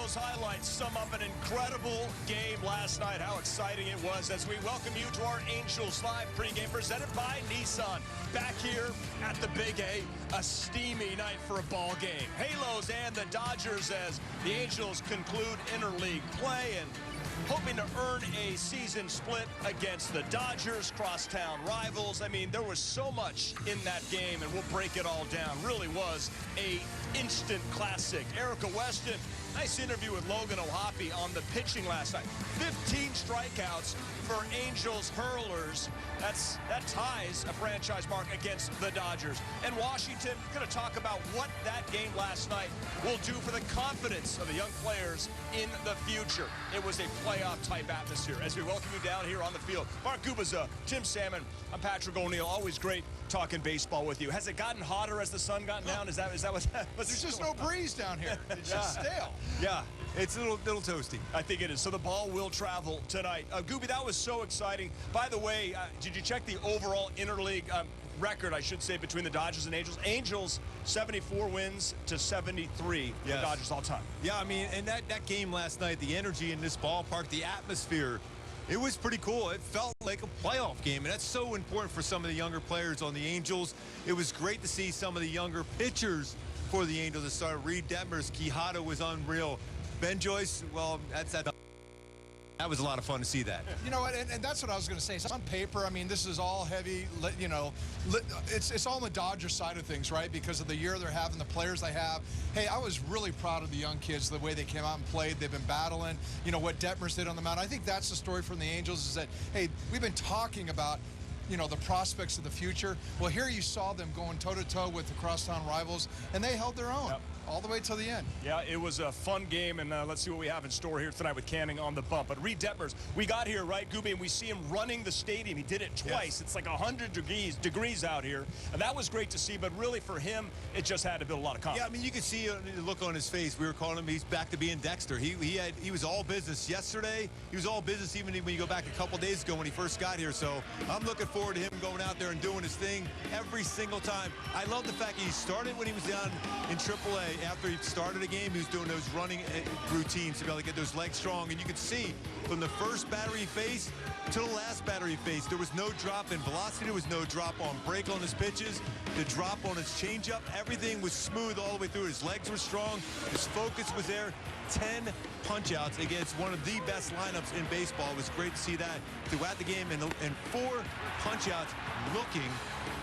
those highlights sum up an incredible game last night. How exciting it was as we welcome you to our Angels Live pregame presented by Nissan. Back here at the Big A, a steamy night for a ball game. Halos and the Dodgers as the Angels conclude interleague play and hoping to earn a season split against the Dodgers, crosstown rivals. I mean, there was so much in that game, and we'll break it all down. Really was a instant classic. Erica Weston, nice interview with Logan O'Hoppe on the pitching last night. 15 strikeouts for Angels hurlers. That ties a franchise mark against the Dodgers. And Washington, going to talk about what that game last night will do for the confidence of the young players in the future. It was a playoff-type atmosphere as we welcome you down here on the field. Mark Gubaza, Tim Salmon, I'm Patrick O'Neill. Always great talking baseball with you. Has it gotten hotter as the sun gotten down? Is that what's There's just no breeze down here. It's just stale. Yeah. It's a little toasty. I think it is. So the ball will travel tonight. Gooby, that was so exciting. By the way, did you check the overall interleague record, I should say, between the Dodgers and Angels? Angels, 74 wins to 73. Yes. The Dodgers all time. Yeah, I mean, and that game last night, the energy in this ballpark, the atmosphere, it was pretty cool. It felt like a playoff game, and that's so important for some of the younger players on the Angels. It was great to see some of the younger pitchers for the Angels that started. Reed Detmers, Quijada was unreal. Ben Joyce, well, that was a lot of fun to see that. You know what, and that's what I was going to say. So on paper, I mean, this is all heavy, you know, it's all on the Dodgers side of things, right? Because of the year they're having, the players they have. Hey, I was really proud of the young kids, the way they came out and played. They've been battling, you know, what Detmers did on the mound. I think that's the story from the Angels is that, hey, we've been talking about, you know, the prospects of the future. Well, here you saw them going toe-to-toe with the crosstown rivals, and they held their own. Yep. All the way till the end. Yeah, it was a fun game, and let's see what we have in store here tonight with Canning on the bump. But Reed Detmers, we got here, right, Gooby, and we see him running the stadium. He did it twice. Yes. It's like 100 degrees out here, and that was great to see, but really for him, it just had to build a lot of confidence. Yeah, I mean, you could see the look on his face. We were calling him, he's back to being Dexter. He was all business yesterday. He was all business even when you go back a couple days ago when he first got here. So I'm looking forward to him going out there and doing his thing every single time. I love the fact he started when he was down in AAA. After he started a game, he was doing those running routines to be able to get those legs strong. And you could see from the first batter he faced to the last batter he faced, there was no drop in velocity. There was no drop on break on his pitches. The drop on his changeup, everything was smooth all the way through. His legs were strong. His focus was there. 10 punch-outs against one of the best lineups in baseball. It was great to see that throughout the game, and 4 punch-outs looking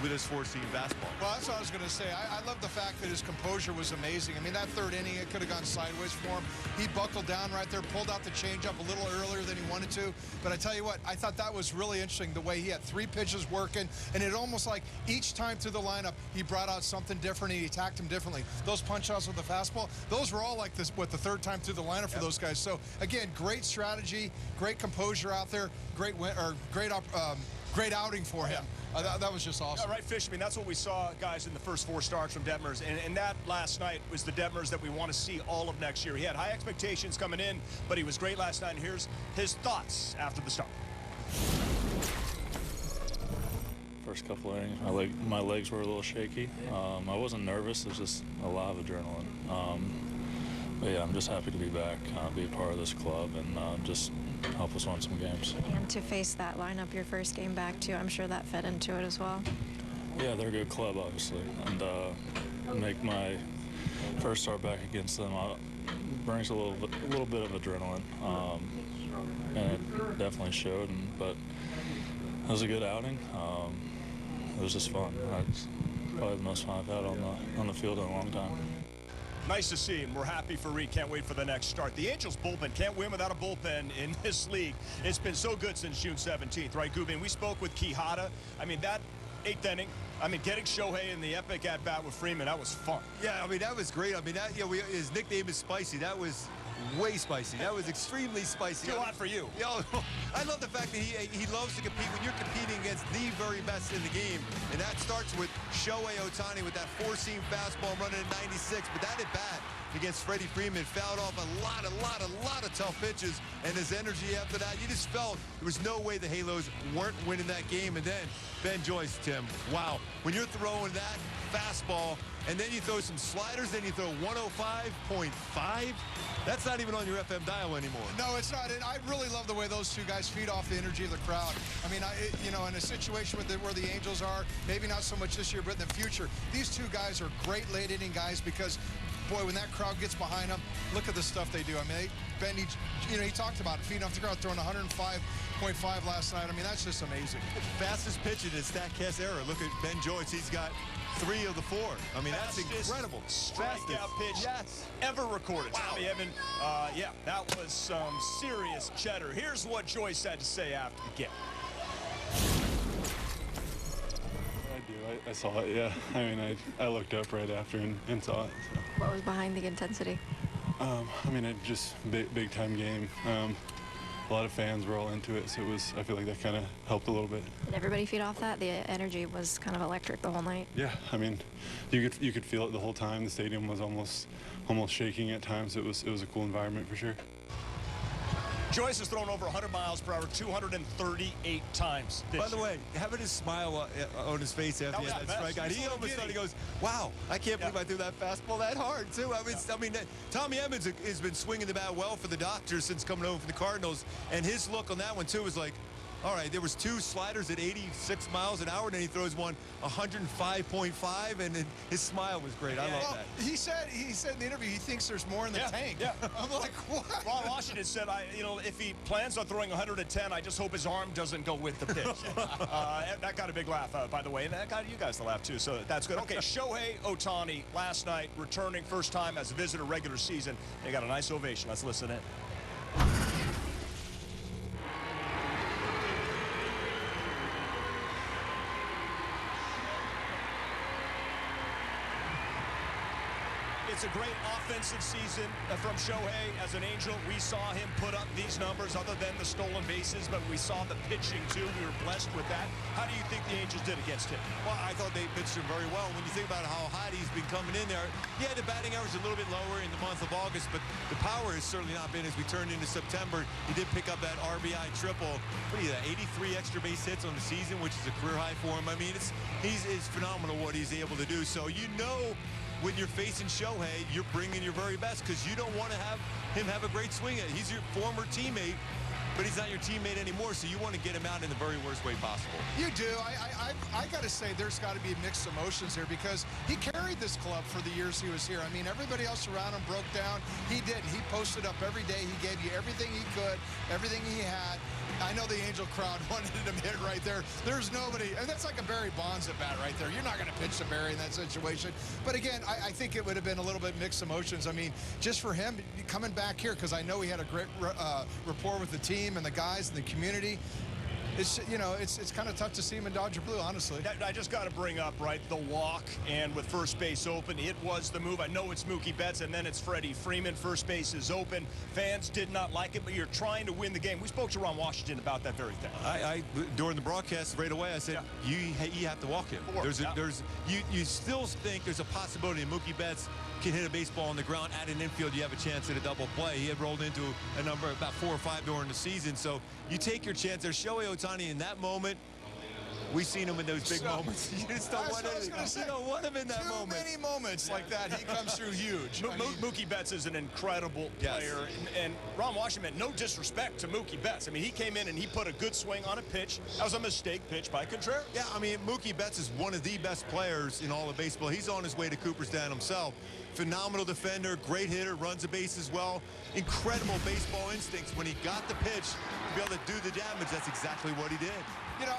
with his four-seam fastball. Well, that's what I was going to say. I love the fact that his composure was amazing. I mean, that third inning, it could have gone sideways for him. He buckled down right there, pulled out the changeup a little earlier than he wanted to. But I tell you what, I thought that was really interesting, the way he had 3 pitches working, and it almost like each time through the lineup, he brought out something different, and he attacked him differently. Those punch-outs with the fastball, those were all like this, the third time through the lineup for those guys. So, again, great strategy, great composure out there, great outing for him. That was just awesome. Yeah, right, Fish. I mean, that's what we saw, guys, in the first 4 starts from Detmers. And that last night was the Detmers that we want to see all of next year. He had high expectations coming in, but he was great last night. And here's his thoughts after the start. First couple innings, my legs were a little shaky. I wasn't nervous. It was just a lot of adrenaline. But yeah, I'm just happy to be back, be a part of this club, and just help us win some games. And to face that lineup your first game back, too, I'm sure that fed into it as well. Yeah, they're a good club, obviously. And make my first start back against them brings a little bit of adrenaline. And it definitely showed, but it was a good outing. It was just fun. It's probably the most fun I've had on the field in a long time. Nice to see him. We're happy for Reed. Can't wait for the next start. The Angels bullpen can't win without a bullpen in this league. It's been so good since June 17th, right, Gooby? And we spoke with Quijada. I mean, that 8th inning, I mean, getting Shohei in the epic at-bat with Freeman, that was fun. Yeah, I mean, that was great. I mean, his nickname is Spicy. That was way spicy. That was extremely spicy. Too hot for you. You know, I love the fact that he loves to compete when you're competing against the very best in the game. And that starts with Shohei Ohtani with that 4-seam fastball running at 96. But that at bat against Freddie Freeman fouled off a lot of tough pitches. And his energy after that, you just felt there was no way the Halos weren't winning that game. And then Ben Joyce, Tim, wow. When you're throwing that fastball, and then you throw some sliders, then you throw 105.5. That's not even on your FM dial anymore. No, it's not. And I really love the way those two guys feed off the energy of the crowd. I mean, you know, in a situation where the Angels are, maybe not so much this year, but in the future, these two guys are great late-inning guys because, boy, when that crowd gets behind them, look at the stuff they do. I mean, Ben, he talked about it, feeding off the crowd, throwing 105.5 last night. I mean, that's just amazing. Fastest pitch in his StatCast era. Look at Ben Joyce. He's got 3 of the 4. I mean, that's incredible. Strikeout pitch ever recorded. Wow. Tommy Edman, yeah, that was some serious cheddar. Here's what Joyce had to say after the game. I saw it, yeah. I mean, I looked up right after and saw it. So. What was behind the intensity? I mean, it just big time game. A lot of fans were all into it, so I feel like that kind of helped a little bit. Did everybody feed off that? The energy was kind of electric the whole night. Yeah, I mean, you could feel it the whole time. The stadium was almost shaking at times. It was a cool environment for sure. Joyce has thrown over 100 miles per hour 238 times this By the year. way, having his smile on his face after he had that strikeout, he almost thought, he goes, wow, I can't believe I threw that fastball that hard, too. I mean, Tommy Edman has been swinging the bat well for the Dodgers since coming over from the Cardinals, and his look on that one, too, was like, all right, there was 2 sliders at 86 miles an hour, and then he throws one 105.5, and then his smile was great. I love that. He said in the interview he thinks there's more in the tank. Yeah. I'm like, what? Ron Washington said, if he plans on throwing 110, I just hope his arm doesn't go with the pitch. That got a big laugh, by the way, and that got you guys to laugh, too, so that's good. Okay, Shohei Ohtani last night, returning first time as a visitor regular season. They got a nice ovation. Let's listen in. It's a great offensive season from Shohei as an Angel. We saw him put up these numbers other than the stolen bases, but we saw the pitching, too. We were blessed with that. How do you think the Angels did against him? Well, I thought they pitched him very well. When you think about how hot he's been coming in there, yeah, the batting average is a little bit lower in the month of August, but the power has certainly not been as we turned into September. He did pick up that RBI triple. What do you that? 83 extra base hits on the season, which is a career high for him. I mean, it's phenomenal what he's able to do. So you know, when you're facing Shohei, you're bringing your very best because you don't want to have him have a great swing. He's your former teammate, but he's not your teammate anymore, so you want to get him out in the very worst way possible. You do. I got to say there's got to be mixed emotions here because he carried this club for the years he was here. I mean, everybody else around him broke down. He didn't. He posted up every day. He gave you everything he could, everything he had. I know the Angel crowd wanted him hit right there. There's nobody, and that's like a Barry Bonds at bat right there. You're not going to pitch to Barry in that situation. But again, I think it would have been a little bit mixed emotions. I mean, just for him coming back here, because I know he had a great rapport with the team and the guys and the community. It's, you know, it's kind of tough to see him in Dodger blue, honestly. I just got to bring up, right, the walk, and with first base open, it was the move. I know it's Mookie Betts, and then it's Freddie Freeman. First base is open. Fans did not like it, but you're trying to win the game. We spoke to Ron Washington about that very thing. I during the broadcast right away, I said, you have to walk him. You still think there's a possibility Mookie Betts can hit a baseball on the ground at an infield. You have a chance at a double play. He had rolled into a number about 4 or 5 during the season, so you take your chance. There's Shohei Ohtani in that moment. We've seen him in those big moments. You just don't want him in that moment. Too many moments like that. He comes through huge. Mookie Betts is an incredible player. And Ron Washington, no disrespect to Mookie Betts. I mean, he came in and he put a good swing on a pitch. That was a mistake pitch by Contreras. Yeah, I mean, Mookie Betts is one of the best players in all of baseball. He's on his way to Cooperstown himself. Phenomenal defender, great hitter, runs the bases well. Incredible baseball instincts. When he got the pitch to be able to do the damage, that's exactly what he did. You know,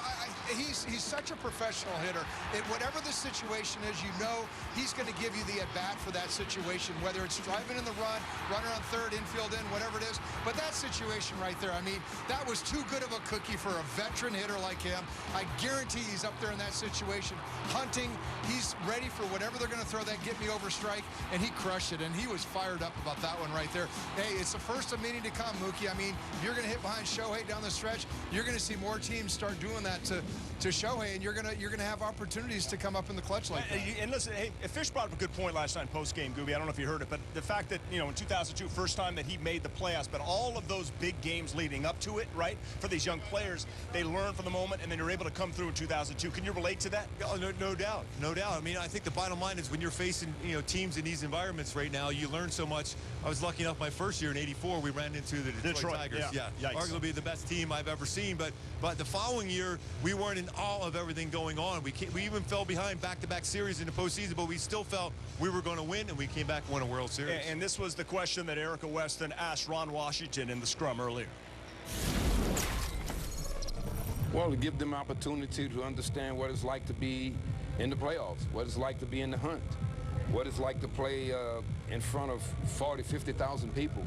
he's such a professional hitter. Whatever the situation is, you know he's going to give you the at-bat for that situation, whether it's driving in the runner on third, infield in, whatever it is. But that situation right there, I mean, that was too good of a cookie for a veteran hitter like him. I guarantee he's up there in that situation. Hunting, he's ready for whatever they're going to throw, that get-me-over strike, and he crushed it, and he was fired up about that one right there. Hey, it's the first of many to come, Mookie. I mean, if you're going to hit behind Shohei down the stretch, you're going to see more teams start doing that to Shohei, and you're gonna have opportunities to come up in the clutch like that. And listen, hey, Fish brought up a good point last night in post-game, Gooby. I don't know if you heard it, but the fact that, you know, in 2002, first time that he made the playoffs, but all of those big games leading up to it, right, for these young players, they learn from the moment, and then you're able to come through in 2002. Can you relate to that? Oh, no doubt. No doubt. I mean, I think the bottom line is when you're facing, you know, teams in these environments right now, you learn so much. I was lucky enough my first year in '84, we ran into the Detroit Tigers. Yeah. Arguably the best team I've ever seen. But the following year, we weren't in awe of everything going on. We even fell behind back-to-back series in the postseason, but we still felt we were going to win, and we came back and won a World Series. And this was the question that Erica Weston asked Ron Washington in the scrum earlier. Well, to give them opportunity to understand what it's like to be in the playoffs, what it's like to be in the hunt, what it's like to play in front of 40, 50,000 people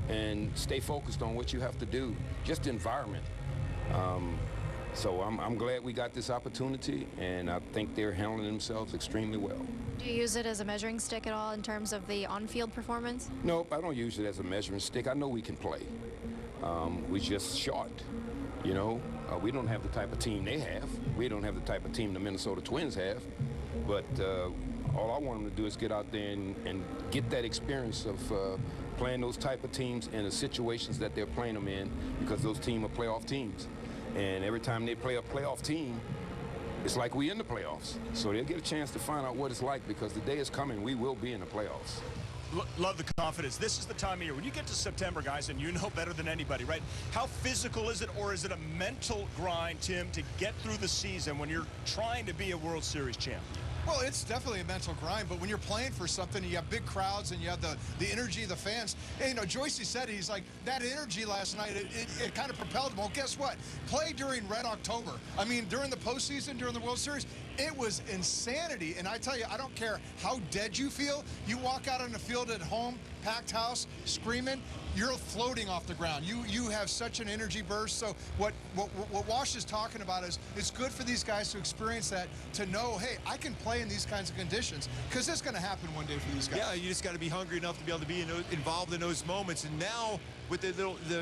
and stay focused on what you have to do, just the environment. So I'm glad we got this opportunity, and I think they're handling themselves extremely well. Do you use it as a measuring stick at all in terms of the on-field performance? Nope, I don't use it as a measuring stick. I know we can play. We're just short, you know. We don't have the type of team they have. We don't have the type of team the Minnesota Twins have. But all I want them to do is get out there and get that experience of playing those type of teams in the situations that they're playing them in, because those teams are playoff teams. And every time they play a playoff team, it's like we in the playoffs. So they'll get a chance to find out what it's like, because the day is coming, we will be in the playoffs. Love the confidence. This is the time of year when you get to September, guys, and you know better than anybody, right? How physical is it, or is it a mental grind, Tim, to get through the season when you're trying to be a World Series champ? Well, it's definitely a mental grind, but when you're playing for something, you have big crowds and you have the energy of the fans. And, you know, Joycey said, he's like, that energy last night, it kind of propelled him. Well, guess what? Play during Red October. I mean, during the postseason, during the World Series, it was insanity. And I tell you, I don't care how dead you feel. You walk out on the field at home, packed house, screaming, you're floating off the ground. You have such an energy burst. So what Wash is talking about is it's good for these guys to experience that, to know, hey, I can play in these kinds of conditions, because it's going to happen one day for these guys. Yeah, you just got to be hungry enough to be able to be involved in those moments. And now, with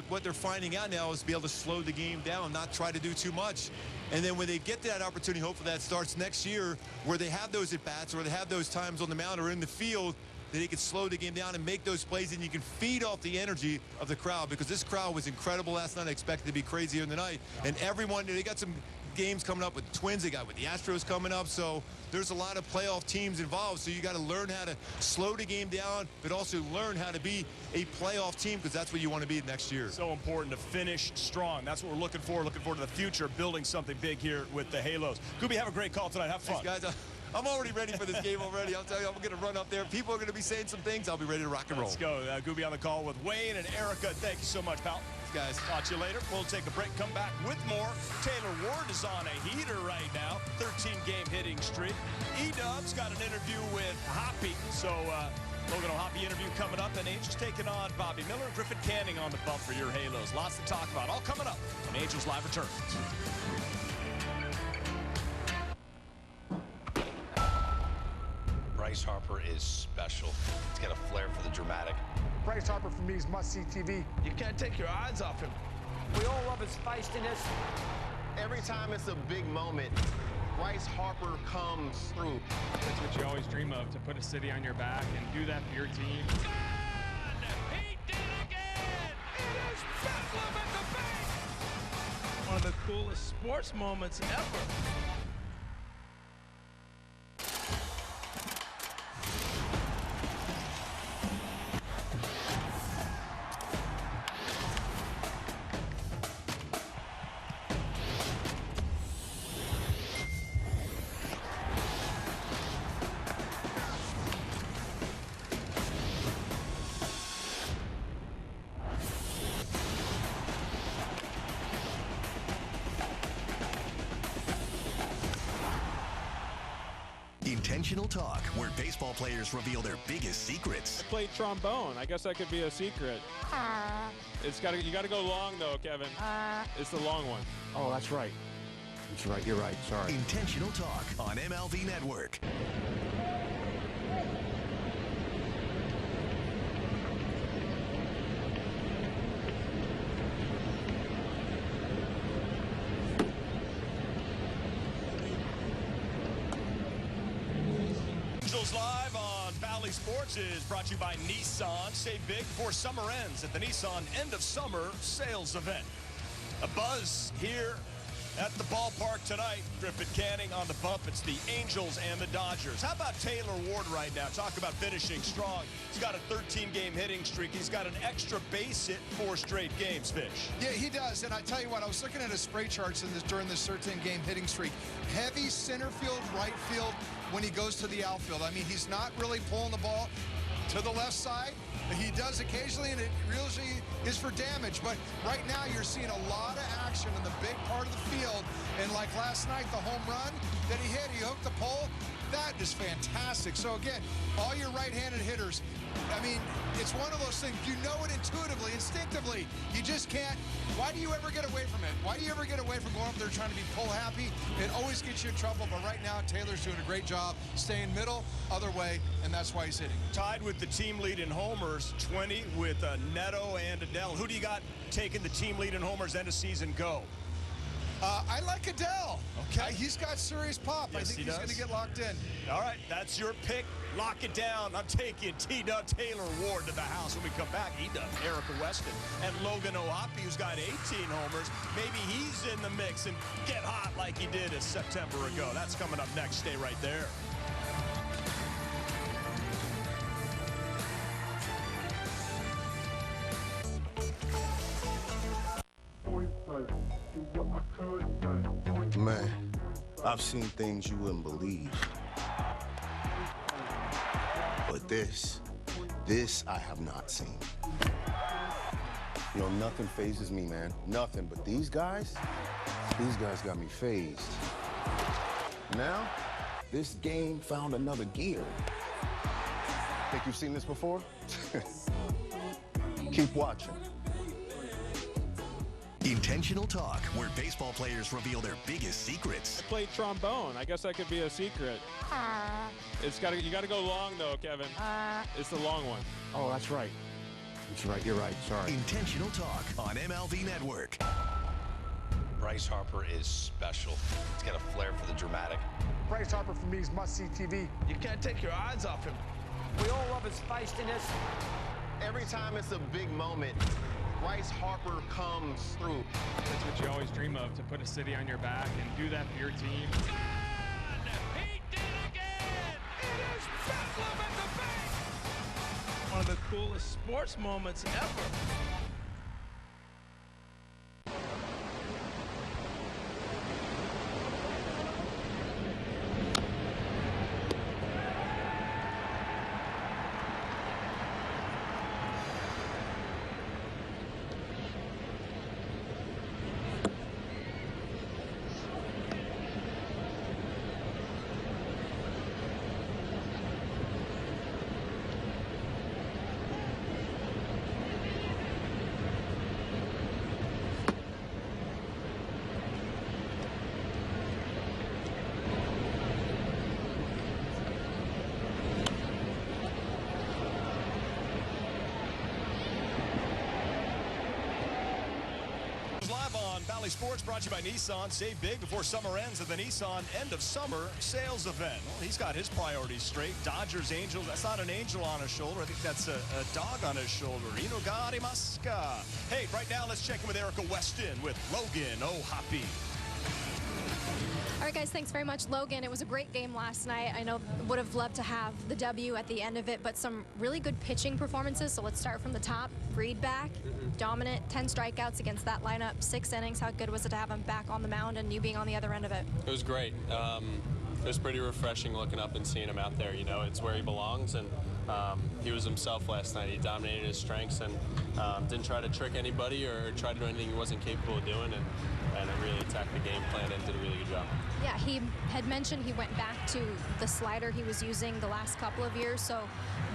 what they're finding out now is to be able to slow the game down, not try to do too much. And then when they get that opportunity, hopefully that starts next year, where they have those at-bats or they have those times on the mound or in the field, that they can slow the game down and make those plays, and you can feed off the energy of the crowd, because this crowd was incredible last night. I expected to be crazier in the night. And everyone, they got some games coming up with the Twins, they got with the Astros coming up, so there's a lot of playoff teams involved, so you got to learn how to slow the game down, but also learn how to be a playoff team, because that's what you want to be next year. So important to finish strong. That's what we're looking forward to the future, building something big here with the Halos. Gooby, have a great call tonight. Have fun. Thanks, guys. I'm already ready for this game already. I'll tell you, I'm going to run up there. People are going to be saying some things. I'll be ready to rock and roll. Let's go. Gooby on the call with Wayne and Erica. Thank you so much, pal. Thanks, guys. Talk to you later. We'll take a break, come back with more. Taylor Ward is on a heater right now, 13-game hitting streak. E-Dub's got an interview with Hoppy, so Logan O'Hoppy interview coming up, and Angels taking on Bobby Miller. Griffin Canning on the bump for your Halos. Lots to talk about. All coming up when Angels Live returns. Bryce Harper is special. He's got a flair for the dramatic. Bryce Harper, for me, is must-see TV. You can't take your eyes off him. We all love his feistiness. Every time it's a big moment, Bryce Harper comes through. That's what you always dream of, to put a city on your back and do that for your team. He did it again! It is Bedlam at the bank! One of the coolest sports moments ever. Intentional Talk, where baseball players reveal their biggest secrets. I played trombone. I guess that could be a secret. You got to go long though, Kevin. It's the long one. Oh, that's right. That's right. You're right. Sorry. Intentional Talk on MLB Network. Valley Sports is brought to you by Nissan. Save big before summer ends at the Nissan End of Summer Sales Event. A buzz here at the ballpark tonight. Griffin Canning on the bump. It's the Angels and the Dodgers. How about Taylor Ward right now? Talk about finishing strong. He's got a 13-game hitting streak. He's got an extra base hit 4 straight games, Fish. Yeah, he does. And I tell you what, I was looking at his spray charts during this 13-game hitting streak. Heavy center field, right field when he goes to the outfield. I mean, he's not really pulling the ball to the left side. He does occasionally, and it usually is for damage. But right now, you're seeing a lot of action in the big part of the field. And like last night, the home run that he hit, he hooked the pole. That is fantastic. So again, all your right-handed hitters, I mean, it's one of those things. You know it intuitively, instinctively. You just can't. Why do you ever get away from it? Why do you ever get away from going up there trying to be pull happy? It always gets you in trouble. But right now, Taylor's doing a great job staying middle, other way, and that's why he's hitting. Tied with the team lead in homers, 20 with Neto and Adele. Who do you got taking the team lead in homers end of season go? I like Adele. Okay. He's got serious pop. Yes, I think he's going to get locked in. All right, that's your pick. Lock it down. I'm taking T-Dub Taylor Ward to the house when we come back. E-Dub, Erica Weston, and Logan O'Hoppe, who's got 18 homers. Maybe he's in the mix and get hot like he did a September ago. That's coming up next. Stay right there. Man, I've seen things you wouldn't believe. But this I have not seen. You know, nothing phases me, man. Nothing. But these guys got me phased. Now, this game found another gear. Think you've seen this before? Keep watching. Intentional Talk, where baseball players reveal their biggest secrets. I played trombone. I guess that could be a secret. You gotta go long though, Kevin. It's the long one. Oh, that's right. That's right. You're right. Sorry. Intentional Talk on MLB Network. Bryce Harper is special. He's got a flair for the dramatic. Bryce Harper for me is must-see TV. You can't take your eyes off him. We all love his feistiness. Every time it's a big moment, Bryce Harper comes through. That's what you always dream of, to put a city on your back and do that for your team. He did again! It is Bedlam at the bank! One of the coolest sports moments ever. Valley Sports brought to you by Nissan. Save big before summer ends at the Nissan End of Summer Sales Event. Well, he's got his priorities straight. Dodgers, Angels. That's not an angel on his shoulder. I think that's a dog on his shoulder. Inogari Maska. Hey, right now, let's check in with Erica Weston with Logan O'Hoppe. All right, guys, thanks very much, Logan. It was a great game last night. I know would have loved to have the W at the end of it, but some really good pitching performances. So let's start from the top. Breed back, dominant, 10 strikeouts against that lineup, 6 innings. How good was it to have him back on the mound and you being on the other end of it? It was great. It was pretty refreshing looking up and seeing him out there. You know, it's where he belongs, and he was himself last night. He dominated his strengths and didn't try to trick anybody or try to do anything he wasn't capable of doing, and really attacked the game plan and did a really good job. Yeah, he had mentioned he went back to the slider he was using the last couple of years. So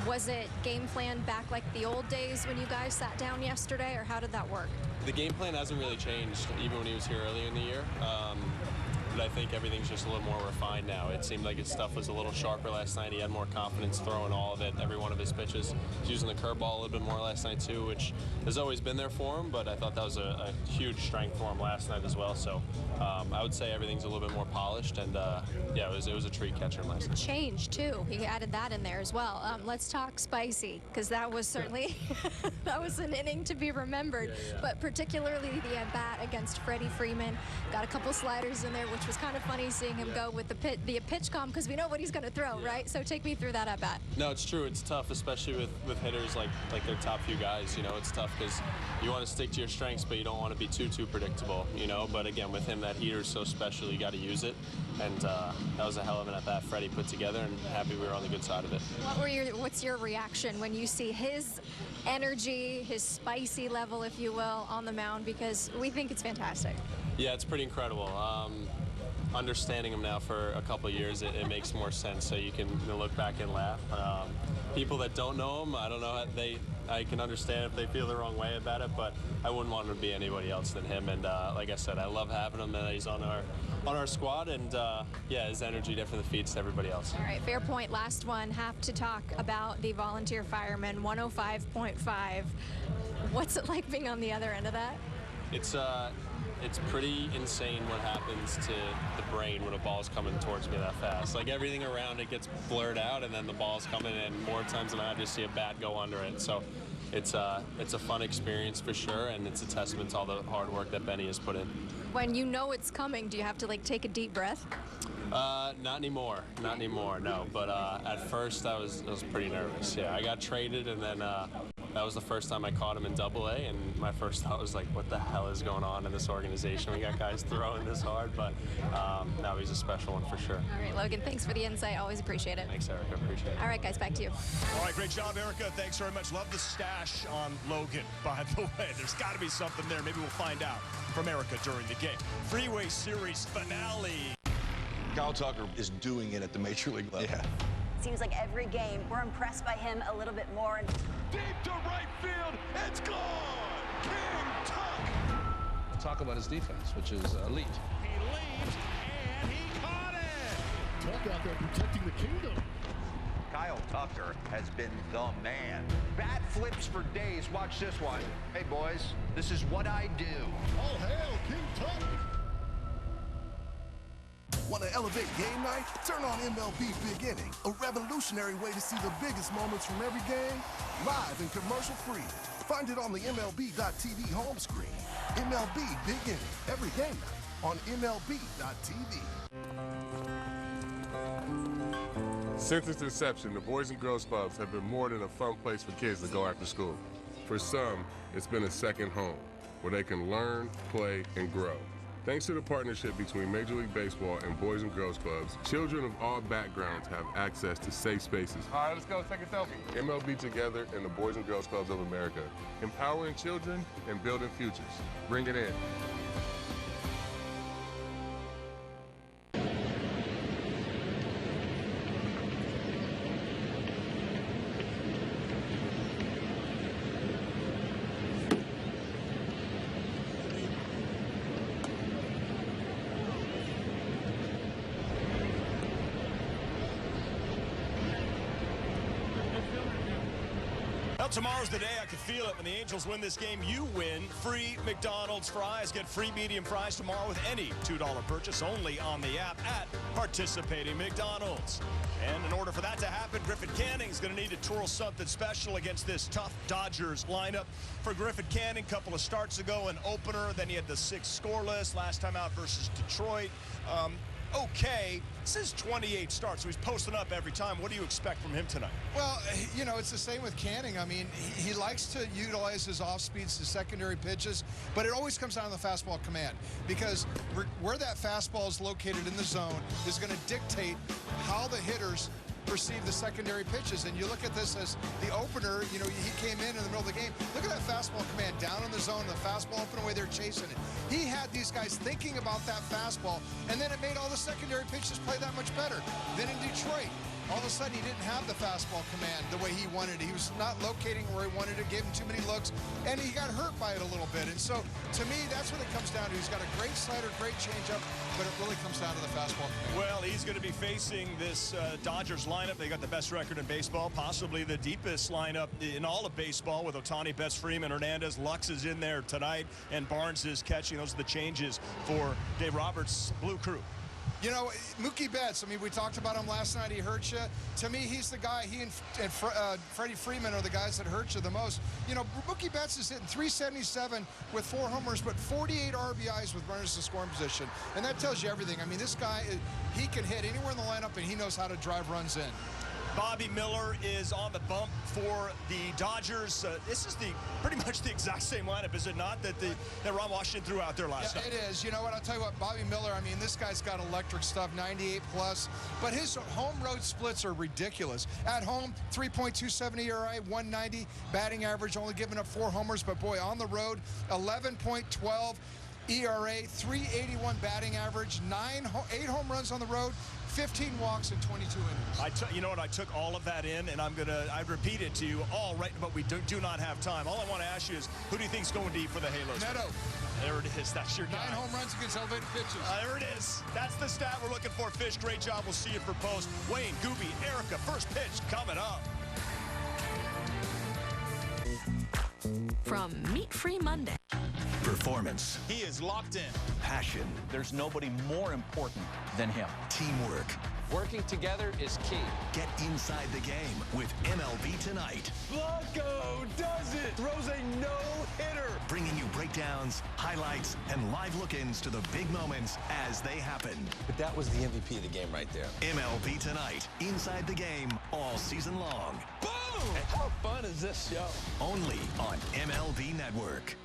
was it game plan back like the old days when you guys sat down yesterday, or how did that work? The game plan hasn't really changed even when he was here earlier in the year. but I think everything's just a little more refined now. It seemed like his stuff was a little sharper last night. He had more confidence throwing all of it, every one of his pitches. He's using the curveball a little bit more last night too, which has always been there for him, but I thought that was a huge strength for him last night as well. So I would say everything's a little bit more polished, and yeah, it was a treat catching him last night. Change too. He added that in there as well. Let's talk spicy, because that was certainly that was an inning to be remembered. But particularly the at bat against Freddie Freeman, got a couple sliders in there, which was kind of funny seeing him go with the pitch comp, because we know what he's going to throw, right? So take me through that at bat. No, it's true. It's tough, especially with hitters like their top few guys. You know, it's tough because you want to stick to your strengths, but you don't want to be too predictable. You know, but again, with him, that heater's so special, you got to use it. And that was a hell of an at bat Freddie put together, and happy we were on the good side of it. What's your reaction when you see his energy, his spicy level, if you will, on the mound? Because we think it's fantastic. Yeah, it's pretty incredible. Understanding him now for a couple of years, it makes more sense. So you can look back and laugh. People that don't know him, I don't know how I can understand if they feel the wrong way about it, but I wouldn't want him to be anybody else than him. And like I said, I love having him, and he's on our squad, and yeah, his energy definitely feeds to everybody else. All right, fair point. Last one, have to talk about the volunteer fireman, 105.5. What's it like being on the other end of that? It's pretty insane what happens to the brain when a ball's coming towards me that fast. Like, everything around it gets blurred out, and then the ball's coming, and more times than not, I just see a bat go under it. So it's a fun experience for sure, and it's a testament to all the hard work that Benny has put in. When you know it's coming, do you have to like take a deep breath? Not anymore, no. But at first I was pretty nervous. Yeah, I got traded, and then that was the first time I caught him in Double-A, and my first thought was like, what the hell is going on in this organization? We got guys throwing this hard, but now he's a special one for sure. All right, Logan, thanks for the insight. Always appreciate it. Thanks, Erica. Appreciate it. All right, guys, back to you. All right, great job, Erica. Thanks very much. Love the stash on Logan, by the way. There's got to be something there. Maybe we'll find out from Erica during the game. Freeway Series finale. Kyle Tucker is doing it at the major league level. Yeah. Seems like every game we're impressed by him a little bit more. Deep to right field, it's gone! King Tuck! Talk about his defense, which is elite. He leaves, and he caught it! Tuck out there protecting the kingdom. Kyle Tucker has been the man. Bat flips for days. Watch this one. Hey, boys, this is what I do. All hail King Tuck! Want to elevate game night? Turn on MLB Big Inning, a revolutionary way to see the biggest moments from every game, live and commercial-free. Find it on the MLB.tv home screen. MLB Big Inning, every game night on MLB.tv. Since its inception, the Boys and Girls Clubs have been more than a fun place for kids to go after school. For some, it's been a second home, where they can learn, play, and grow. Thanks to the partnership between Major League Baseball and Boys and Girls Clubs, children of all backgrounds have access to safe spaces. All right, let's go take a selfie. MLB Together and the Boys and Girls Clubs of America, empowering children and building futures. Bring it in. Well, tomorrow's the day. I could feel it. When the Angels win this game, you win free McDonald's fries. Get free medium fries tomorrow with any $2 purchase only on the app at participating McDonald's. And in order for that to happen, Griffin Canning's going to need to twirl something special against this tough Dodgers lineup. For Griffin Canning, a couple of starts ago, an opener. Then he had the 6 scoreless last time out versus Detroit. Okay, this is 28 starts, so he's posting up every time. What do you expect from him tonight? Well, you know, it's the same with Canning. I mean, he likes to utilize his off-speeds, his secondary pitches, but it always comes down to the fastball command, because where that fastball is located in the zone is going to dictate how the hitters perceive the secondary pitches. And you look at this as the opener, you know, he came in the middle of the game. Look at that fastball command down in the zone, the fastball open away, they're chasing it. He had these guys thinking about that fastball, and then it made all the secondary pitches play that much better. Then in Detroit, all of a sudden he didn't have the fastball command the way he wanted it. He was not locating where he wanted it, gave him too many looks, and he got hurt by it a little bit. And so, to me, that's what it comes down to. He's got a great slider, great changeup, but it really comes down to the fastball command. Well, he's going to be facing this Dodgers lineup. They got the best record in baseball, possibly the deepest lineup in all of baseball with Ohtani, Betts, Freeman, Hernandez. Lux is in there tonight, and Barnes is catching. Those are the changes for Dave Roberts' Blue Crew. You know, Mookie Betts, I mean, we talked about him last night. He hurt you. To me, he's the guy, he and Freddie Freeman are the guys that hurt you the most. You know, Mookie Betts is hitting .377 with 4 homers, but 48 RBIs with runners in scoring position. And that tells you everything. I mean, this guy, he can hit anywhere in the lineup, and he knows how to drive runs in. Bobby Miller is on the bump for the Dodgers. This is pretty much the exact same lineup, is it not, that Ron Washington threw out there last night? It is. You know what? I'll tell you what, Bobby Miller, I mean, this guy's got electric stuff, 98 plus, but his home road splits are ridiculous. At home, 3.27 ERA, 190 batting average, only giving up 4 homers, but boy, on the road, 11.12 ERA, 381 batting average, 8 home runs on the road, 15 walks in 22 innings. You know what? I took all of that in, and I'd repeat it to you all right, but we do not have time. All I want to ask you is, who do you think's going deep for the Halos? Neto. There it is. That's your guy. 9 home runs against elevated pitches. There it is. That's the stat we're looking for. Fish, great job. We'll see you for post. Wayne, Gooby, Erica, first pitch coming up. From Meat Free Monday. Performance. He is locked in. Passion. There's nobody more important than him. Teamwork. Working together is key. Get inside the game with MLB Tonight. Blanco does it. Throws a no-hitter. Bringing you breakdowns, highlights, and live look-ins to the big moments as they happen. But that was the MVP of the game right there. MLB Tonight. Inside the game all season long. Boom! How fun is this show? Only on MLB Network.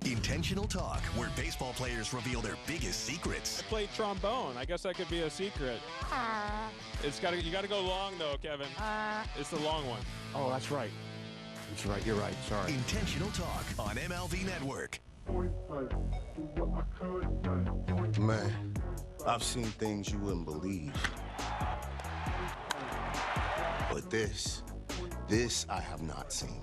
Intentional Talk, where baseball players reveal their biggest secrets. I played trombone. I guess that could be a secret. You got to go long though, Kevin. It's the long one. Oh, that's right. That's right. You're right. Sorry. Intentional Talk on MLB Network. Man, I've seen things you wouldn't believe. But this I have not seen.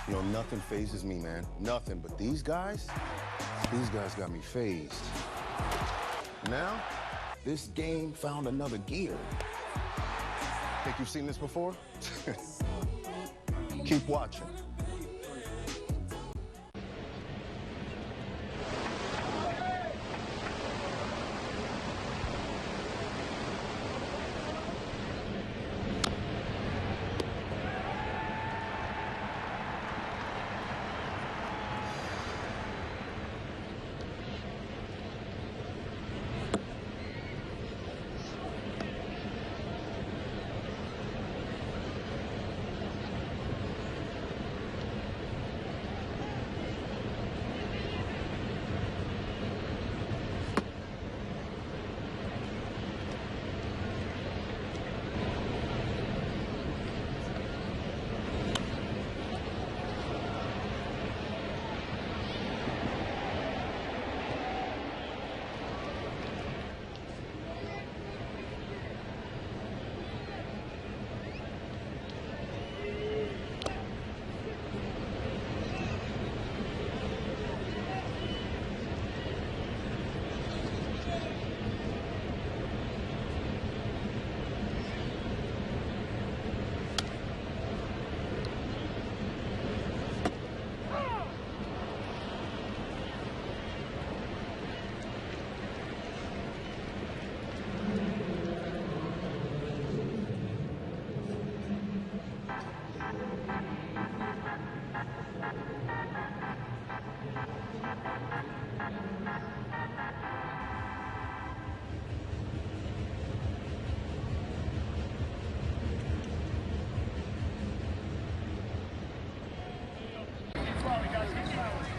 You know, nothing phases me, man. Nothing. But these guys got me phased. Now, this game found another gear. Think you've seen this before? Keep watching.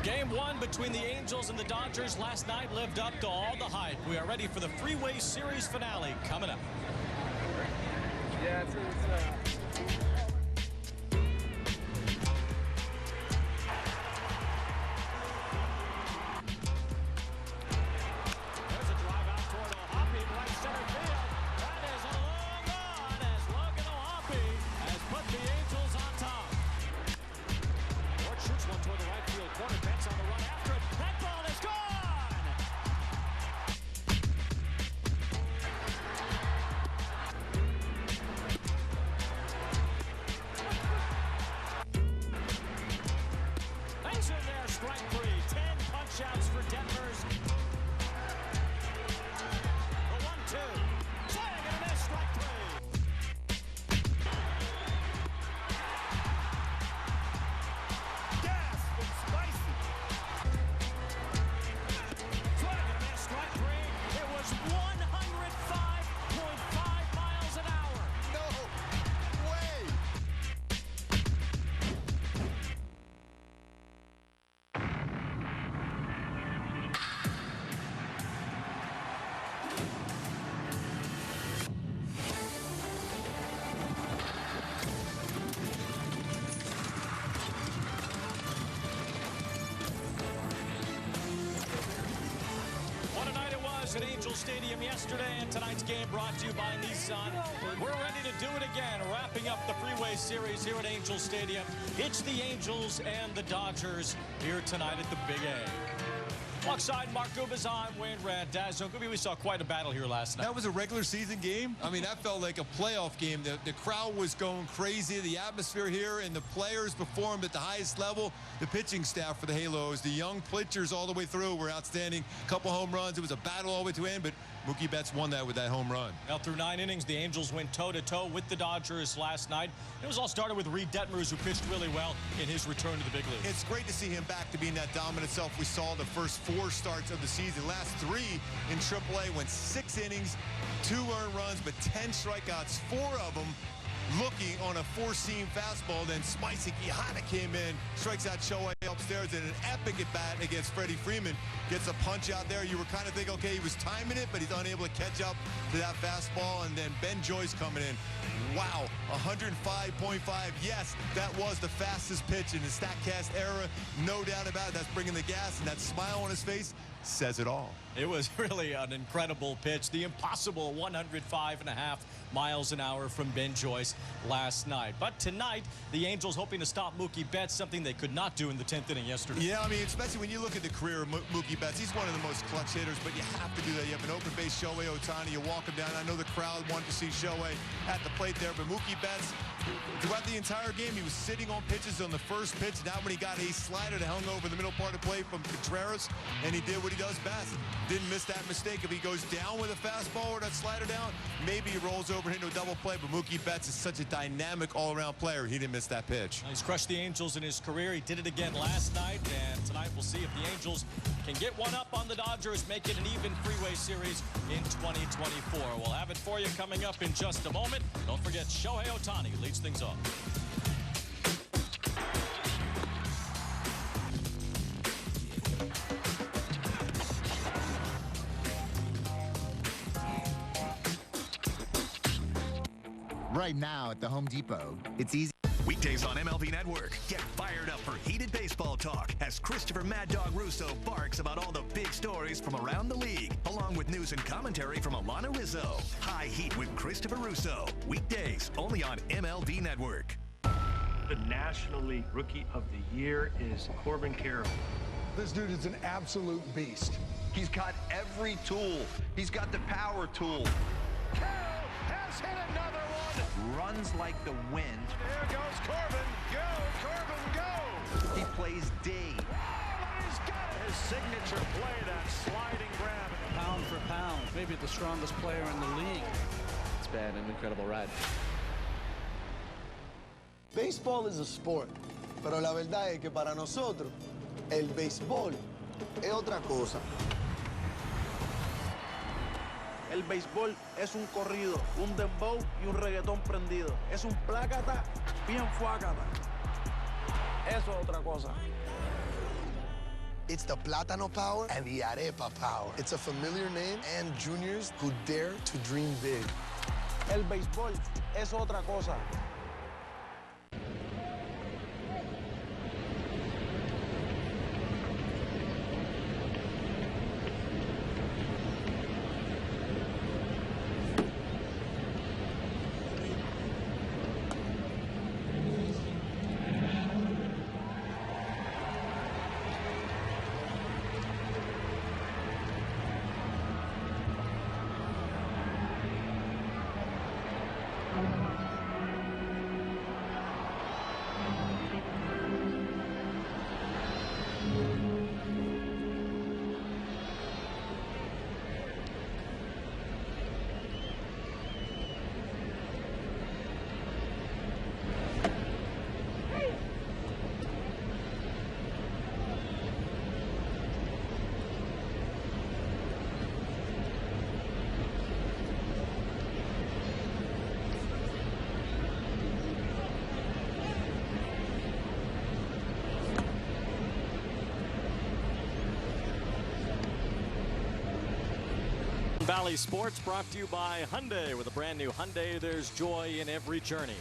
Game 1 between the Angels and the Dodgers last night lived up to all the hype. We are ready for the Freeway Series finale coming up. Yeah, There's a drive out toward O'Hoppe, right center field. That is along It's in there, strike three. 10 punch-outs for Detmers. The 1-2. Swing and a miss, strike three. Gas from Spicy. Swing and a miss, strike three. It was 105.5 miles an hour. No way. What a night it was at Angel Stadium yesterday, and tonight's game brought to you by Nissan. We're ready to do it again, wrapping up the Freeway Series here at Angel Stadium. It's the Angels and the Dodgers here tonight at the Big A. Alongside Mark Gubazon, Wayne Randazzo. Gubi, we saw quite a battle here last night. That was a regular season game. I mean, that felt like a playoff game. The crowd was going crazy. The atmosphere here and the players performed at the highest level. The pitching staff for the Halos, the young pitchers all the way through were outstanding. Couple home runs. It was a battle all the way to end, but Mookie Betts won that with that home run. Now, through 9 innings, the Angels went toe-to-toe with the Dodgers last night. It was all started with Reed Detmers, who pitched really well in his return to the big leagues. It's great to see him back to being that dominant self we saw the first 4 starts of the season. Last 3 in AAA went 6 innings, 2 earned runs, but 10 strikeouts, 4 of them looking on a 4-seam fastball. Then Spicy Quijada came in, strikes out Shohei upstairs, and an epic at bat against Freddie Freeman. Gets a punch out there. You were kind of thinking, okay, he was timing it, but he's unable to catch up to that fastball. And then Ben Joyce coming in. Wow, 105.5. Yes, that was the fastest pitch in the StatCast era. No doubt about it. That's bringing the gas, and that smile on his face says it all. It was really an incredible pitch. The impossible 105.5 miles an hour from Ben Joyce last night. But tonight, the Angels hoping to stop Mookie Betts, something they could not do in the 10th inning yesterday. Yeah, I mean, especially when you look at the career of Mookie Betts, he's one of the most clutch hitters, but you have to do that. You have an open base Shohei Ohtani, you walk him down. I know the crowd wanted to see Shohei at the plate there, but Mookie Betts, throughout the entire game, he was sitting on pitches on the first pitch. Now when he got a slider that hung over the middle part of the plate from Contreras, and he did what he does best. Didn't miss that mistake. If he goes down with a fastball or that slider down, maybe he rolls over into a double play, but Mookie Betts is such a dynamic all-around player. He didn't miss that pitch. He's crushed the Angels in his career. He did it again last night, and tonight we'll see if the Angels can get one up on the Dodgers, make it an even Freeway Series in 2024. We'll have it for you coming up in just a moment. Don't forget, Shohei Ohtani leads things off. Right now at the Home Depot, it's easy. Weekdays on MLB Network. Get fired up for heated baseball talk as Christopher Mad Dog Russo barks about all the big stories from around the league, along with news and commentary from Alana Rizzo. High Heat with Christopher Russo. Weekdays only on MLB Network. The National League Rookie of the Year is Corbin Carroll. This dude is an absolute beast. He's got every tool. He's got the power tool. Carroll has hit another one. Runs like the wind. There goes Corbin. Go, Corbin, go. He plays D. Oh, he's got it. His signature play, that sliding grab. Pound for pound, maybe the strongest player in the league. It's been an incredible ride. Baseball is a sport, pero la verdad es que para nosotros, el béisbol es otra cosa. El béisbol es un corrido, un dembow y un reggaetón prendido. Es un plácata bien fuácata. Eso es otra cosa. It's the Plátano power and the Arepa power. It's a familiar name and juniors who dare to dream big. El béisbol es otra cosa. Valley Sports brought to you by Hyundai. With a brand new Hyundai, there's joy in every journey.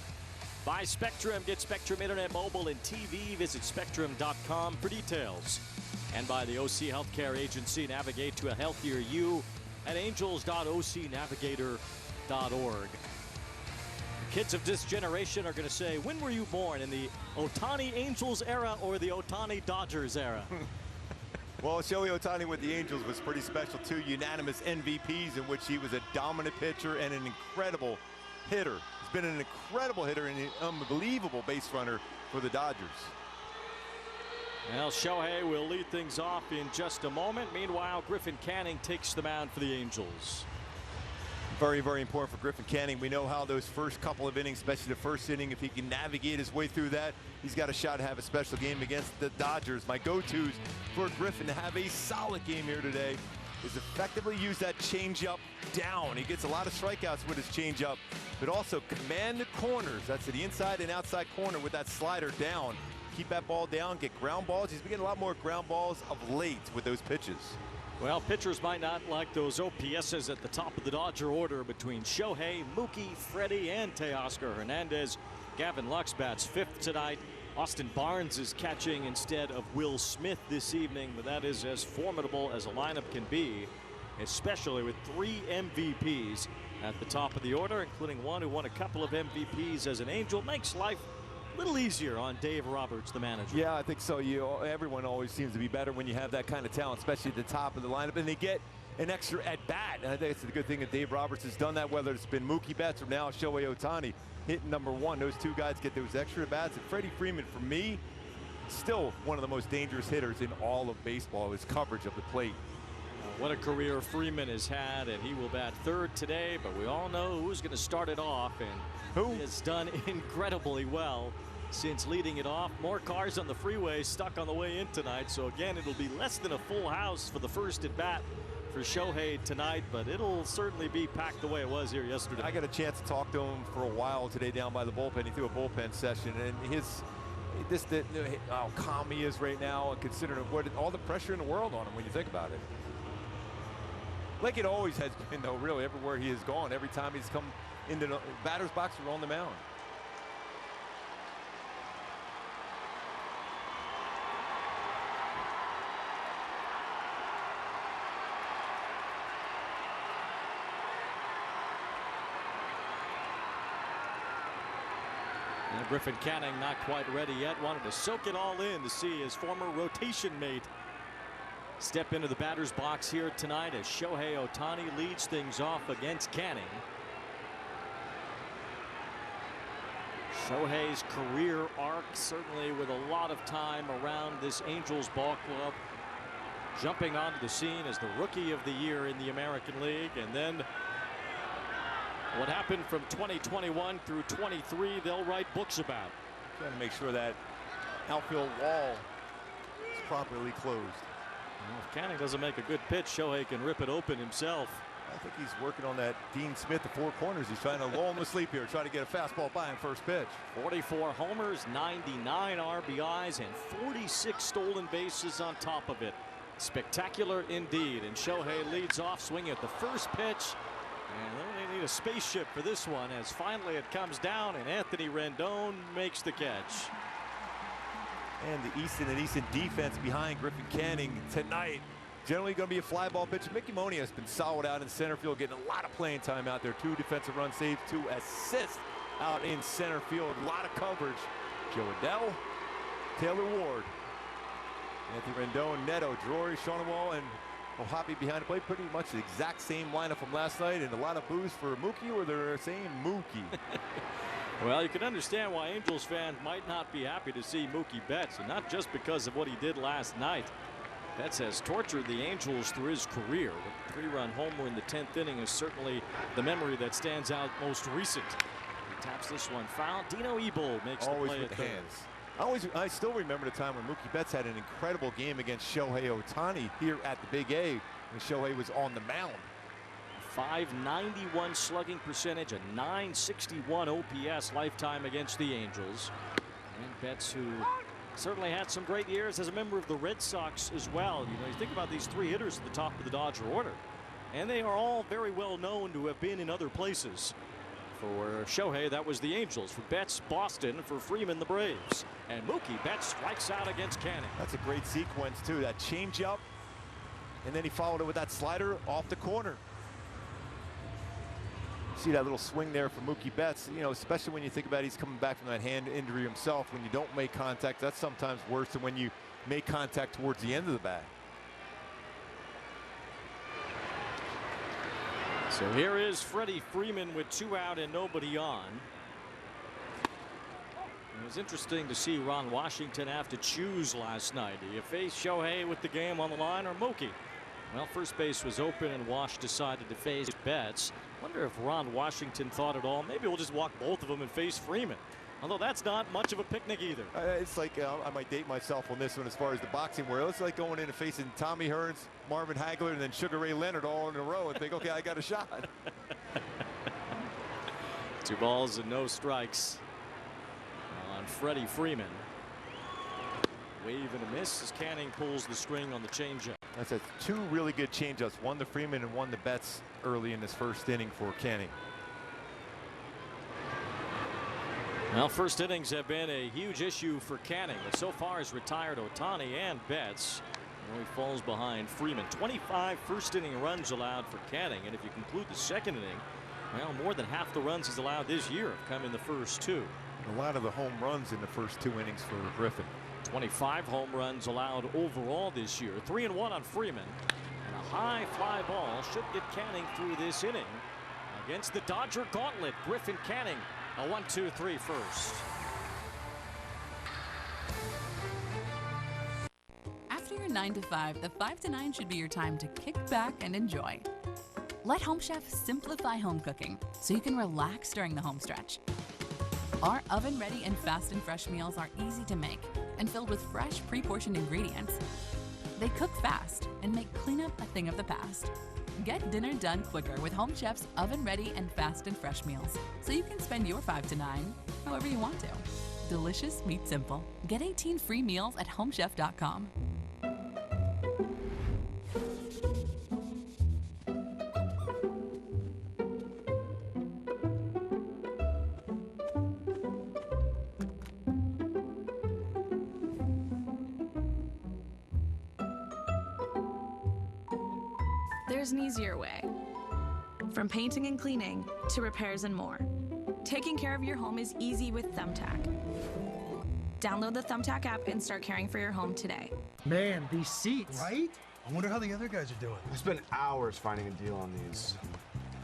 By Spectrum. Get Spectrum Internet, mobile, and TV. Visit spectrum.com for details. And by the OC Healthcare Agency. Navigate to a healthier you at angels.ocnavigator.org. Kids of this generation are going to say, when were you born, in the Ohtani Angels era or the Ohtani Dodgers era? Well, Shohei Ohtani with the Angels was pretty special. 2 unanimous MVPs in which he was a dominant pitcher and an incredible hitter. He's been an incredible hitter and an unbelievable base runner for the Dodgers. Well, Shohei will lead things off in just a moment. Meanwhile, Griffin Canning takes the mound for the Angels. Very, very important for Griffin Canning. We know how those first couple of innings, especially the first inning, if he can navigate his way through that, he's got a shot to have a special game against the Dodgers. My go-tos for Griffin to have a solid game here today is effectively use that changeup down. He gets a lot of strikeouts with his changeup, but also command the corners. That's the inside and outside corner with that slider down. Keep that ball down, get ground balls. He's been getting a lot more ground balls of late with those pitches. Well, pitchers might not like those OPSs at the top of the Dodger order between Shohei, Mookie, Freddie, and Teoscar Hernandez. Gavin Lux bats 5th tonight. Austin Barnes is catching instead of Will Smith this evening, but that is as formidable as a lineup can be, especially with 3 MVPs at the top of the order, including one who won a couple of MVPs as an Angel. Makes life a little easier on Dave Roberts, the manager. Yeah, I think so. Everyone always seems to be better when you have that kind of talent, especially at the top of the lineup, and they get an extra at bat. And I think it's a good thing that Dave Roberts has done that, whether it's been Mookie Betts or now Shohei Ohtani hitting number 1. Those 2 guys get those extra at bats. And Freddie Freeman, for me, still one of the most dangerous hitters in all of baseball. His coverage of the plate. What a career Freeman has had, and he will bat 3rd today, but we all know who's going to start it off, and who has done incredibly well since leading it off. More cars on the freeway stuck on the way in tonight, so again, it'll be less than a full house for the first at bat for Shohei tonight, but it'll certainly be packed the way it was here yesterday. I got a chance to talk to him for a while today down by the bullpen. He threw a bullpen session, and how calm he is right now, considering all the pressure in the world on him when you think about it. Like it always has been, though, really, everywhere he has gone, every time he's come into the batter's box or on the mound. And Griffin Canning not quite ready yet. Wanted to soak it all in to see his former rotation mate step into the batter's box here tonight as Shohei Ohtani leads things off against Canning. Shohei's career arc, certainly with a lot of time around this Angels ball club. Jumping onto the scene as the Rookie of the Year in the American League, and then what happened from 2021 through 23, they'll write books about. Trying to make sure that outfield wall is properly closed. Well, if Canning doesn't make a good pitch, Shohei can rip it open himself. I think he's working on that Dean Smith, the 4 corners. He's trying to lull him to sleep here, trying to get a fastball by him first pitch. 44 homers, 99 RBIs, and 46 stolen bases on top of it. Spectacular indeed. And Shohei leads off swinging at the first pitch. And they need a spaceship for this one, as finally it comes down and Anthony Rendon makes the catch. And the Easton and Easton defense behind Griffin Canning tonight. Generally going to be a fly ball pitcher. Mickey Monier has been solid out in center field, getting a lot of playing time out there. 2 defensive run saves, 2 assists out in center field. A lot of coverage. Joe Adell, Taylor Ward, Anthony Rendon, Neto, Drury, Shonewall, and Mojave behind the plate. Pretty much the exact same lineup from last night, and a lot of boos for Mookie, or they're saying Mookie. Well, you can understand why Angels fans might not be happy to see Mookie Betts, and not just because of what he did last night. Betts has tortured the Angels through his career. The 3-run homer in the 10th inning is certainly the memory that stands out most recent. He taps this one foul. Dino Ebel makes the play with at the hands. I still remember the time when Mookie Betts had an incredible game against Shohei Ohtani here at the Big A when Shohei was on the mound. 591 slugging percentage, a 961 OPS lifetime against the Angels. And Betts, who certainly had some great years as a member of the Red Sox as well. You know, you think about these 3 hitters at the top of the Dodger order. and they are all very well known to have been in other places. For Shohei, that was the Angels. For Betts, Boston. For Freeman, the Braves. And Mookie Betts strikes out against Canning. That's a great sequence, too. That changeup, and then he followed it with that slider off the corner. See that little swing there for Mookie Betts, you know, especially when you think about he's coming back from that hand injury himself. When you don't make contact, that's sometimes worse than when you make contact towards the end of the bat. So here is Freddie Freeman with 2 out and nobody on. It was interesting to see Ron Washington have to choose last night. Do you face Shohei with the game on the line or Mookie? Well, first base was open and Wash decided to face Betts. Wonder if Ron Washington thought at all, maybe we'll just walk both of them and face Freeman. Although that's not much of a picnic either. It's like, I might date myself on this one as far as the boxing world. It's like going in and facing Tommy Hearns, Marvin Hagler, and then Sugar Ray Leonard all in a row and think, okay, I got a shot. 2 balls and no strikes on Freddie Freeman. Wave and a miss as Canning pulls the string on the changeup. That's 2 really good changeups, one to Freeman and one to Betts early in this first inning for Canning. Well, first innings have been a huge issue for Canning, but so far has retired Ohtani and Betts. He falls behind Freeman. 25 first inning runs allowed for Canning, and if you conclude the second inning, well, more than half the runs he's allowed this year have come in the first 2. A lot of the home runs in the first 2 innings for Griffin. 25 home runs allowed overall this year. 3-1 on Freeman, and a high fly ball should get Canning through this inning against the Dodger gauntlet. Griffin, Canning, a 1-2-3 first. After your 9 to 5, the 5 to 9 should be your time to kick back and enjoy. Let Home Chef simplify home cooking so you can relax during the home stretch. Our oven-ready and fast and fresh meals are easy to make and filled with fresh, pre-portioned ingredients. They cook fast and make cleanup a thing of the past. Get dinner done quicker with Home Chef's oven-ready and fast and fresh meals so you can spend your 5 to 9 however you want to. Delicious meat simple. Get 18 free meals at homechef.com. There's an easier way. From painting and cleaning to repairs and more. Taking care of your home is easy with Thumbtack. Download the Thumbtack app and start caring for your home today. Man, these seats. Right? I wonder how the other guys are doing. We spent hours finding a deal on these.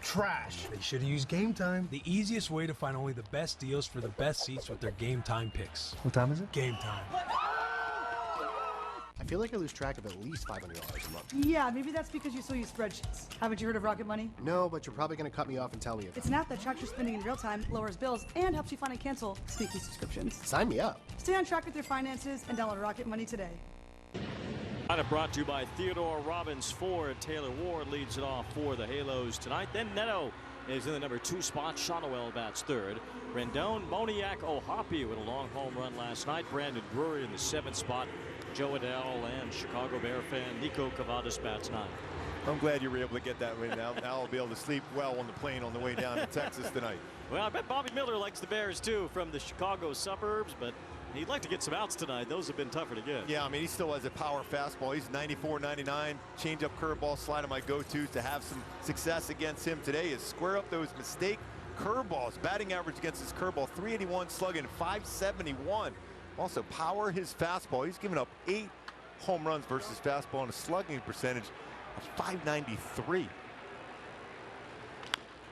Trash. They should have used Game Time. The easiest way to find only the best deals for the best seats with their Game Time picks. What time is it? Game Time. I feel like I lose track of at least $500 a month. Yeah, maybe that's because you still use spreadsheets. Haven't you heard of Rocket Money? No, but you're probably going to cut me off and tell me about it. It's an app that tracks your spending in real time, lowers bills, and helps you find and cancel sneaky subscriptions. Sign me up. Stay on track with your finances and download Rocket Money today. Brought to you by Theodore Robbins Ford. Taylor Ward leads it off for the Halos tonight. Then Neto is in the number 2 spot. Shotwell bats third. Rendon, Moniak, Ohapi with a long home run last night. Brandon Drury in the 7th spot. Joe Adele and Chicago Bear fan Nico Cavadas bats 9. I'm glad you were able to get that win. Now I'll be able to sleep well on the plane on the way down to Texas tonight. Well, I bet Bobby Miller likes the Bears too from the Chicago suburbs, but he'd like to get some outs tonight. Those have been tougher to get. Yeah, I mean, he still has a power fastball. He's 94, 99. Change-up curveball, slider, my go-to to have some success against him today is square up those mistake curveballs. Batting average against his curveball, 381, slugging 571. Also, power his fastball. He's given up 8 home runs versus fastball and a slugging percentage of 593.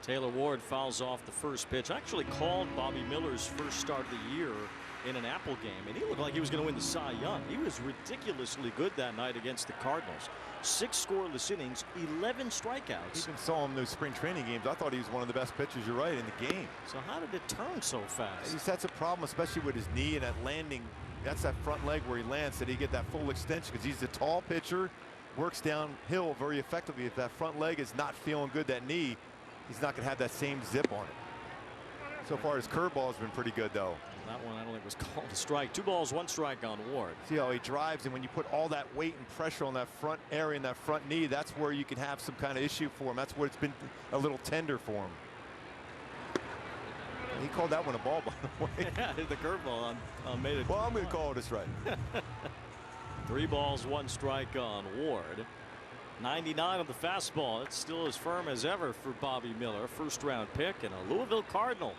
Taylor Ward fouls off the first pitch. Actually called Bobby Miller's first start of the year in an Apple game, and he looked like he was going to win the Cy Young. He was ridiculously good that night against the Cardinals. 6 scoreless innings, 11 strikeouts. Even saw him in those spring training games. I thought he was one of the best pitchers, you're right, in the game. So how did it turn so fast? That's a problem, especially with his knee and that landing. That's that front leg where he lands, that he get that full extension because he's a tall pitcher, works downhill very effectively. If that front leg is not feeling good, that knee, he's not going to have that same zip on it. So far, his curveball has been pretty good, though. That one I don't think was called a strike. 2 balls, 1 strike on Ward. See how he drives, and when you put all that weight and pressure on that front area and that front knee, that's where you can have some kind of issue for him. That's where it's been a little tender for him. He called that one a ball, by the way. Yeah, the curveball made it. Well, I'm going to call it a strike. 3 balls, 1 strike on Ward. 99 on the fastball. It's still as firm as ever for Bobby Miller. First round pick and a Louisville Cardinal.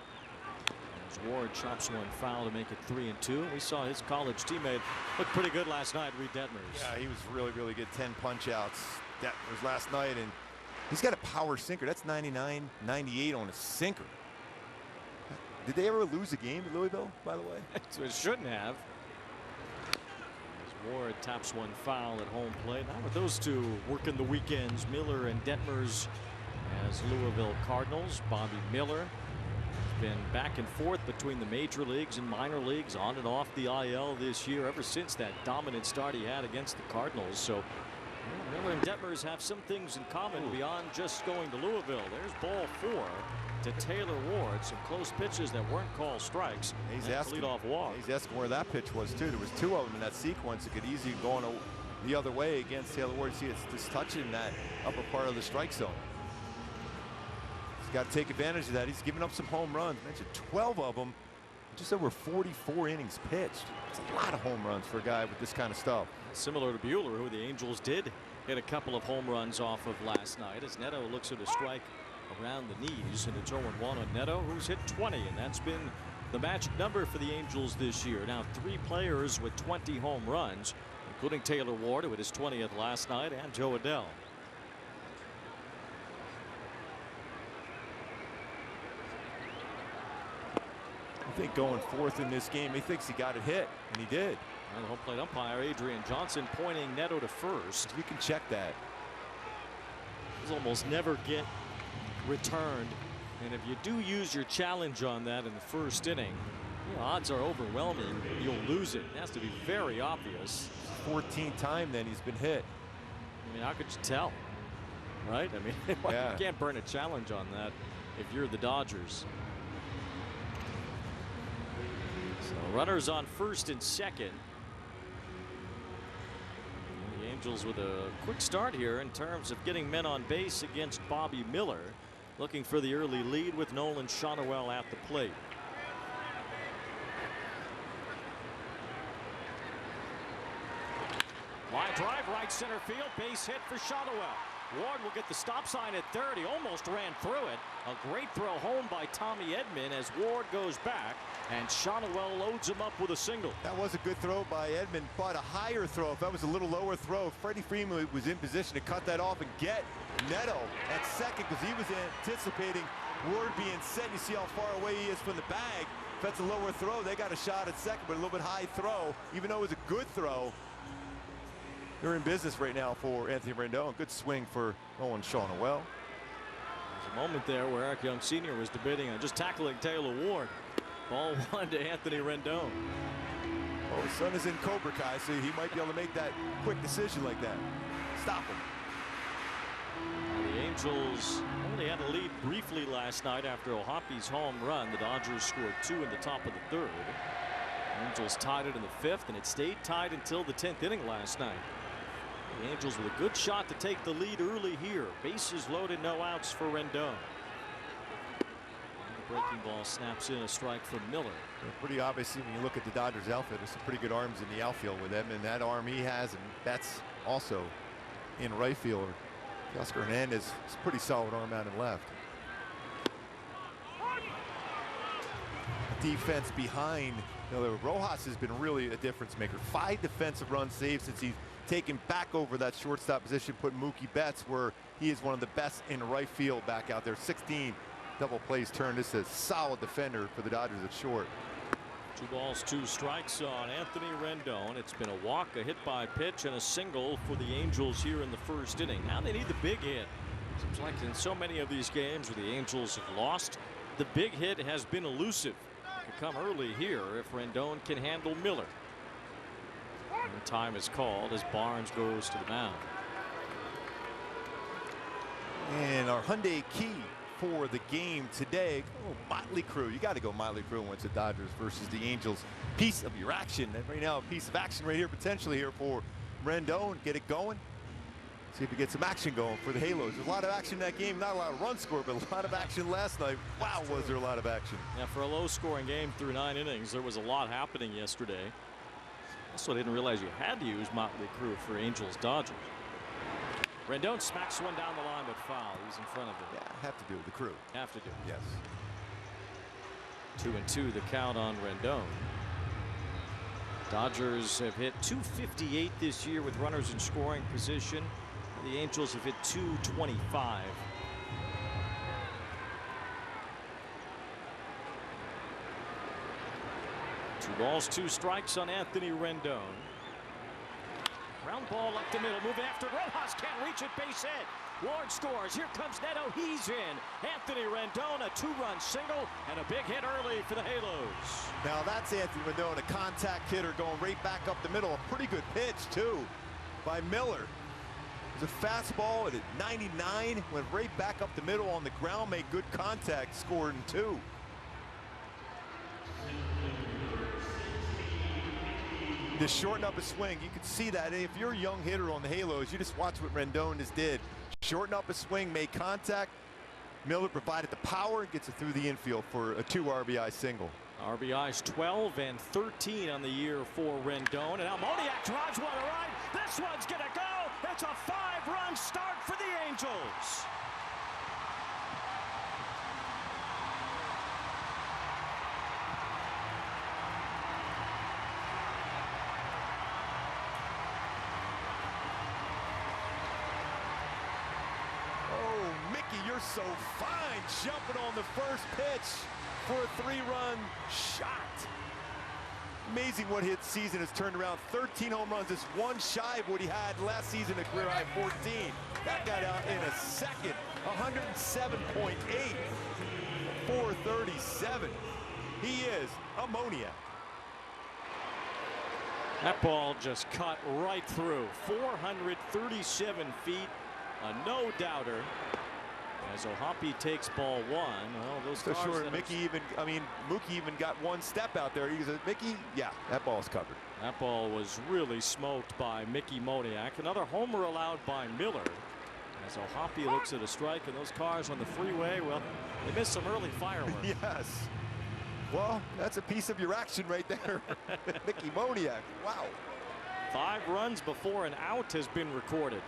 As Ward chops one foul to make it 3-2. We saw his college teammate look pretty good last night, Reed Detmers. Yeah, he was really, really good. 10 punch outs. Detmers last night, and he's got a power sinker. That's 99, 98 on a sinker. Did they ever lose a game at Louisville, by the way? So it shouldn't have. As Ward taps one foul at home plate. Now with those two working the weekends, Miller and Detmers as Louisville Cardinals. Bobby Miller has been back and forth between the major leagues and minor leagues, on and off the IL this year, ever since that dominant start he had against the Cardinals. So Miller and Detmers have some things in common beyond just going to Louisville. There's ball 4 to Taylor Ward. Some close pitches that weren't called strikes. He's asking, leadoff walk. He's asking where that pitch was too. There was 2 of them in that sequence. It could easily go on the other way against Taylor Ward. See, it's just touching that upper part of the strike zone. He's got to take advantage of that. He's given up some home runs. Mentioned 12 of them. Just over 44 innings pitched. It's a lot of home runs for a guy with this kind of stuff. Similar to Buehler, who the Angels did hit a couple of home runs off of last night, as Neto looks at a strike around the knees, and it's 0-1 on Neto, who's hit 20, and that's been the magic number for the Angels this year. Now 3 players with 20 home runs, including Taylor Ward, who hit his 20th last night, and Joe Adell. I think going 4th in this game, he thinks he got it hit, and he did. And the home plate umpire Adrian Johnson pointing Neto to first. You can check that. Those almost never get returned, and if you do use your challenge on that in the first inning, the odds are overwhelming you'll lose it. It has to be very obvious. 14th time then he's been hit. I mean, how could you tell, right? I mean, yeah. You can't burn a challenge on that if you're the Dodgers. So runners on first and second. The Angels with a quick start here in terms of getting men on base against Bobby Miller, looking for the early lead with Nolan Shonowell at the plate. Line drive, right center field, base hit for Shonowell. Ward will get the stop sign at third. He almost ran through it. A great throw home by Tommy Edman as Ward goes back, and Shonowell loads him up with a single. That was a good throw by Edman, but a higher throw. If that was a little lower throw, Freddie Freeman was in position to cut that off and get Neto at second, because he was anticipating Ward being set. You see how far away he is from the bag. If that's a lower throw, they got a shot at second, but a little bit high throw. Even though it was a good throw, they're in business right now for Anthony Rendon. Good swing for Nolan Shonowell. There's a moment there where Eric Young Sr. was debating on just tackling Taylor Ward. Ball 1 to Anthony Rendon. Well, his son is in Cobra Kai, so he might be able to make that quick decision like that. Stop him. The Angels only had a lead briefly last night after Ohapi's home run. The Dodgers scored 2 in the top of the 3rd. The Angels tied it in the 5th, and it stayed tied until the 10th inning last night. The Angels with a good shot to take the lead early here. Bases loaded, no outs for Rendon. The breaking ball snaps in, a strike from Miller. Yeah, pretty obviously when you look at the Dodgers outfield, there's some pretty good arms in the outfield with them, and that arm he has, and that's also in right field. Oscar Hernandez is a pretty solid arm out in left. Defense behind, Rojas has been really a difference maker. 5 defensive runs saved since he's taken back over that shortstop position, put Mookie Betts where he is one of the best in right field back out there. 16 double plays turned. This is a solid defender for the Dodgers at short. 2 balls, 2 strikes on Anthony Rendon. It's been a walk, a hit by pitch, and a single for the Angels here in the first inning. Now they need the big hit. Seems like in so many of these games where the Angels have lost, the big hit has been elusive. Could come early here if Rendon can handle Miller. And time is called as Barnes goes to the mound. And our Hyundai Key for the game today. Oh, Motley Crew. You got to go Motley Crew when it's the Dodgers versus the Angels. Piece of your action. And right now, a piece of action right here, potentially here for Rendon. Get it going. See if we get some action going for the Halos. There's a lot of action in that game. Not a lot of runs scored, but a lot of action last night. Wow, was there a lot of action. Yeah, for a low-scoring game through 9 innings, there was a lot happening yesterday. Also, I didn't realize you had to use Motley Crew for Angels-Dodgers. Rendon smacks one down the line, but foul. He's in front of it. Yeah, have to do with the Crew. Have to do. Yes. 2-2 the count on Rendon. Dodgers have hit .258 this year with runners in scoring position. The Angels have hit .225. Two balls, 2 strikes on Anthony Rendon. Ground ball up the middle, move after Rojas, can't reach it, base hit. Ward scores, here comes Neto, he's in. Anthony Rendon, a 2-run single and a big hit early for the Halos. Now that's Anthony Rendon, a contact hitter going right back up the middle. A pretty good pitch too by Miller. It's a fastball at 99, went right back up the middle on the ground, made good contact, scored in 2. To shorten up a swing, you can see that. And if you're a young hitter on the Halos, you just watch what Rendon just did. Shorten up a swing, made contact. Miller provided the power and gets it through the infield for a 2 RBI single. RBIs 12 and 13 on the year for Rendon. And now Moniak drives one to right. This one's going to go. It's a 5-run start for the Angels. Oh, Mickey, you're so fine jumping on the first pitch for a 3-run shot. Amazing what his season has turned around. 13 home runs, just 1 shy of what he had last season, a career high 14. That got out in a second. 107.8, 437. He is a Moniak. That ball just cut right through. 437 feet, a no-doubter. As O'Hoppe takes ball 1. Well, those so sure, Mookie even got 1 step out there. He said, Mickey, yeah, that ball's covered. That ball was really smoked by Mickey Moniak. Another homer allowed by Miller. As O'Hoppe looks at a strike, and those cars on the freeway, well, they missed some early fireworks. Yes. Well, that's a piece of your action right there. Mickey Moniak. Wow. 5 runs before an out has been recorded.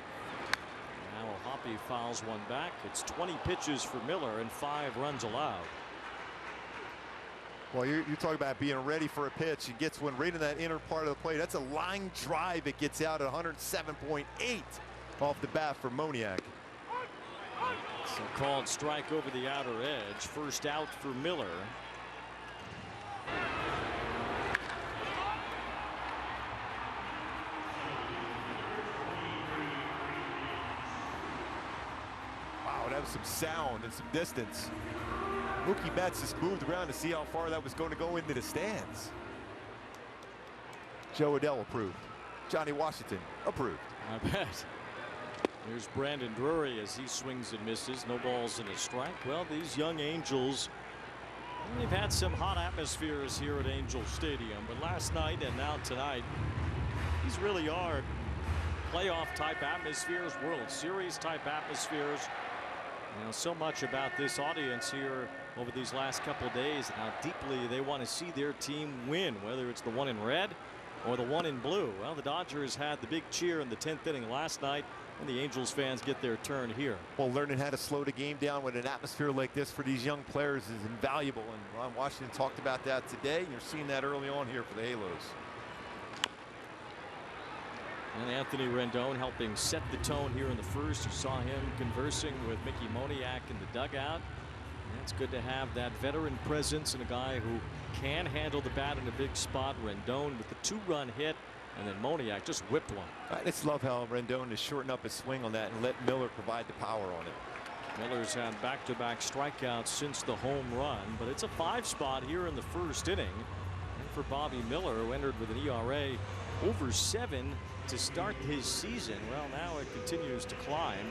Now O'Hoppe fouls one back. It's 20 pitches for Miller and 5 runs allowed. Well, you're talking about being ready for a pitch. He gets one right in that inner part of the plate. That's a line drive. It gets out at 107.8 off the bat for Moniak. Some called strike over the outer edge. First out for Miller. That was some sound and some distance. Mookie Betts just moved around to see how far that was going to go into the stands. Joe Adell approved. Johnny Washington approved. I bet. Here's Brandon Drury as he swings and misses. No balls and a strike. Well, these young Angels, they've had some hot atmospheres here at Angel Stadium, but last night and now tonight, these really are playoff type atmospheres, World Series type atmospheres. You know, so much about this audience here over these last couple of days, and how deeply they want to see their team win, whether it's the one in red or the one in blue. Well, the Dodgers had the big cheer in the 10th inning last night, and the Angels fans get their turn here. Well, learning how to slow the game down with an atmosphere like this for these young players is invaluable, and Ron Washington talked about that today. You're seeing that early on here for the Halos. And Anthony Rendon helping set the tone here in the first. You saw him conversing with Mickey Moniak in the dugout. And it's good to have that veteran presence and a guy who can handle the bat in a big spot. Rendon with the 2-run hit, and then Moniak just whipped one. I just love how Rendon has shortened up his swing on that and let Miller provide the power on it. Miller's had back-to-back strikeouts since the home run, but it's a 5 spot here in the first inning. And for Bobby Miller, who entered with an ERA over 7 to start his season, well, now it continues to climb.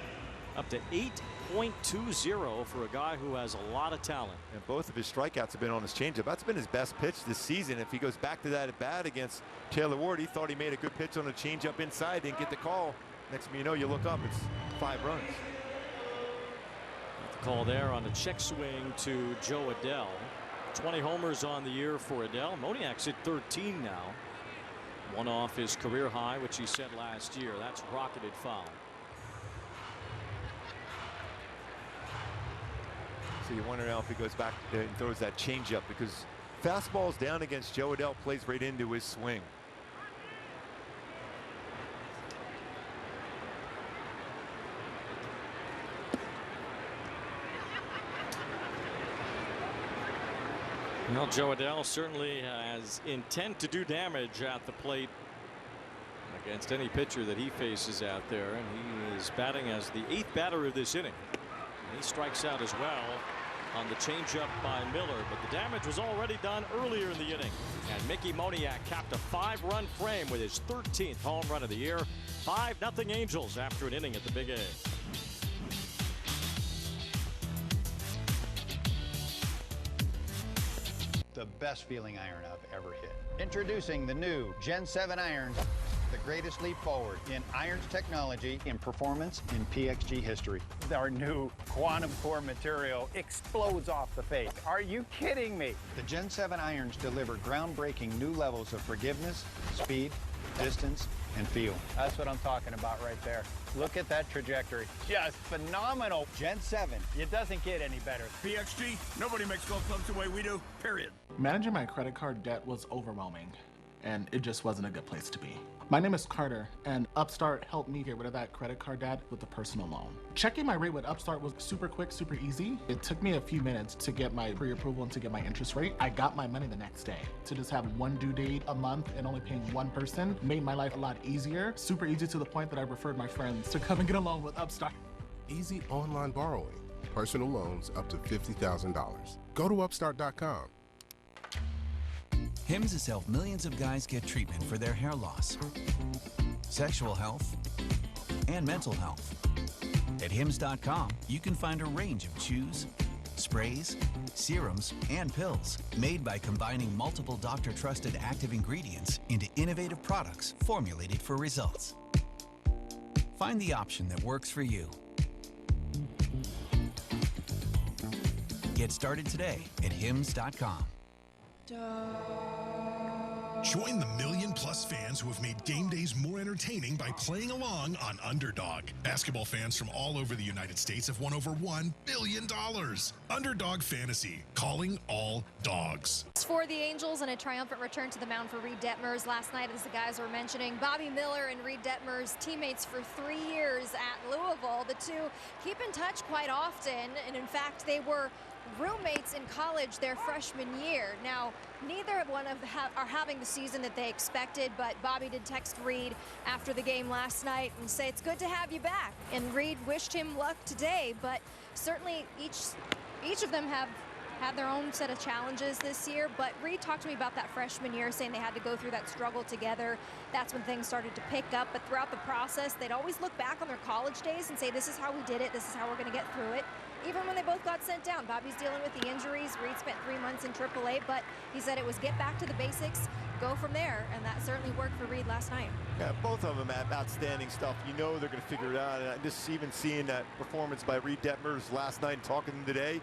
up to 8.20 for a guy who has a lot of talent. And both of his strikeouts have been on his changeup. That's been his best pitch this season. If he goes back to that at bat against Taylor Ward, he thought he made a good pitch on a changeup inside, didn't get the call. Next thing you know, you look up, it's 5 runs. The call there on a check swing to Joe Adell. 20 homers on the year for Adell. Moniak's at 13 now. One off his career high, which he set last year. That's rocketed foul. So you wonder now if he goes back and throws that changeup, because fastball's down against Joe Adell, plays right into his swing. Well, Joe Adell certainly has intent to do damage at the plate against any pitcher that he faces out there, and he is batting as the 8th batter of this inning. And he strikes out as well on the changeup by Miller, but the damage was already done earlier in the inning. And Mickey Moniak capped a 5-run frame with his 13th home run of the year. 5-0 Angels after an inning at the Big A. The best feeling iron I've ever hit. Introducing the new Gen 7 irons, the greatest leap forward in irons technology, in performance, in PXG history. Our new quantum core material explodes off the face. Are you kidding me? The Gen 7 irons deliver groundbreaking new levels of forgiveness, speed, distance, and feel. That's what I'm talking about right there. Look at that trajectory. Just phenomenal. Gen 7. It doesn't get any better. PXG, nobody makes golf clubs the way we do, period. Managing my credit card debt was overwhelming, and it just wasn't a good place to be. My name is Carter, and Upstart helped me get rid of that credit card debt with a personal loan. Checking my rate with Upstart was super quick, super easy. It took me a few minutes to get my pre-approval and to get my interest rate. I got my money the next day. To just have one due date a month and only paying one person made my life a lot easier. Super easy to the point that I referred my friends to come and get a loan with Upstart. Easy online borrowing. Personal loans up to $50,000. Go to upstart.com. Hims has helped millions of guys get treatment for their hair loss, sexual health, and mental health. At Hims.com, you can find a range of chews, sprays, serums, and pills made by combining multiple doctor-trusted active ingredients into innovative products formulated for results. Find the option that works for you. Get started today at Hims.com. Join the million-plus fans who have made game days more entertaining by playing along on Underdog. Basketball fans from all over the United States have won over $1 billion. Underdog Fantasy, calling all dogs. For the Angels and a triumphant return to the mound for Reed Detmers last night, as the guys were mentioning. Bobby Miller and Reed Detmers, teammates for 3 years at Louisville. The two keep in touch quite often, and in fact, they were roommates in college their freshman year. Now, neither one of them are having the season that they expected, but Bobby did text Reed after the game last night and say it's good to have you back. And Reed wished him luck today, but certainly each of them have had their own set of challenges this year. But Reed talked to me about that freshman year, saying they had to go through that struggle together. That's when things started to pick up. But throughout the process, they'd always look back on their college days and say, this is how we did it. This is how we're going to get through it. Even when they both got sent down. Bobby's dealing with the injuries. Reed spent 3 months in AAA, but he said it was get back to the basics, go from there, and that certainly worked for Reed last night. Yeah, both of them have outstanding stuff. You know they're going to figure it out. And just even seeing that performance by Reed Detmers last night and talking to him today,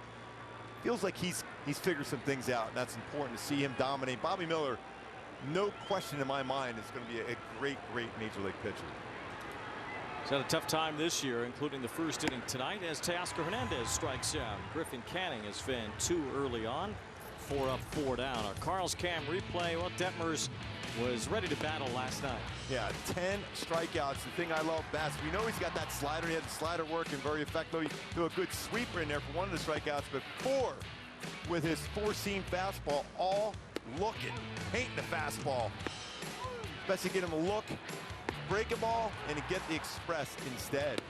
feels like he's figured some things out, and that's important to see him dominate. Bobby Miller, no question in my mind, is going to be a great, great Major League pitcher. He's had a tough time this year, including the first inning tonight as Teoscar Hernandez strikes out. Griffin Canning has been 2 early on. 4 up, 4 down. Our Carl's Cam replay. Well, Detmers was ready to battle last night. Yeah, 10 strikeouts. The thing I love best, we know he's got that slider. He had the slider working very effectively. He threw a good sweeper in there for one of the strikeouts, but 4 with his 4-seam fastball, all looking, painting the fastball. Especially get him a look, break a ball, and to get the express instead.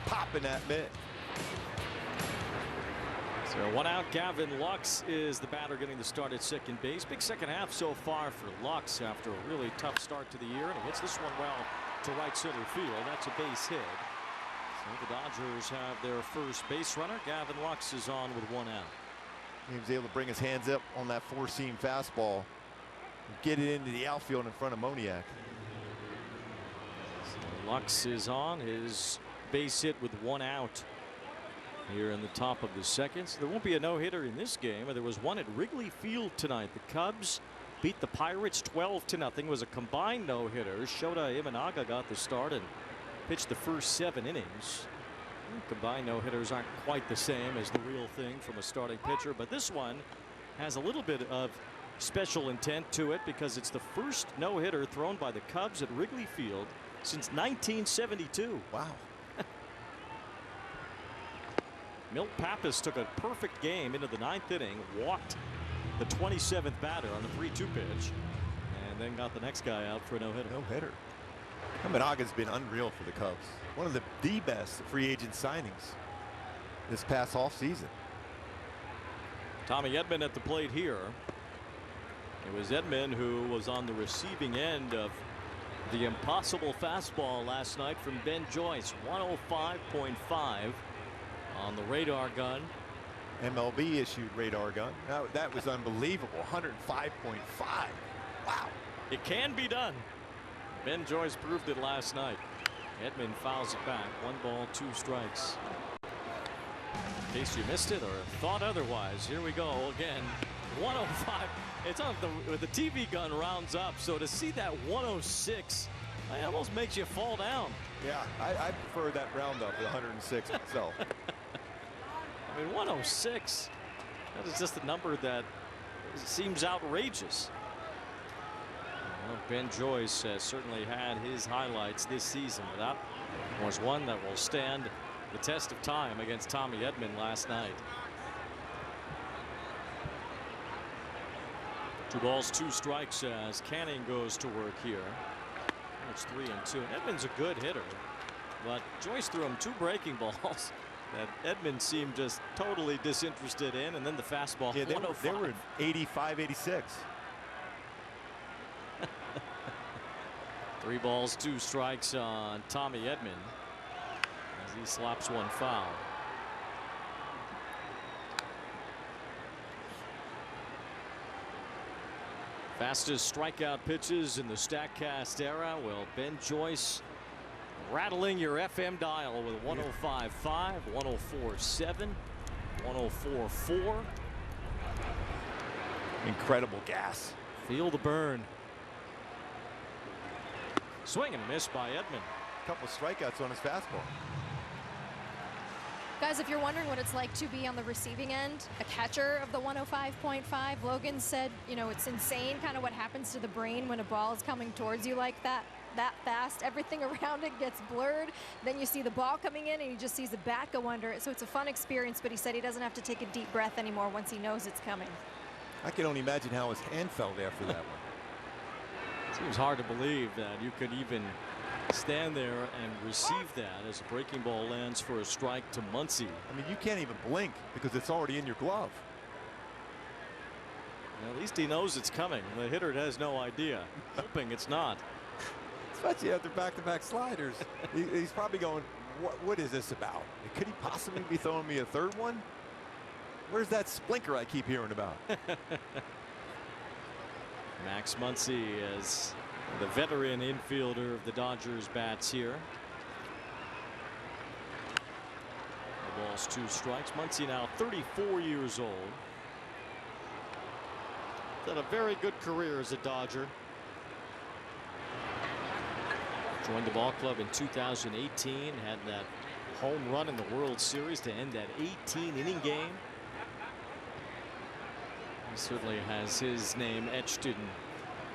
Popping that mitt. So 1 out, Gavin Lux is the batter getting the start at second base. Big second half so far for Lux after a really tough start to the year. And he hits this one well to right center field. That's a base hit. So the Dodgers have their first base runner. Gavin Lux is on with 1 out. He was able to bring his hands up on that four-seam fastball and get it into the outfield in front of Moniak. So Lux is on his base hit with 1 out here in the top of the second. So there won't be a no-hitter in this game. There was one at Wrigley Field tonight. The Cubs beat the Pirates 12-0. It was a combined no-hitter. Shota Imanaga got the start and pitched the first 7 innings. Combined no-hitters aren't quite the same as the real thing from a starting pitcher, but this one has a little bit of special intent to it because it's the first no-hitter thrown by the Cubs at Wrigley Field since 1972. Wow. Milt Pappas took a perfect game into the 9th inning, walked the 27th batter on the 3-2 pitch, and then got the next guy out for a no-hitter. No-hitter. Imanaga's been unreal for the Cubs. One of the best free agent signings this past offseason. Tommy Edman at the plate here. It was Edman who was on the receiving end of the impossible fastball last night from Ben Joyce. 105.5 on the radar gun. MLB issued radar gun. That was unbelievable. 105.5. Wow. It can be done. Ben Joyce proved it last night. Edman fouls it back. 1 ball, 2 strikes. In case you missed it or thought otherwise, here we go again. 105. It's on the TV gun rounds up. So to see that 106, it almost makes you fall down. Yeah, I prefer that roundup at 106 myself. I mean, 106. That is just a number that seems outrageous. Well, Ben Joyce has certainly had his highlights this season. That was one that will stand the test of time against Tommy Edman last night. 2 balls, 2 strikes as Canning goes to work here. It's 3-2. Edman's a good hitter, but Joyce threw him 2 breaking balls that Edman seemed just totally disinterested in, and then the fastball. Yeah, they were 85, 86. 3 balls, 2 strikes on Tommy Edman as he slaps 1 foul. Fastest strikeout pitches in the StatCast era. Well, Ben Joyce rattling your FM dial with 105.5, 104.7, 104.4. Incredible gas. Feel the burn. Swing and a miss by Edman. A couple of strikeouts on his fastball. Guys, if you're wondering what it's like to be on the receiving end, a catcher of the 105.5, Logan said, you know, it's insane kind of what happens to the brain when a ball is coming towards you like that fast. Everything around it gets blurred. Then you see the ball coming in and he just sees the bat go under it. So it's a fun experience, but he said he doesn't have to take a deep breath anymore once he knows it's coming. I can only imagine how his hand felt after that one. Seems hard to believe that you could even stand there and receive that as a breaking ball lands for a strike to Muncy. I mean, you can't even blink because it's already in your glove. Well, at least he knows it's coming. The hitter has no idea, hoping it's not. Especially after back-to-back sliders. He's probably going, what is this about? Could he possibly be throwing me a 3rd one? Where's that splinker I keep hearing about? Max Muncy is the veteran infielder of the Dodgers bats here. 4 balls, 2 strikes. Muncy now 34 years old. Had a very good career as a Dodger. Joined the ball club in 2018. Had that home run in the World Series to end that 18-inning game. He certainly has his name etched in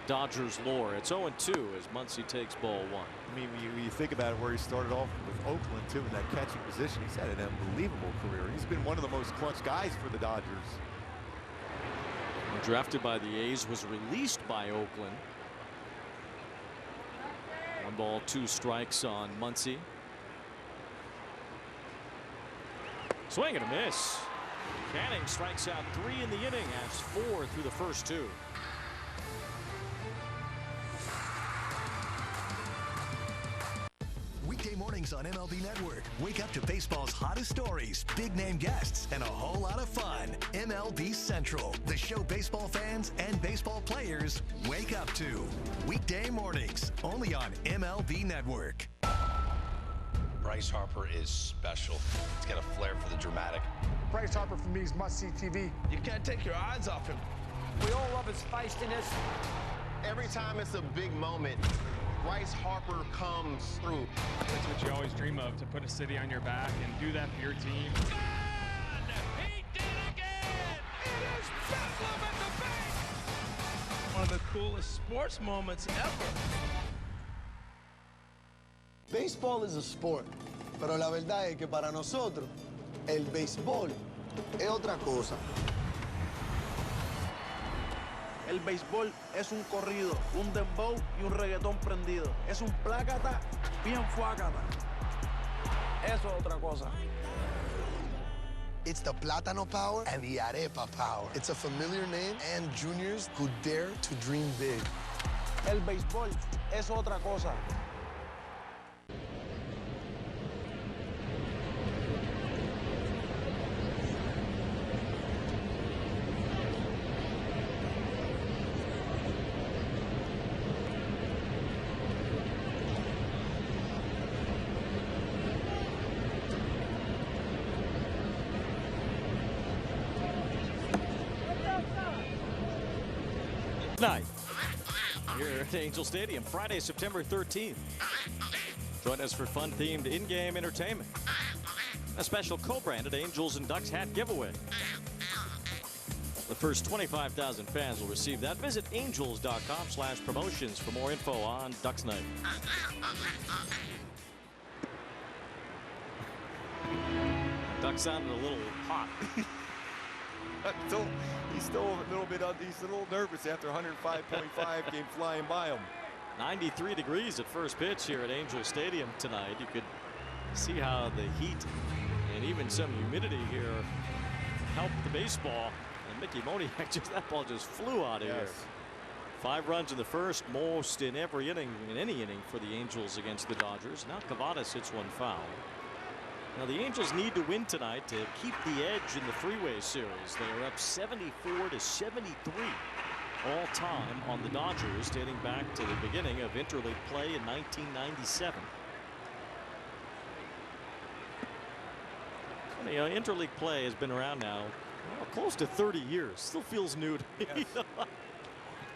Dodgers lore. It's 0-2 as Muncy takes ball 1. I mean, when you think about it, where he started off with Oakland, too, in that catching position, he's had an unbelievable career. He's been one of the most clutch guys for the Dodgers. Drafted by the A's, was released by Oakland. 1 ball, 2 strikes on Muncy. Swing and a miss. Canning strikes out 3 in the inning, has 4 through the first 2. Weekday mornings on MLB Network. Wake up to baseball's hottest stories, big-name guests, and a whole lot of fun. MLB Central, the show baseball fans and baseball players wake up to. Weekday mornings, only on MLB Network. Bryce Harper is special. He's got a flair for the dramatic. Bryce Harper, for me, is must-see TV. You can't take your eyes off him. We all love his feistiness. Every time it's a big moment, Bryce Harper comes through. That's what you always dream of, to put a city on your back and do that for your team. He did it again! It is Bedlam at the bank! One of the coolest sports moments ever. Béisbol es a sport, pero la verdad es que para nosotros, el béisbol es otra cosa. El béisbol es un corrido, un dembow y un reggaetón prendido. Es un plácata bien fuácata. Eso es otra cosa. It's the Plátano power and the Arepa power. It's a familiar name and juniors who dare to dream big. El béisbol es otra cosa. Night here at Angel Stadium, Friday, September 13th. Join us for fun-themed in-game entertainment. A special co-branded Angels and Ducks hat giveaway. The first 25,000 fans will receive that. Visit angels.com/promotions for more info on Ducks Night. Duck sounded a little hot. He's still a little bit he's a little nervous after 105.5 came flying by him. 93 degrees at first pitch here at Angel Stadium tonight. You could see how the heat and even some humidity here helped the baseball. And Mickey Moniak, that ball just flew out of here. 5 runs in the first, most in every inning, in any inning for the Angels against the Dodgers. Now Cavadas hits one foul. Now the Angels need to win tonight to keep the edge in the three-way series. They are up 74-73 all time on the Dodgers, dating back to the beginning of interleague play in 1997. You know, interleague play has been around now close to 30 years. Still feels new to me. Yes.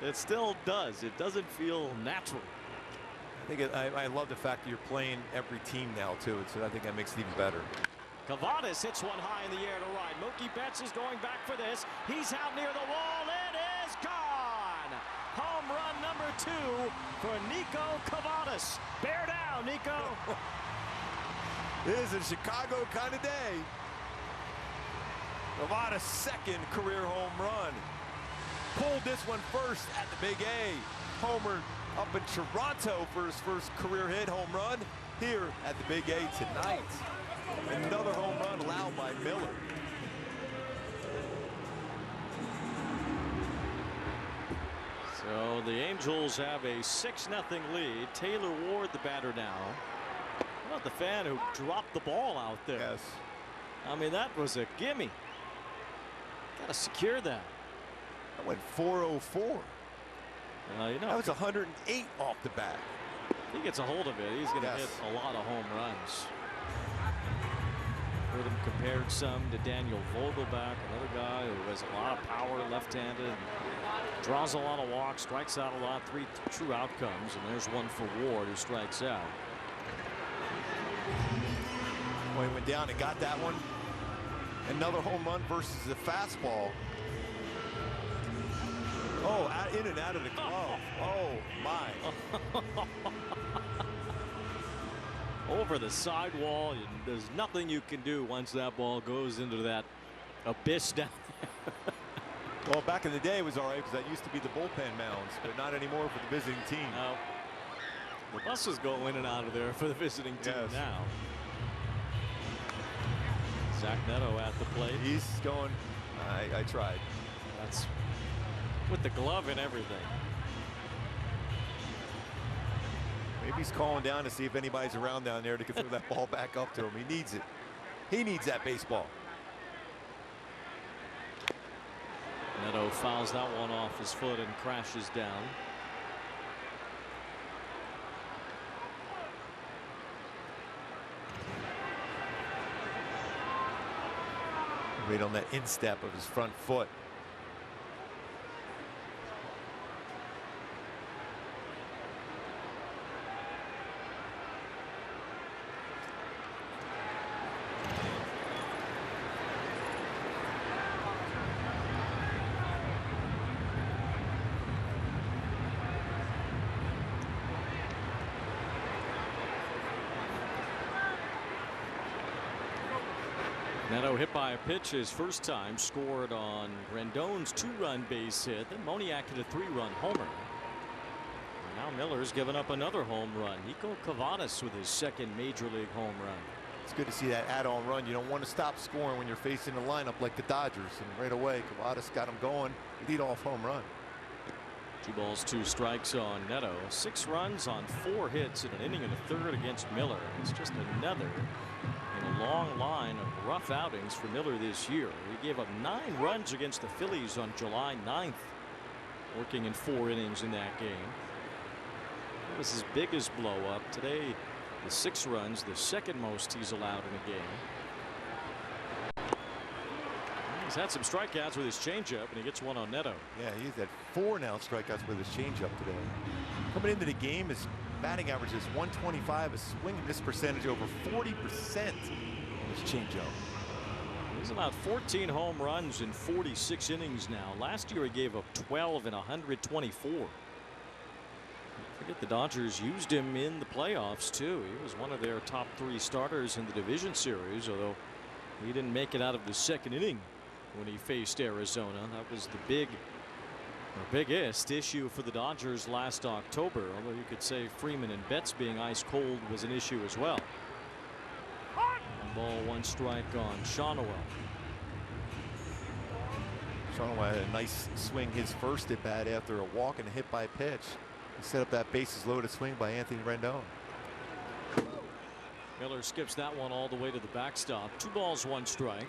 It still does. It doesn't feel natural. I love the fact that you're playing every team now too. So I think that makes it even better. Cavadas hits one high in the air to right. Mookie Betts is going back for this. He's out near the wall. It is gone. Home run number 2 for Nico Cavadas. Bear down, Nico. It is a Chicago kind of day. Cavadas' second career home run. Pulled this one first at the Big A. Homer up in Toronto for his first career hit home run. Here at the Big A tonight. Another home run allowed by Miller. So the Angels have a 6-0 lead. Taylor Ward, the batter now. How about the fan who dropped the ball out there? Yes. I mean, that was a gimme. Got to secure that. That went 404. You know, that was 108 off the bat. He gets a hold of it. He's going to hit a lot of home runs. Heard him compared some to Daniel Vogelbach, another guy who has a lot of power, left-handed, draws a lot of walks, strikes out a lot, 3 true outcomes, and there's one for Ward who strikes out. Well, he went down and got that one. Another home run versus the fastball. Oh, in and out of the glove. Oh, my. Over the sidewall. There's nothing you can do once that ball goes into that abyss down there. Well, back in the day it was all right because that used to be the bullpen mounds, but not anymore for the visiting team. No. The buses go in and out of there for the visiting team now. Zach Neto at the plate. He's going. I tried. That's with the glove and everything. Maybe he's calling down to see if anybody's around down there to throw that ball back up to him. He needs it. He needs that baseball. Neto fouls that one off his foot and crashes down. Right on that instep of his front foot. Neto hit by a pitch his first time, scored on Rendon's 2-run base hit. Then Moniak hit a 3-run homer. And now Miller's given up another home run. Nico Cavadas with his second major league home run. It's good to see that add-on run. You don't want to stop scoring when you're facing a lineup like the Dodgers. And right away, Cavadas got him going. Lead-off home run. 2 balls, 2 strikes on Neto. 6 runs on 4 hits in an inning and a third against Miller. It's just another in a long line of rough outings for Miller this year. He gave up 9 runs against the Phillies on July 9th, working in 4 innings in that game. It was his biggest blow up. Today, the 6 runs, the second most he's allowed in a game. He's had some strikeouts with his changeup, and he gets one on Neto. Yeah, he's had 4 now strikeouts with his changeup today. Coming into the game, his batting average is 125, a swing and miss percentage over 40% on his changeup. He's allowed 14 home runs in 46 innings now. Last year he gave up 12 in 124. Don't forget the Dodgers used him in the playoffs too. He was one of their top 3 starters in the division series, although he didn't make it out of the second inning when he faced Arizona. That was the biggest issue for the Dodgers last October, although you could say Freeman and Betts being ice cold was an issue as well. 1 ball, 1 strike on Shawnoel. Shawnoel had a nice swing his first at bat after a walk and a hit by pitch. He set up that bases loaded swing by Anthony Rendon. Miller skips that one all the way to the backstop. 2 balls, 1 strike.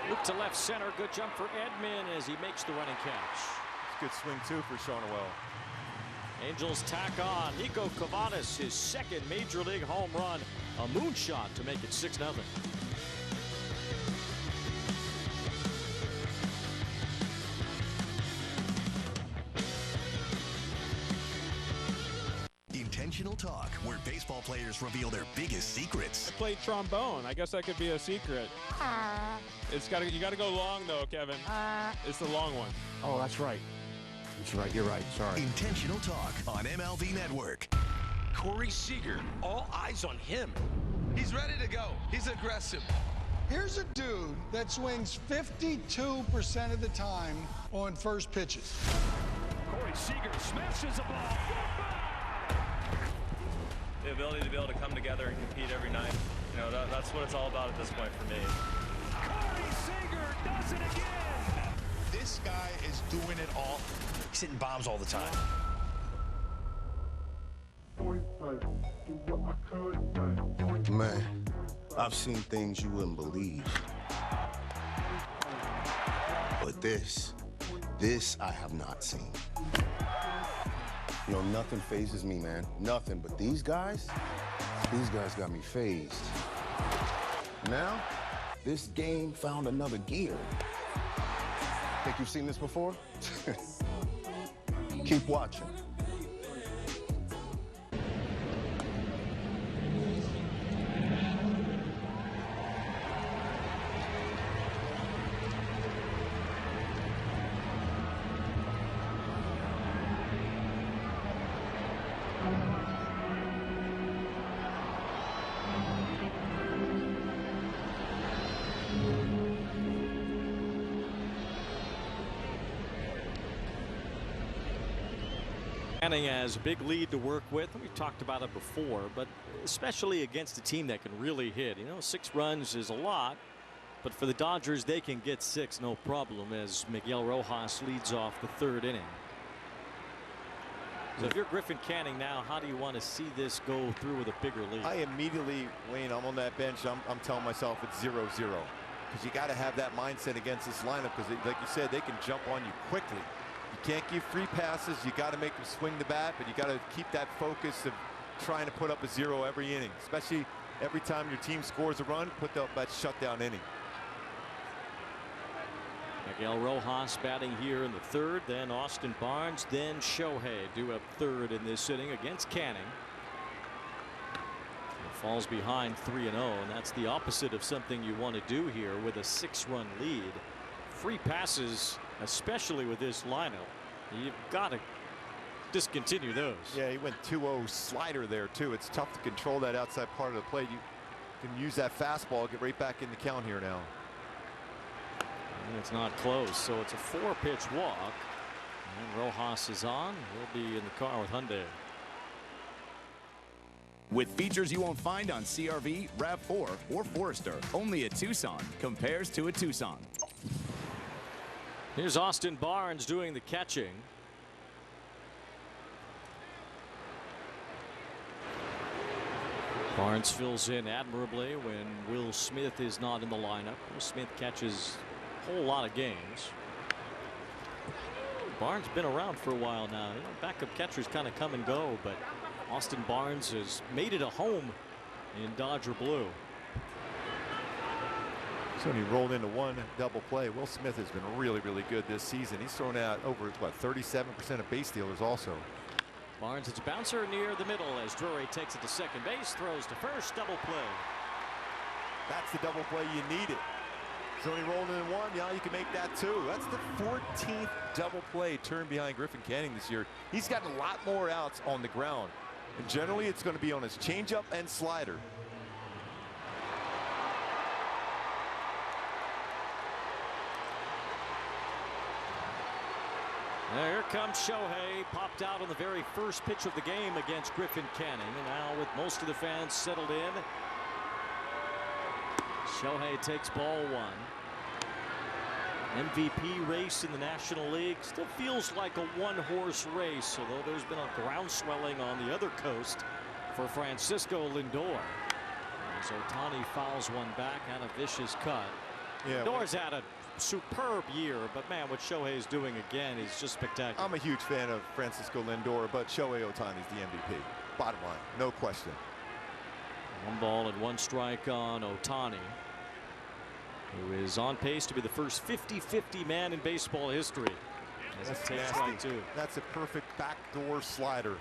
Loop to left center. Good jump for Edman as he makes the running catch. It's a good swing too for Shawnoel. Angels tack on Nico Cavadas, his second major league home run, a moonshot to make it 6-0. Intentional Talk, where baseball players reveal their biggest secrets. I played trombone. I guess that could be a secret. You got to go long though, Kevin. It's the long one. Oh, that's right. That's right. You're right. Sorry. Intentional Talk on MLB Network. Corey Seager, all eyes on him. He's ready to go. He's aggressive. Here's a dude that swings 52% of the time on first pitches. Corey Seager smashes the ball. The ability to be able to come together and compete every night. You know, that's what it's all about at this point for me. Corey Seager does it again. This guy is doing it all. He's hitting bombs all the time. Man, I've seen things you wouldn't believe. But this I have not seen. You know, nothing phases me, man. Nothing. But these guys got me phased. Now, this game found another gear. Think you've seen this before? Keep watching. Canning has a big lead to work with. We've talked about it before, but especially against a team that can really hit. You know, 6 runs is a lot, but for the Dodgers, they can get 6 no problem as Miguel Rojas leads off the 3rd inning. So if you're Griffin Canning now, how do you want to see this go through with a bigger lead? I immediately, Wayne, I'm on that bench. I'm telling myself it's 0-0 because you got to have that mindset against this lineup because, like you said, they can jump on you quickly. You can't give free passes. You got to make them swing the bat, but you got to keep that focus of trying to put up a 0 every inning, especially every time your team scores a run, put up that shutdown inning. Miguel Rojas batting here in the 3rd, then Austin Barnes, then Shohei due up 3rd in this inning against Canning. It falls behind 3-0, and that's the opposite of something you want to do here with a 6-run lead. Free passes, especially with this lineup, you've got to discontinue those. Yeah, he went 2-0 slider there too. It's tough to control that outside part of the plate. You can use that fastball, get right back in the count here now. And it's not close, so it's a 4-pitch walk. And Rojas is on. He'll be in the car with Hyundai. With features you won't find on CR-V, RAV4, or Forester, only a Tucson compares to a Tucson. Here's Austin Barnes doing the catching. Barnes fills in admirably when Will Smith is not in the lineup. Will Smith catches a whole lot of games. Barnes been around for a while now. You know, backup catchers kind of come and go, but Austin Barnes has made it a home in Dodger blue. So when he rolled into 1 double play, Will Smith has been really, really good this season. He's thrown out over, what, 37% of base stealers also. Barnes, it's a bouncer near the middle as Drury takes it to second base, throws to first, double play. That's the double play you needed. So when he rolled in 1, yeah, you can make that 2. That's the 14th double play turned behind Griffin Canning this year. He's got a lot more outs on the ground. And generally, it's going to be on his changeup and slider. Here comes Shohei, popped out on the very first pitch of the game against Griffin Canning. And now with most of the fans settled in, Shohei takes ball 1. MVP race in the National League still feels like a 1-horse race, although there's been a ground swelling on the other coast for Francisco Lindor. As Ohtani fouls one back on a vicious cut. Yeah, Lindor's had a superb year, but man, what Shohei is doing again is just spectacular. I'm a huge fan of Francisco Lindor, but Shohei Ohtani is the MVP. Bottom line, no question. 1 ball and 1 strike on Ohtani, who is on pace to be the first 50-50 man in baseball history. That's nasty. That's a perfect backdoor slider.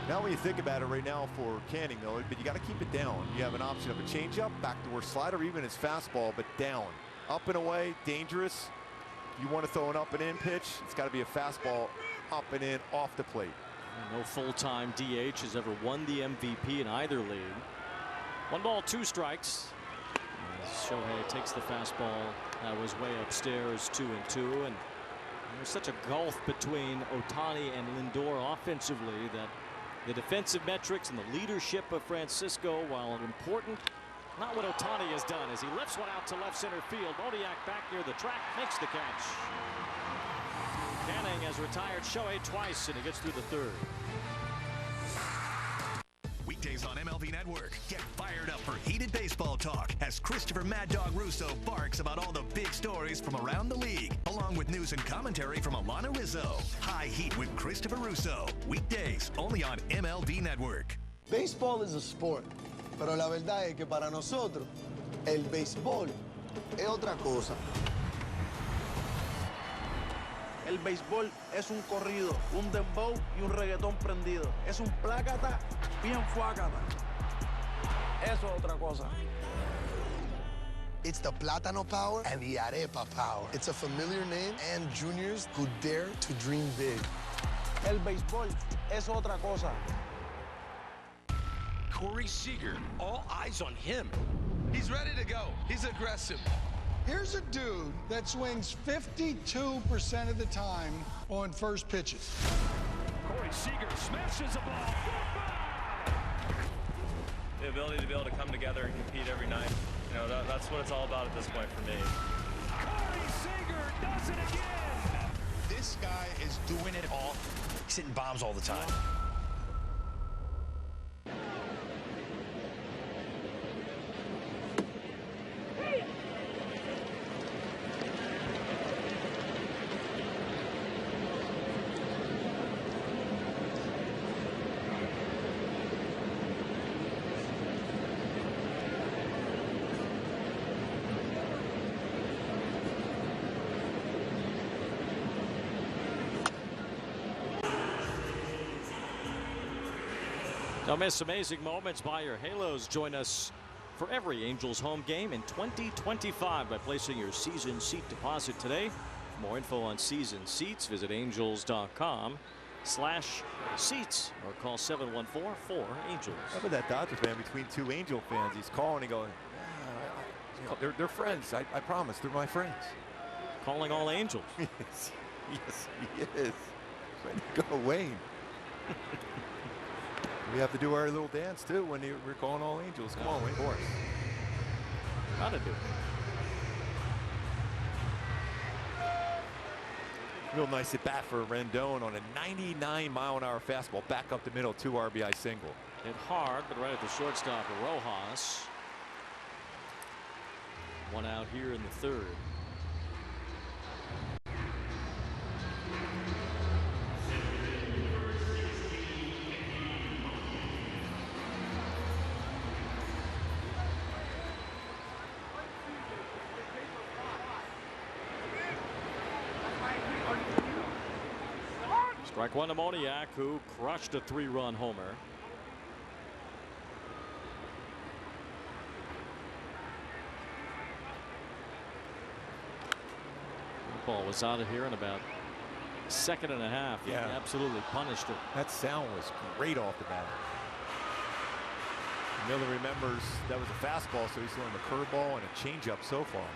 Now when you think about it right now for Canning, though, but you got to keep it down. You have an option of a changeup, backdoor slider, even his fastball, but down. Up and away, dangerous. You want to throw an up and in pitch, it's got to be a fastball up and in off the plate. No full-time DH has ever won the MVP in either league. 1 ball, 2 strikes. As Shohei takes the fastball that was way upstairs, 2-2, and there's such a gulf between Ohtani and Lindor offensively that the defensive metrics and the leadership of Francisco, while important, not what Ohtani has done as he lifts one out to left center field. Modiak back near the track makes the catch. Canning has retired Shohei twice, and he gets through the 3rd. Weekdays on MLB Network. Get fired up for heated baseball talk as Christopher Mad Dog Russo barks about all the big stories from around the league, along with news and commentary from Alana Rizzo. High Heat with Christopher Russo. Weekdays only on MLB Network. Baseball is a sport, pero la verdad es que para nosotros el béisbol es otra cosa. El béisbol es un corrido, un dembow y un reggaetón prendido. Es un plácata bien fuácata. Eso es otra cosa. It's the Plátano power and the Arepa power. It's a familiar name and juniors who dare to dream big. El béisbol es otra cosa. Corey Seager, all eyes on him. He's ready to go. He's aggressive. Here's a dude that swings 52% of the time on first pitches. Corey Seager smashes the ball. The ability to be able to come together and compete every night. You know, that's what it's all about at this point for me. Corey Seager does it again. This guy is doing it all. He's hitting bombs all the time. Don't miss amazing moments by your Halos. Join us for every Angels home game in 2025 by placing your season seat deposit today. For more info on season seats, visit angels.com/seats or call 714-4-ANGELS. How about that Dodgers fan between two Angel fans? He's calling and going, they're friends. I promise. They're my friends. Calling all Angels. Yes, yes, he is. Way to go, Wayne. We have to do our little dance too when we're calling all Angels. Come on, Wayne. Of course. Gotta do it. Real nice at bat for Rendon on a 99-mile-an-hour fastball back up the middle, 2 RBI single. Hit hard, but right at the shortstop of Rojas. One out here in the third. Strike one to Moniak, who crushed a 3-run homer. The ball was out of here in about a second and a half. Yeah. He absolutely punished it. That sound was great off the bat. Miller remembers that was a fastball, so he's throwing a curveball and a changeup so far.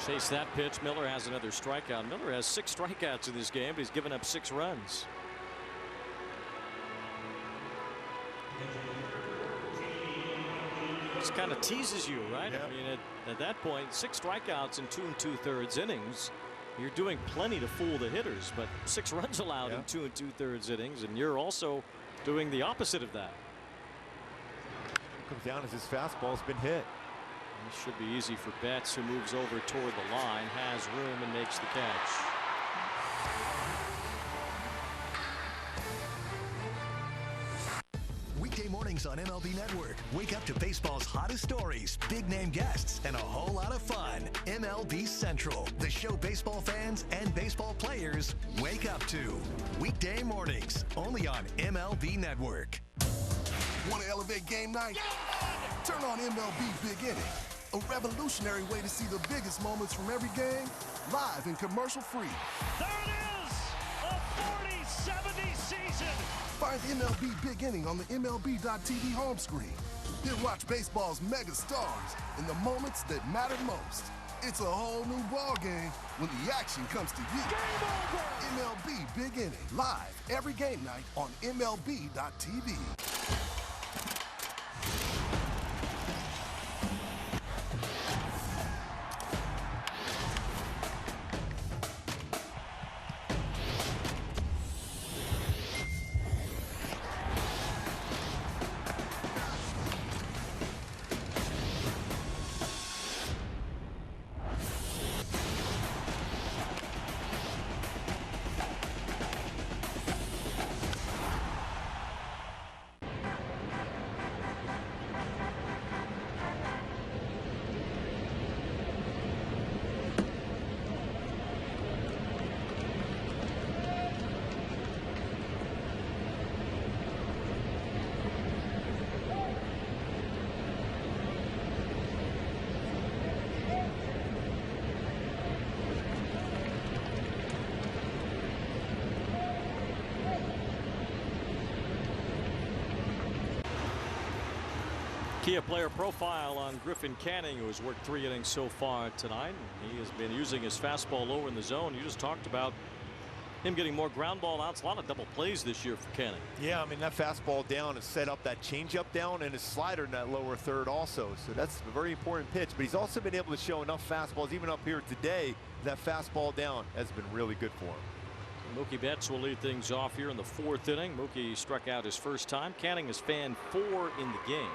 Chase that pitch. Miller has another strikeout. Miller has 6 strikeouts in this game, but he's given up 6 runs. Just kind of teases you, right? Yeah. I mean, at that point, 6 strikeouts in 2 2/3 innings. You're doing plenty to fool the hitters, but 6 runs allowed in 2 2/3 innings, and you're also doing the opposite of that. It comes down as his fastball's been hit. This should be easy for Betts, who moves over toward the line, has room, and makes the catch. Weekday mornings on MLB Network. Wake up to baseball's hottest stories, big name guests, and a whole lot of fun. MLB Central, the show baseball fans and baseball players wake up to. Weekday mornings, only on MLB Network. Want to elevate game night? Turn on MLB Big Inning, a revolutionary way to see the biggest moments from every game, live and commercial-free. There it is! A 40-70 season! Find MLB Big Inning on the MLB.tv home screen. Then watch baseball's mega stars in the moments that matter most. It's a whole new ballgame when the action comes to you. Game over! MLB Big Inning, live every game night on MLB.tv. Kia player profile on Griffin Canning, who has worked 3 innings so far tonight. He has been using his fastball lower in the zone. You just talked about him getting more ground ball outs. A lot of double plays this year for Canning. Yeah, I mean, that fastball down has set up that changeup down and his slider in that lower third also. So that's a very important pitch. But he's also been able to show enough fastballs, even up here today. That fastball down has been really good for him. Mookie Betts will lead things off here in the 4th inning. Mookie struck out his first time. Canning has fanned 4 in the game.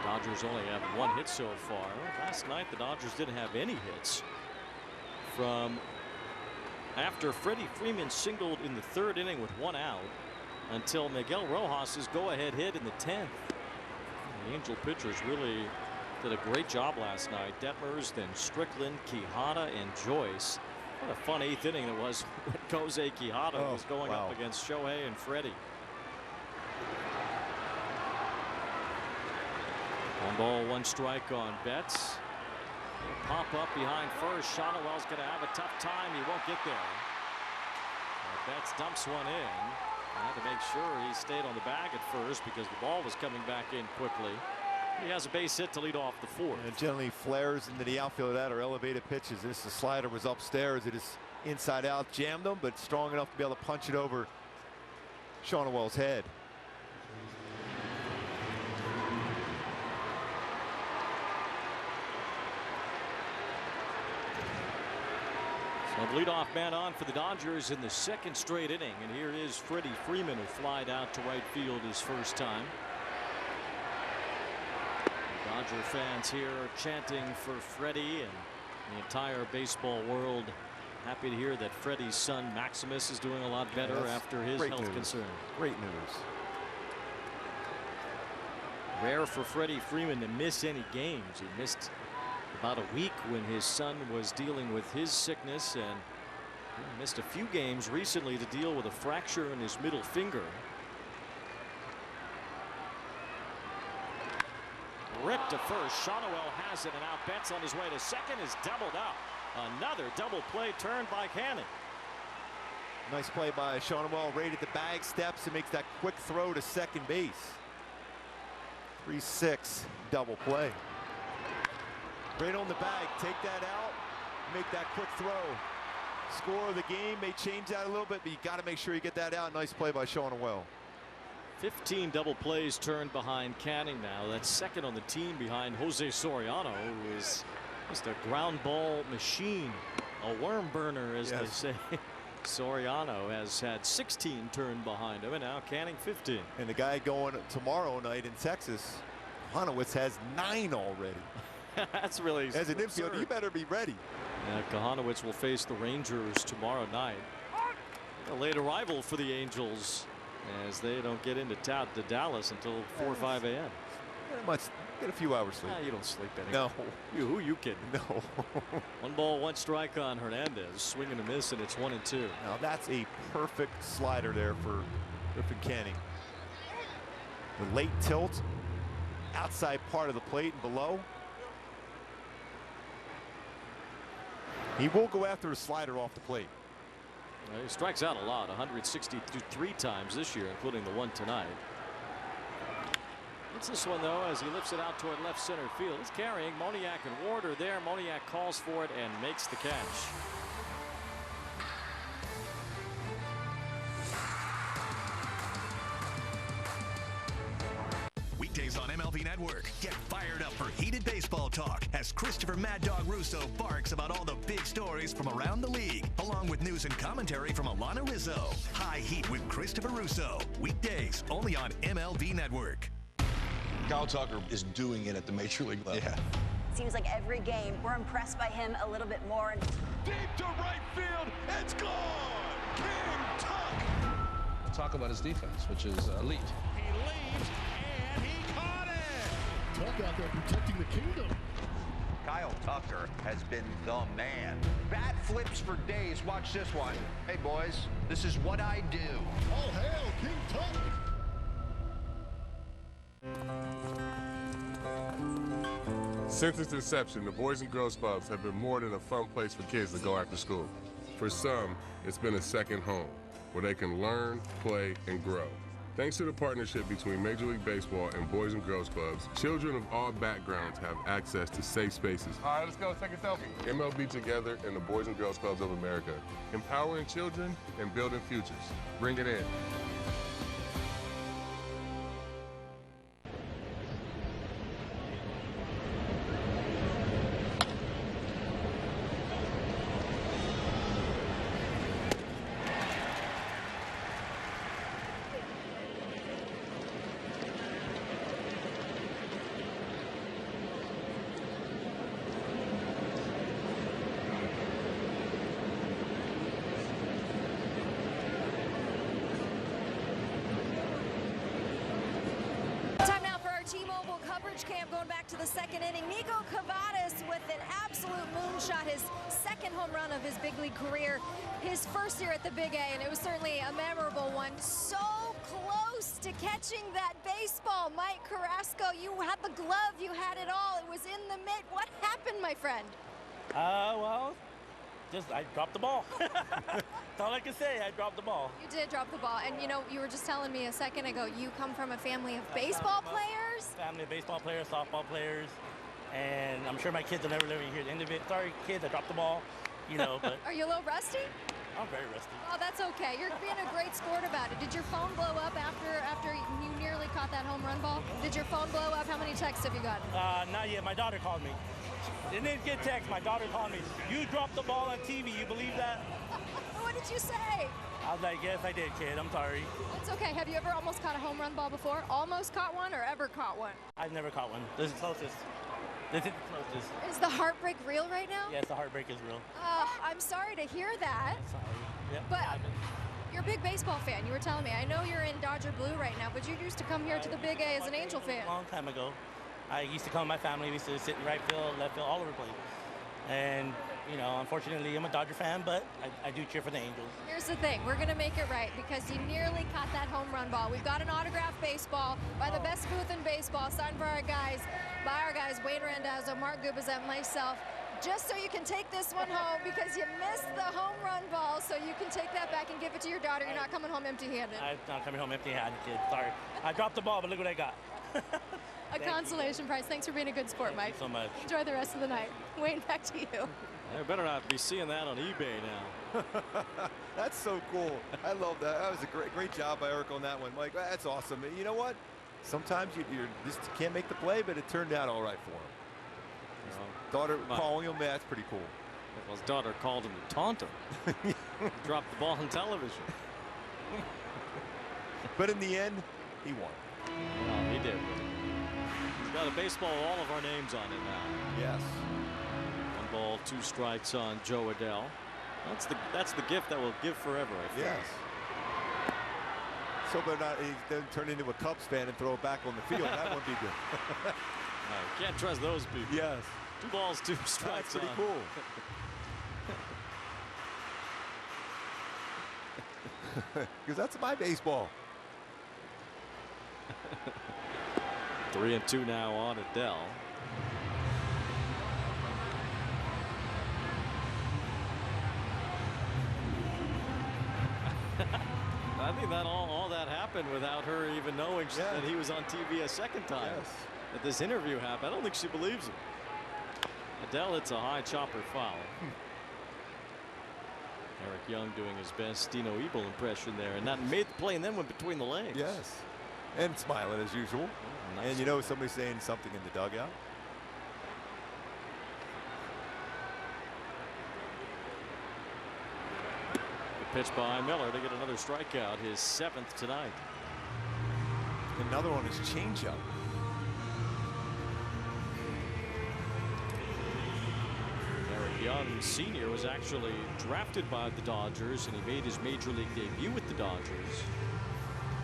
Dodgers only have 1 hit so far. Last night the Dodgers didn't have any hits from after Freddie Freeman singled in the 3rd inning with 1 out until Miguel Rojas's go-ahead hit in the 10th. The Angel pitchers really did a great job last night. Detmers, then Strickland, Quijada, and Joyce. What a fun 8th inning it was when Jose Quijada was going up against Shohei and Freddie. 1 ball, 1 strike on Betts. He'll pop up behind first. Shonowell's going to have a tough time. He won't get there. Betts dumps one in. Had to make sure he stayed on the bag at first because the ball was coming back in quickly. He has a base hit to lead off the 4th. And generally flares into the outfield of that are elevated pitches. This the slider was upstairs. It is inside out, jammed him, but strong enough to be able to punch it over Shonowell's head. So the leadoff man on for the Dodgers in the 2nd straight inning, and here is Freddie Freeman, who flied out to right field his first time. Dodger fans here are chanting for Freddie, and the entire baseball world happy to hear that Freddie's son Maximus is doing a lot better after his health concern. Great news. Rare for Freddie Freeman to miss any games. He missed about a week when his son was dealing with his sickness, and he missed a few games recently to deal with a fracture in his middle finger. Ripped to first. Shonowell has it, and now Betts on his way to second is doubled up. Another double play turned by Canning. Nice play by Shonowell. Right at the bag, steps and makes that quick throw to second base. 3-6 double play. Right on the bag. Take that out. Make that quick throw. Score of the game may change that a little bit, but you got to make sure you get that out. Nice play by Shonowell. 15 double plays turned behind Canning now. That's 2nd on the team behind Jose Soriano, who is just a ground ball machine, a worm burner, as they say. Soriano has had 16 turned behind him, and now Canning 15. And the guy going tomorrow night in Texas, Kahanowitz, has 9 already. That's really as an infielder, you better be ready. Kahanowitz will face the Rangers tomorrow night. A late arrival for the Angels, as they don't get into Dallas until 4 or 5 a.m. Much get a few hours sleep. You don't sleep anymore. No. Who you kidding? No. 1 ball, 1 strike on Hernandez. Swing and a miss, and it's 1-2. Now that's a perfect slider there for Griffin Canning. The late tilt, outside part of the plate and below. He will go after a slider off the plate. He strikes out a lot, 163 times this year, including the one tonight. It's this one, though, as he lifts it out toward left center field. He's carrying. Moniak and Ward are there. Moniak calls for it and makes the catch. Weekdays on MLB Network. Get fired up for heated baseball talk as Christopher Mad Dog Russo barks about all the big stories from around the league, along with news and commentary from Alana Rizzo. High Heat with Christopher Russo. Weekdays only on MLB Network. Kyle Tucker is doing it at the major league level. Yeah. Seems like every game we're impressed by him a little bit more. Deep to right field, it's gone! King Tuck! Talk about his defense, which is elite. He leads, and he caught it! Tuck out there protecting the kingdom. Kyle Tucker has been the man. Bat flips for days. Watch this one. Hey, boys, this is what I do. All hail King Tuck! Since its inception, the Boys and Girls Clubs have been more than a fun place for kids to go after school. For some, it's been a second home. where they can learn, play, and grow. Thanks to the partnership between Major League Baseball and Boys and Girls Clubs, children of all backgrounds have access to safe spaces. All right, let's go take a selfie. MLB Together and the Boys and Girls Clubs of America, empowering children and building futures. Bring it in. T-Mobile coverage cam going back to the second inning. Nico Cavadas with an absolute moonshot, his second home run of his big league career, his first year at the Big A, and it was certainly a memorable one. So close to catching that baseball. Mike Carrasco, you had the glove, you had it all. It was in the mitt. What happened, my friend? Well, I dropped the ball. That's all I can say. I dropped the ball. You did drop the ball. And, you know, you were just telling me a second ago, you come from a family of baseball players? Family of baseball players, softball players. And I'm sure my kids will never let me hear the end of it. Sorry, kids, I dropped the ball. You know, but Are you a little rusty? I'm very rusty. Oh, that's okay. You're being a great sport about it. Did your phone blow up after you nearly caught that home run ball? Did your phone blow up? How many texts have you gotten? Not yet. My daughter called me. Didn't get text. My daughter called me. You dropped the ball on TV. You believe that? What did you say? I was like, yes, I did, kid. I'm sorry. It's okay. Have you ever almost caught a home run ball before? Almost caught one or ever caught one? I've never caught one. This is the closest. This is the closest. Is the heartbreak real right now? Yes, the heartbreak is real. I'm sorry to hear that. Sorry. Yep, but you're a big baseball fan. You were telling me. I know you're in Dodger Blue right now, but you used to come here to the Big A as an Angel fan. A long time ago. I used to come with my family. We used to sit in right field, left field, all over the place. And, you know, unfortunately, I'm a Dodger fan, but I do cheer for the Angels. Here's the thing. We're going to make it right because you nearly caught that home run ball. We've got an autographed baseball by the best booth in baseball, signed for our guys, by our guys, Wayne Randazzo, Mark Gubas, and myself. Just so you can take this one home because you missed the home run ball, so you can take that back and give it to your daughter. You're not coming home empty-handed. I'm not coming home empty-handed, kid. Sorry. I dropped the ball, but look what I got. A consolation prize. Thanks for being a good sport, Mike. Thank you so much. Enjoy the rest of the night. Wayne, back to you. I better not be seeing that on eBay now. That's so cool. I love that. That was a great job by Eric on that one, Mike. That's awesome. You know what? Sometimes you just can't make the play, but it turned out all right for him. His daughter calling him, that's pretty cool. Well, his daughter called him to taunt him. He dropped the ball on television. But in the end, he won. Well, he did. He's got a baseball with all of our names on it now. Yes. 1 ball, 2 strikes on Joe Adell. That's the gift that will give forever, I think. Yes. So he doesn't turn into a Cubs fan and throw it back on the field. That would be good. No, can't trust those people. Yes. 2 balls, 2 strikes. That's pretty cool. 'Cause that's my baseball. 3-2 now on Adell. I think that all that happened without her even knowing that he was on TV a second time. Yes. That this interview happened. I don't think she believes him. Adell hits a high chopper foul. Eric Young doing his best Dino Ebel impression there, and that made the play and then went between the legs. Yes. And smiling as usual. Nice. And you know somebody's saying something in the dugout. Good pitch by Miller to get another strikeout, his 7th tonight. Another one is changeup. Eric Young Sr. was actually drafted by the Dodgers, and he made his major league debut with the Dodgers.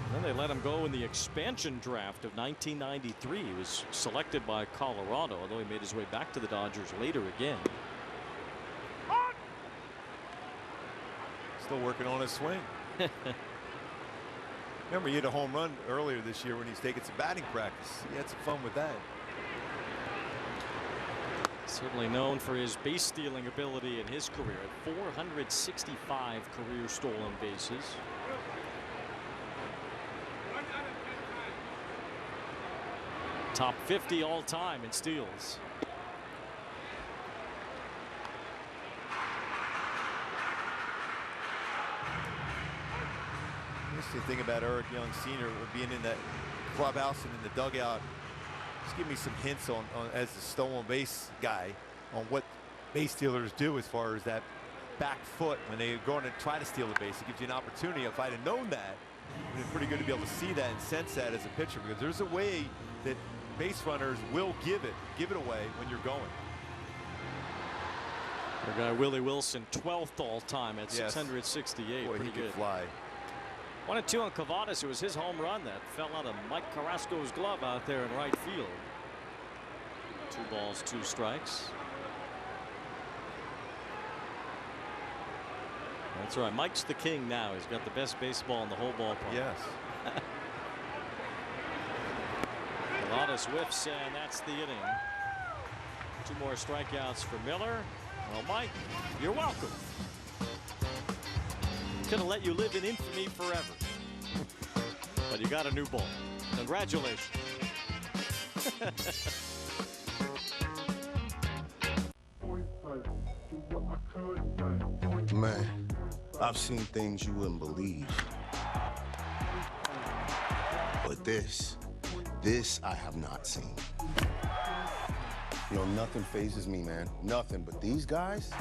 And then they let him go in the expansion draft of 1993. He was selected by Colorado, although he made his way back to the Dodgers later again. Still working on his swing. Remember, he hit a home run earlier this year when he's taking some batting practice. He had some fun with that. Certainly known for his base stealing ability in his career. 465 career stolen bases. Top 50 all time in steals. The thing about Eric Young Sr. being in that clubhouse and in the dugout, just give me some hints on as a stolen base guy on what base stealers do as far as that back foot when they go in and try to steal the base. It gives you an opportunity. If I'd have known that, it'd been pretty good to be able to see that and sense that as a pitcher, because there's a way that base runners will give it away when you're going. Our guy Willie Wilson, 12th all time at 668. Boy, pretty he could good. Fly. 1-2 on Cavadas. It was his home run that fell out of Mike Carrasco's glove out there in right field. 2 balls, 2 strikes. That's right. Mike's the king now. He's got the best baseball in the whole ballpark. Yes. Cavadas whiffs, and that's the inning. 2 more strikeouts for Miller. Well, Mike, you're welcome. Could have let you live in infamy forever. But you got a new ball. Congratulations. Man, I've seen things you wouldn't believe. But this I have not seen. You know, nothing phases me, man. Nothing. But these guys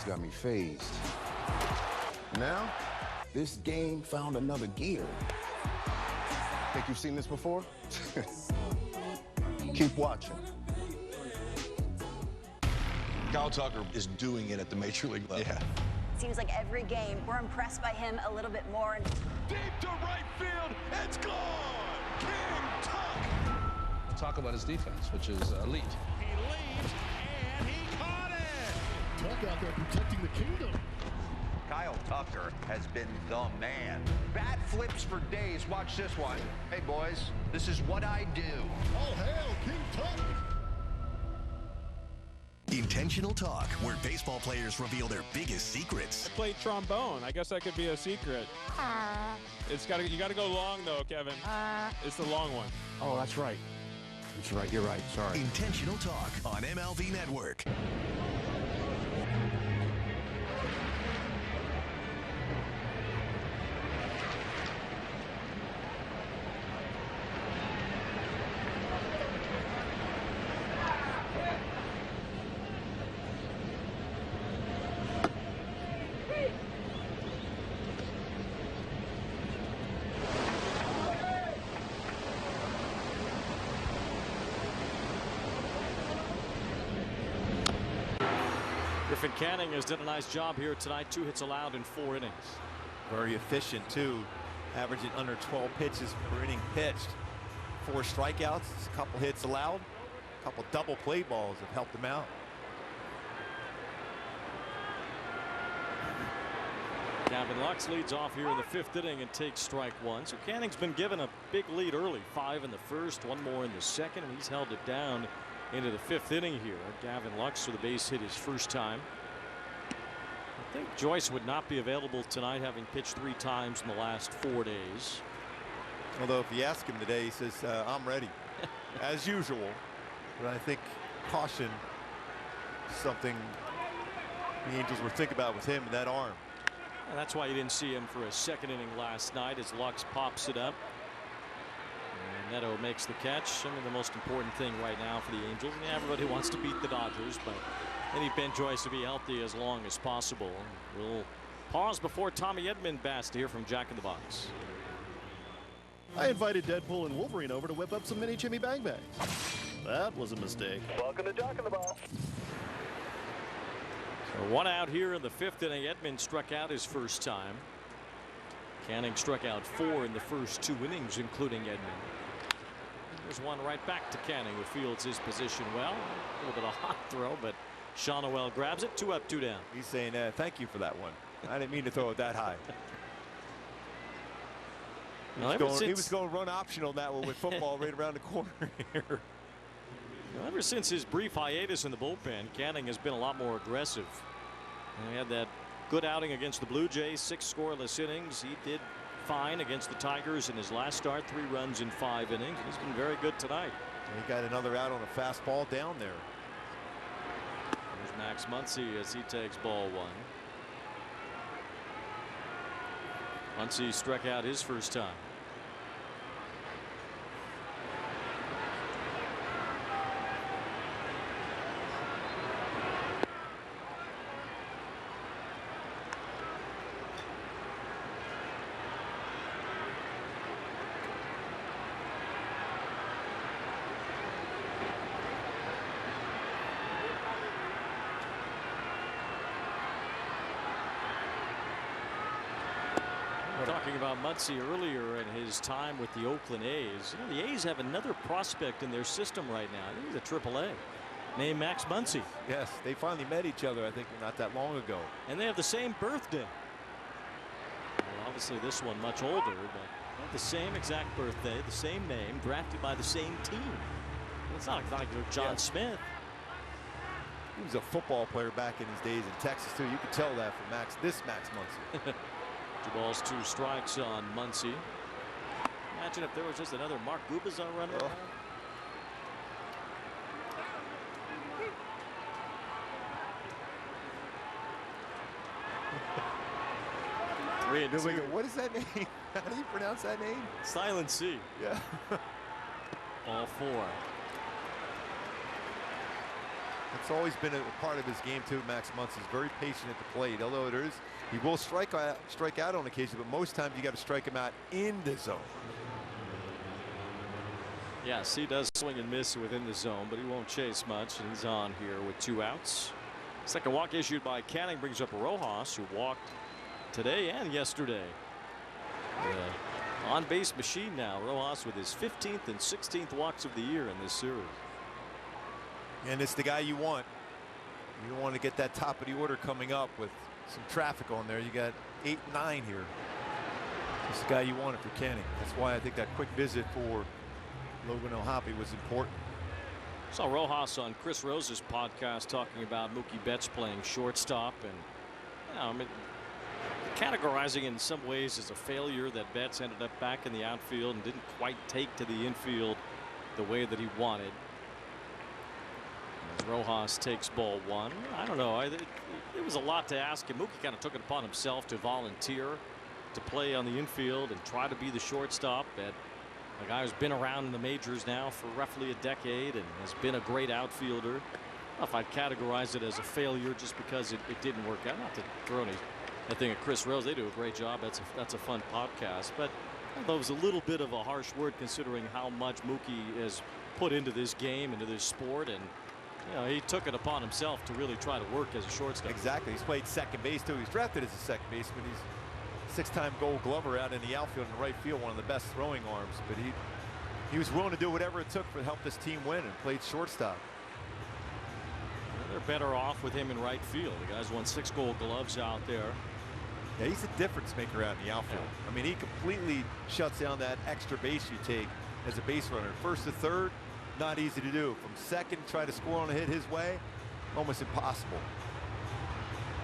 got me phased. Now, this game found another gear. Think you've seen this before? Keep watching. Kyle Tucker is doing it at the major league level. Yeah. Seems like every game we're impressed by him a little bit more. Deep to right field, it's gone! King Tuck! Talk about his defense, which is elite. He leaves, and he caught it! Tuck out there protecting the kingdom. Kyle Tucker has been the man. Bat flips for days. Watch this one. Hey, boys, this is what I do. All hail King Tuck! Intentional Talk, where baseball players reveal their biggest secrets. I played trombone. I guess that could be a secret. You gotta go long though, Kevin. It's the long one. Oh, that's right. That's right. You're right. Sorry. Intentional Talk on MLB Network. Griffin Canning has done a nice job here tonight. 2 hits allowed in 4 innings. Very efficient too, averaging under 12 pitches per inning pitched. 4 strikeouts, a couple hits allowed, a couple double play balls have helped him out. Gavin Lux leads off here in the 5th inning and takes strike 1. So Canning's been given a big lead early. 5 in the 1st, 1 more in the 2nd, and he's held it down into the 5th inning here. Gavin Lux with a base hit his first time. I think Joyce would not be available tonight, having pitched 3 times in the last 4 days. Although if you ask him today, he says, I'm ready, as usual. But I think caution is something the Angels were thinking about with him and that arm. And that's why you didn't see him for a 2nd inning last night, as Lux pops it up. And Neto makes the catch. I mean, the most important thing right now for the Angels, and everybody wants to beat the Dodgers, but they need Ben Joyce to be healthy as long as possible. We'll pause before Tommy Edman bats to hear from Jack in the Box. I invited Deadpool and Wolverine over to whip up some mini Jimmy Bang Bags. That was a mistake. Welcome to Jack in the Box. So 1 out here in the 5th inning. Edman struck out his first time. Canning struck out 4 in the first 2 innings, including Edman. There's one right back to Canning, who fields his position well. A little bit of a hot throw, but Sean Noel grabs it. 2 up, 2 down. He's saying, thank you for that one. I didn't mean to throw it that high. He was going run option on that one with football right around the corner here. Ever since his brief hiatus in the bullpen, Canning has been a lot more aggressive. And he had that good outing against the Blue Jays, 6 scoreless innings. He did fine against the Tigers in his last start, 3 runs in 5 innings. He's been very good tonight. And he got another out on a fastball down there. There's Max Muncy as he takes ball 1. Muncy struck out his first time. Talking about Muncy earlier in his time with the Oakland A's. You know, the A's have another prospect in their system right now. I think he's a AAA named Max Muncy. Yes, they finally met each other, I think, not that long ago. And they have the same birthday. Well, obviously this one much older, but the same exact birthday, the same name, drafted by the same team. It's not like John Smith. He was a football player back in his days in Texas too. You could tell that from Max Muncy. 2 balls, 2 strikes on Muncy. Imagine if there was just another Mark Gubicza running around. 3-2. What is that name? How do you pronounce that name? Silent C. Yeah. Ball 4. It's always been a part of his game too. Max Muncy is very patient at the plate. Although he will strike out on occasion, but most times you got to strike him out in the zone. Yes, he does swing and miss within the zone, but he won't chase much, and he's on here with 2 outs. Second walk issued by Canning brings up Rojas, who walked today and yesterday. On base machine now. Rojas with his 15th and 16th walks of the year in this series. And it's the guy you want. You don't want to get that top of the order coming up with some traffic on there. You got 8 and 9 here. It's the guy you wanted for Canning. That's why I think that quick visit for Logan O'Hoppe was important. Saw Rojas on Chris Rose's podcast talking about Mookie Betts playing shortstop, and you know, I mean, categorizing in some ways as a failure that Betts ended up back in the outfield and didn't quite take to the infield the way that he wanted. As Rojas takes ball 1. I don't know. It was a lot to ask him. Mookie kind of took it upon himself to volunteer to play on the infield and try to be the shortstop. That a guy who's been around in the majors now for roughly a decade and has been a great outfielder. I don't know if I'd categorize it as a failure just because it didn't work out. Not to throw anything at Chris Rose. They do a great job. That's a fun podcast. But I thought it was a little bit of a harsh word considering how much Mookie has put into this game, into this sport, and you know, he took it upon himself to really try to work as a shortstop. Exactly. He's played second base too. He's drafted as a second baseman. He's 6-time Gold Glover out in the outfield and right field, one of the best throwing arms. But he was willing to do whatever it took to help this team win and played shortstop. They're better off with him in right field. The guy's won 6 Gold Gloves out there. Yeah, he's a difference maker out in the outfield. Yeah. I mean, he completely shuts down that extra base you take as a base runner. First to third, not easy to do. From second, try to score on a hit his way, almost impossible.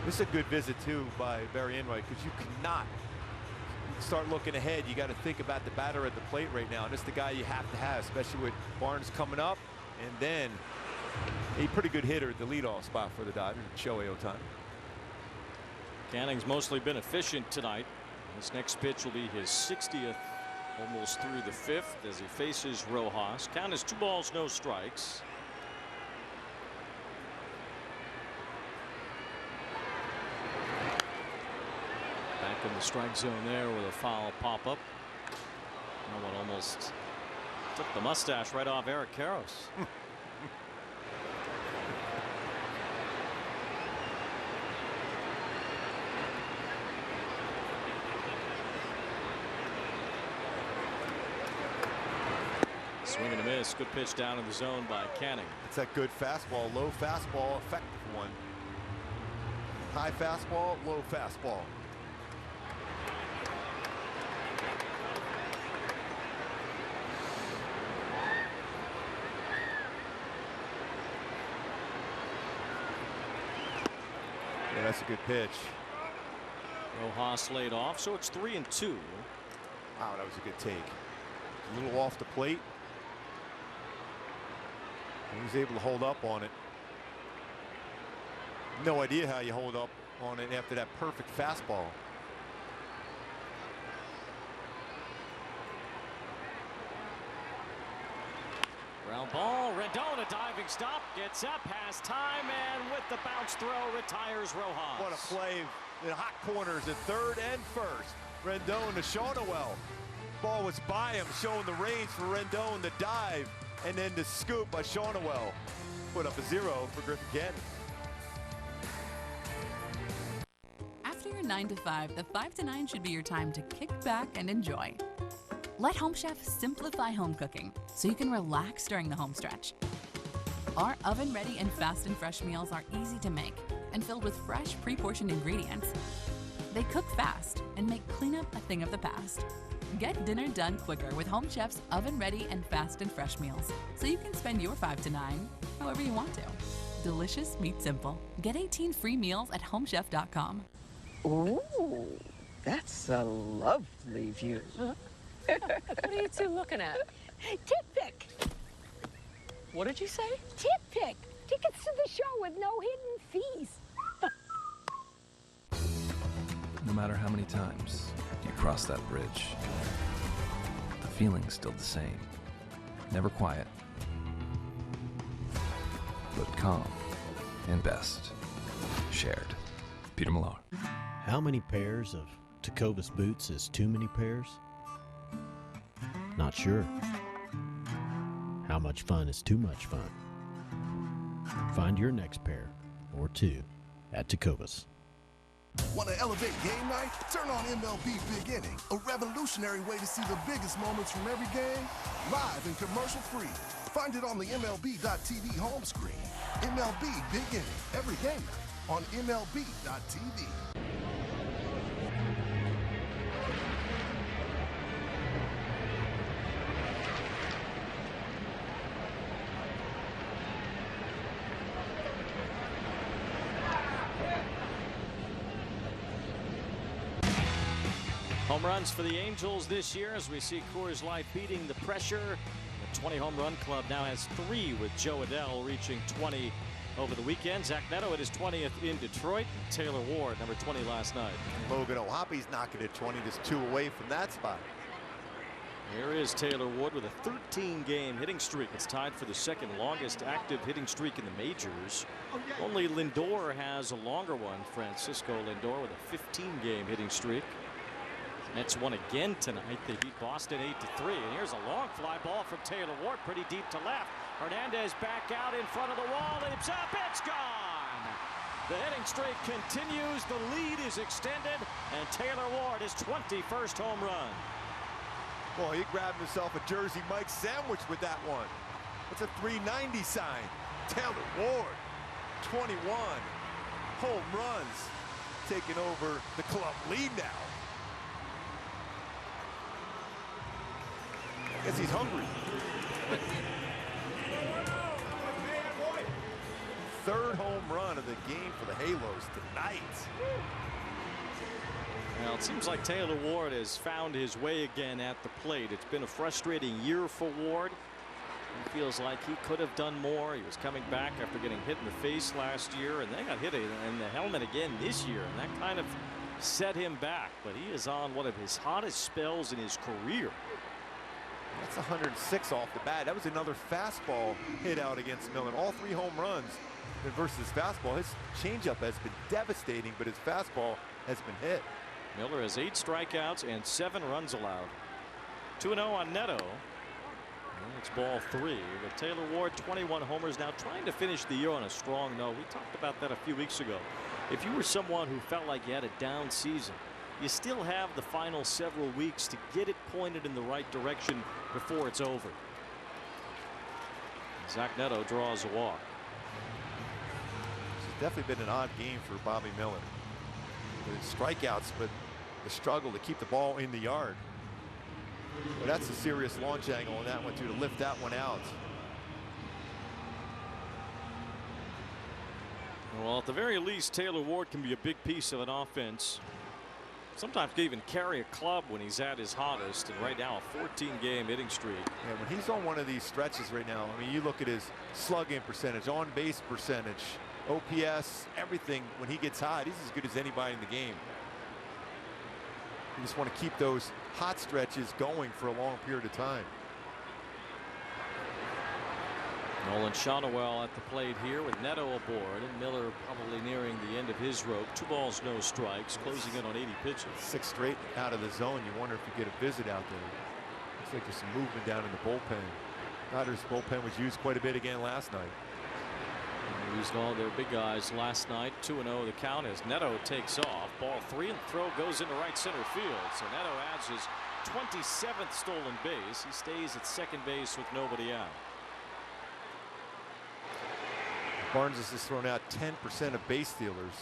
This is a good visit too by Barry Enright, because you cannot start looking ahead. You got to think about the batter at the plate right now, and this is the guy you have to have, especially with Barnes coming up, and then a pretty good hitter at the leadoff spot for the Dodgers, Shohei Ohtani. Canning's mostly been efficient tonight. This next pitch will be his 60th. Almost through the 5th as he faces Rojas. Count is 2 balls, no strikes. Back in the strike zone there with a foul pop up. That one almost took the mustache right off Eric Karros. Swing and a miss. Good pitch down in the zone by Canning. It's that good fastball, low fastball, effective one. High fastball, low fastball. That's a good pitch. Rojas laid off, so it's 3-2. Wow, that was a good take. A little off the plate. He was able to hold up on it. No idea how you hold up on it after that perfect fastball. Ground ball, Rendon, a diving stop, gets up, has time, and with the bounce throw, retires Rojas. What a play in hot corners at third and first. Rendon to Shonewell. Ball was by him, showing the range for Rendon to dive, and then the scoop by Shonewell. Put up a 0 for Griffin Cannon. After your 9 to 5, the 5 to 9 should be your time to kick back and enjoy. Let Home Chef simplify home cooking so you can relax during the home stretch. Our oven-ready and fast and fresh meals are easy to make and filled with fresh, pre-portioned ingredients. They cook fast and make cleanup a thing of the past. Get dinner done quicker with Home Chef's oven-ready and fast and fresh meals so you can spend your 5 to 9 however you want to. Delicious meat simple. Get 18 free meals at homechef.com. Ooh, that's a lovely view. What are you two looking at? Tip pick. What did you say? Tip pick. Tickets to the show with no hidden fees. No matter how many times you cross that bridge, the feeling's still the same. Never quiet, but calm and best shared. Peter Millar. How many pairs of Tecovas boots is too many pairs? Not sure. How much fun is too much fun? Find your next pair or two at Tecovas. Want to elevate game night? Turn on MLB Big Inning, a revolutionary way to see the biggest moments from every game, live and commercial-free. Find it on the MLB.tv home screen. MLB Big Inning, every game night on MLB.tv. Home runs for the Angels this year as we see Coors Light beating the pressure. The 20 home run club now has 3 with Joe Adell reaching 20 over the weekend. Zach Neto at his 20th in Detroit. Taylor Ward, number 20 last night. Logan O'Hoppy's knocking it 20, just 2 away from that spot. Here is Taylor Ward with a 13-game hitting streak. It's tied for the second longest active hitting streak in the majors. Only Lindor has a longer one. Francisco Lindor with a 15-game hitting streak. Mets won again tonight. They beat Boston 8-3. And here's a long fly ball from Taylor Ward, pretty deep to left. Hernandez back out in front of the wall. Leaps up. It's gone. The hitting streak continues. The lead is extended. And Taylor Ward his 21st home run. Well, he grabbed himself a Jersey Mike sandwich with that one. It's a 390 sign. Taylor Ward, 21 home runs, taking over the club lead now. I guess he's hungry. Third home run of the game for the Halos tonight. Well, it seems like Taylor Ward has found his way again at the plate. It's been a frustrating year for Ward. He feels like he could have done more. He was coming back after getting hit in the face last year, and then got hit in the helmet again this year, and that kind of set him back. But he is on one of his hottest spells in his career. That's 106 off the bat. That was another fastball hit out against Millen. All 3 home runs versus fastball. His changeup has been devastating, but his fastball has been hit. Miller has 8 strikeouts and 7 runs allowed. 2-0 on Neto. And it's ball 3. With Taylor Ward, 21 homers, now trying to finish the year on a strong note. We talked about that a few weeks ago. If you were someone who felt like you had a down season, you still have the final several weeks to get it pointed in the right direction before it's over. Zach Neto draws a walk. It's definitely been an odd game for Bobby Millen. With his strikeouts, but the struggle to keep the ball in the yard. But that's a serious launch angle on that one too, to lift that one out. Well, at the very least, Taylor Ward can be a big piece of an offense. Sometimes can even carry a club when he's at his hottest. And right now, a 14-game hitting streak. Yeah, when he's on one of these stretches right now, I mean, you look at his slugging percentage, on-base percentage, OPS, everything. When he gets hot, he's as good as anybody in the game. You just want to keep those hot stretches going for a long period of time. Nolan Shonowell at the plate here with Neto aboard, and Miller probably nearing the end of his rope. 2 balls, no strikes, closing in on 80 pitches. 6 straight out of the zone. You wonder if you get a visit out there. Looks like there's some movement down in the bullpen. Dodgers bullpen was used quite a bit again last night. They used all their big guys last night. 2-0 the count as Neto takes off. Ball 3 and throw goes into right center field. So Neto adds his 27th stolen base. He stays at second base with nobody out. Barnes has just thrown out 10% of base stealers.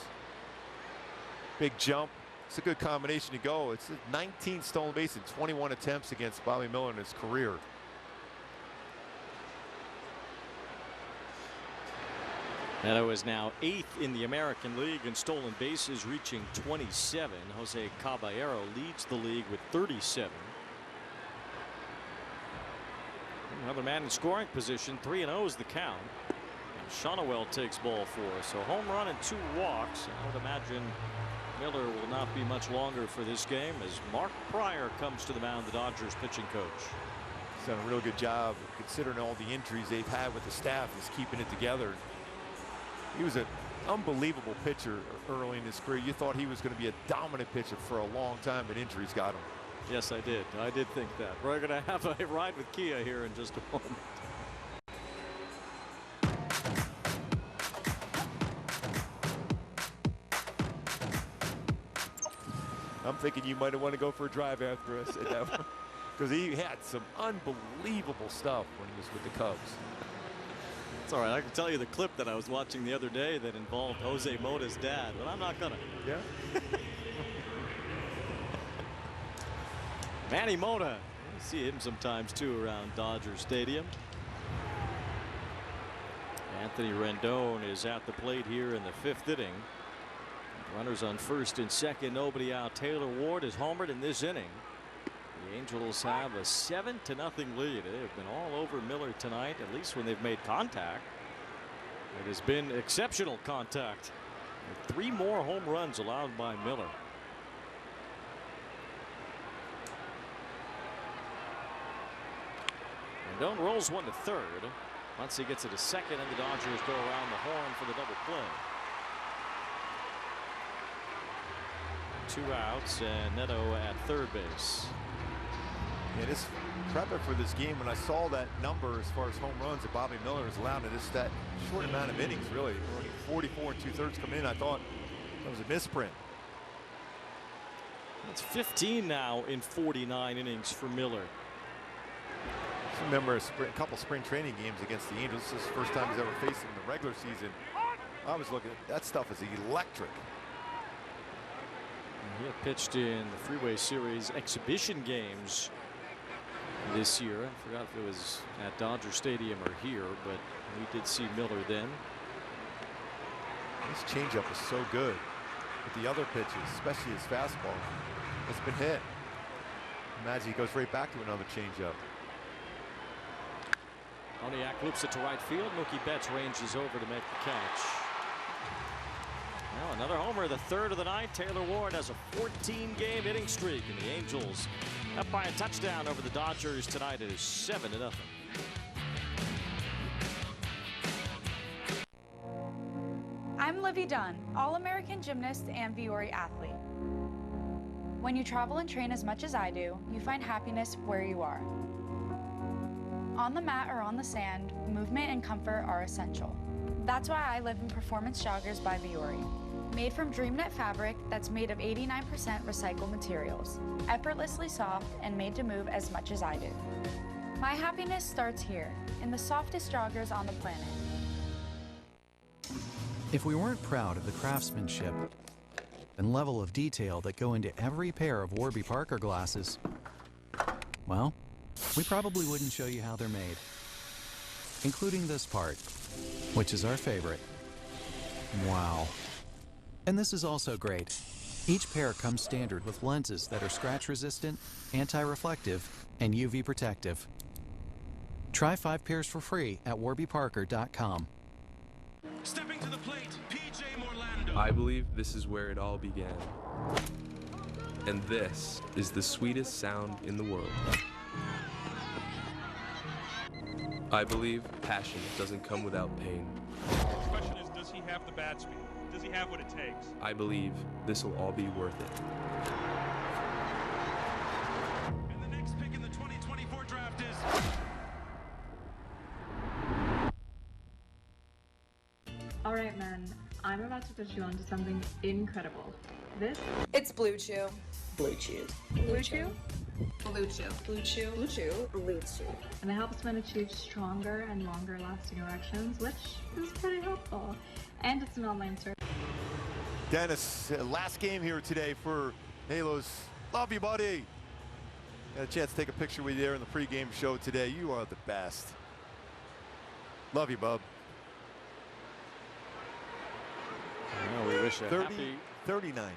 Big jump. It's a good combination to go. It's 19 stolen bases, 21 attempts against Bobby Miller in his career. Neto is now 8th in the American League in stolen bases, reaching 27. Jose Caballero leads the league with 37. Another man in scoring position. 3-0 is the count. Shonowell takes ball 4. So home run and 2 walks. I would imagine Miller will not be much longer for this game as Mark Pryor comes to the mound, the Dodgers pitching coach. He's done a real good job considering all the injuries they've had with the staff. He's keeping it together. He was an unbelievable pitcher early in his career. You thought he was going to be a dominant pitcher for a long time, but injuries got him. Yes, I did. I did think that. We're going to have a ride with Kia here in just a moment. I'm thinking you might have wanted to go for a drive after I said that, because he had some unbelievable stuff when he was with the Cubs. It's all right. I can tell you the clip that I was watching the other day that involved Jose Mota's dad, but I'm not gonna. Yeah. Manny Mota. You see him sometimes too around Dodger Stadium. Anthony Rendon is at the plate here in the 5th inning. Runners on first and second, nobody out. Taylor Ward is homered in this inning. The Angels have a 7-0 lead. They have been all over Miller tonight, at least when they've made contact. It has been exceptional contact. 3 more home runs allowed by Miller. Rendon rolls 1 to third. Once he gets it to second, and the Dodgers go around the horn for the double play. 2 outs and Neto at third base. Yeah, this prepping for this game, when I saw that number as far as home runs that Bobby Miller has allowed in that short amount of innings, really, only 44 2/3 come in, I thought that was a misprint. It's 15 now in 49 innings for Miller. I remember a couple spring training games against the Angels. This is the first time he's ever faced them in the regular season. I was looking at that stuff is electric. He had pitched in the Freeway Series exhibition games this year. I forgot if it was at Dodger Stadium or here, but we did see Miller then. This changeup is so good with the other pitches, especially his fastball. It's been hit. Imagine he goes right back to another changeup. Oniak loops it to right field. Mookie Betts ranges over to make the catch. Now another homer, the 3rd of the night. Taylor Ward has a 14-game hitting streak, and the Angels up by a touchdown over the Dodgers tonight. It is 7-0. I'm Livy Dunn, All-American gymnast and Viore athlete. When you travel and train as much as I do, you find happiness where you are. On the mat or on the sand, movement and comfort are essential. That's why I live in Performance Joggers by Viore. Made from dream knit fabric that's made of 89% recycled materials, effortlessly soft and made to move as much as I do. My happiness starts here, in the softest joggers on the planet. If we weren't proud of the craftsmanship and level of detail that go into every pair of Warby Parker glasses, well, we probably wouldn't show you how they're made, including this part, which is our favorite. Wow. And this is also great. Each pair comes standard with lenses that are scratch resistant, anti-reflective, and UV protective. Try 5 pairs for free at warbyparker.com. Stepping to the plate, PJ Morlando. I believe this is where it all began. And this is the sweetest sound in the world. I believe passion doesn't come without pain. The question is, does he have the bat speed? Does he have what it takes? I believe this will all be worth it. And the next pick in the 2024 draft is... All right, men. I'm about to put you onto something incredible. It's Blue Chew. Blue Chew. Blue Chew? Blue Chew. Blue Chew. Blue Chew. Blue Chew. And it helps men achieve stronger and longer lasting erections, which is pretty helpful. And it's an online service. Dennis, last game here today for Halos. Love you, buddy. Got a chance to take a picture with you there in the pregame show today. You are the best. Love you, bub. Well, we wish a 39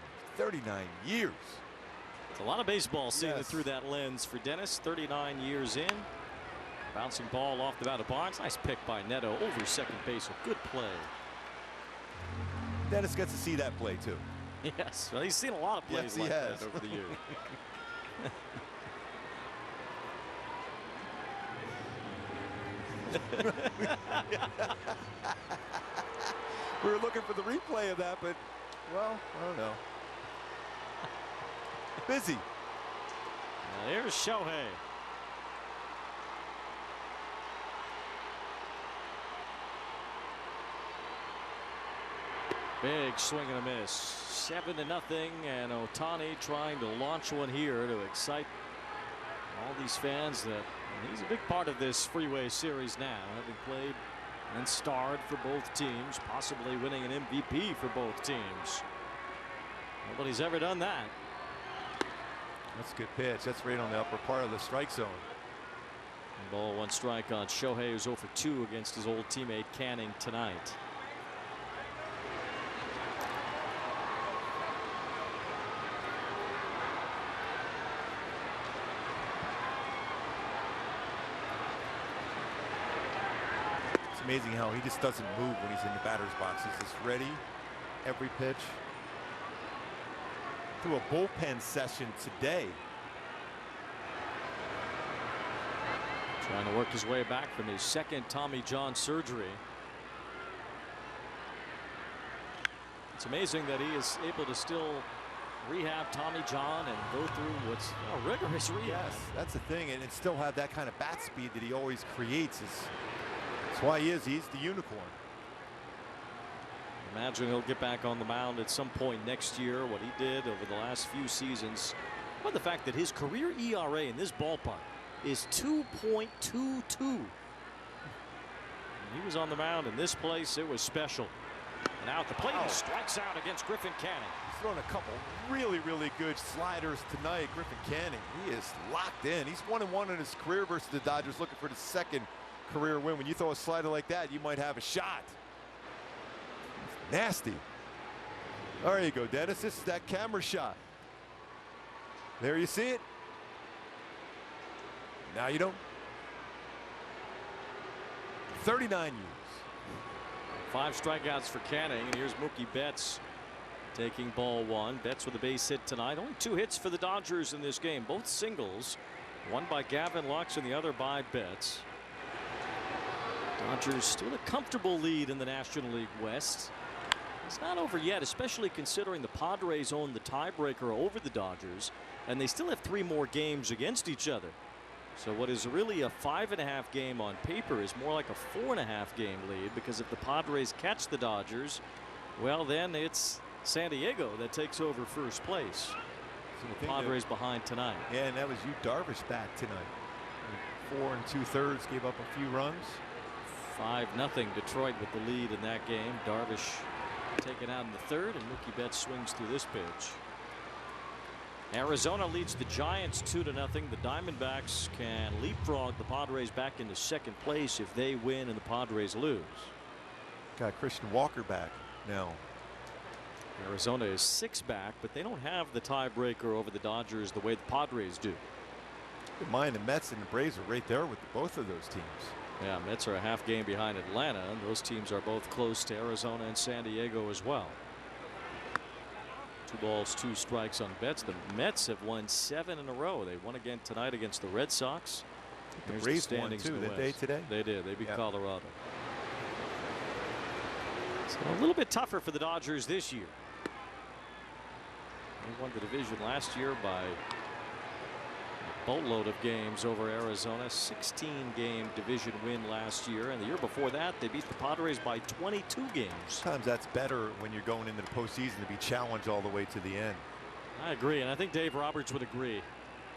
years. It's a lot of baseball seeing it through that lens for Dennis. 39 years in. Bouncing ball off the bat of Barnes. Nice pick by Neto over second base. A good play. Dennis gets to see that play too. Yes, well, he's seen a lot of plays like that over the years. We were looking for the replay of that, but, well, I don't know. Busy. Now here's Shohei. Big swing and a miss. 7-0, and Ohtani trying to launch one here to excite all these fans that he's a big part of this freeway series now, having played and starred for both teams, possibly winning an MVP for both teams. Nobody's ever done that. That's a good pitch. That's right on the upper part of the strike zone. Ball 1 strike on Shohei, who's 0 for 2 against his old teammate Canning tonight. It's amazing how he just doesn't move when he's in the batter's box. He's just ready every pitch. Through a bullpen session today. Trying to work his way back from his second Tommy John surgery. It's amazing that he is able to still rehab Tommy John and go through what's a rigorous rehab. Yes, that's the thing, and still have that kind of bat speed that he always creates. That's why he's the unicorn. Imagine he'll get back on the mound at some point next year. What he did over the last few seasons. But the fact that his career ERA in this ballpark is 2.22. He was on the mound in this place. It was special. And out the plate, he strikes out against Griffin Canning. He's thrown a couple really good sliders tonight. Griffin Canning, he is locked in. He's 1-1 in his career versus the Dodgers, looking for the second career win. When you throw a slider like that, you might have a shot. Nasty. There you go, Dennis. This is that camera shot. There you see it. Now you don't. 39 years. 5 strikeouts for Canning, and here's Mookie Betts taking ball 1. Betts with a base hit tonight. Only 2 hits for the Dodgers in this game, both singles. One by Gavin Lux and the other by Betts. Dodgers still a comfortable lead in the National League West. It's not over yet, especially considering the Padres own the tiebreaker over the Dodgers, and they still have 3 more games against each other. So what is really a 5.5 game on paper is more like a 4.5 game lead, because if the Padres catch the Dodgers, well, then it's San Diego that takes over first place. So the Padres behind tonight. Yeah, and that was Yu Darvish back tonight. 4 2/3, gave up a few runs. 5-0 Detroit with the lead in that game. Darvish taken out in the 3rd, and Mookie Betts swings through this pitch. Arizona leads the Giants 2-0. The Diamondbacks can leapfrog the Padres back into 2nd place if they win and the Padres lose. Got Christian Walker back. now. Arizona is 6 back, but they don't have the tiebreaker over the Dodgers the way the Padres do. Keep in mind, the Mets and the Braves are right there with both of those teams. Yeah, Mets are a half game behind Atlanta, and those teams are both close to Arizona and San Diego as well. 2 balls, 2 strikes on bets. The Mets have won 7 in a row. They won again tonight against the Red Sox. The Braves won too, did they today? They did. They beat Colorado. So a little bit tougher for the Dodgers this year. They won the division last year by a boatload of games over Arizona. 16-game division win last year, and the year before that they beat the Padres by 22 games. Sometimes that's better when you're going into the postseason to be challenged all the way to the end. I agree, and I think Dave Roberts would agree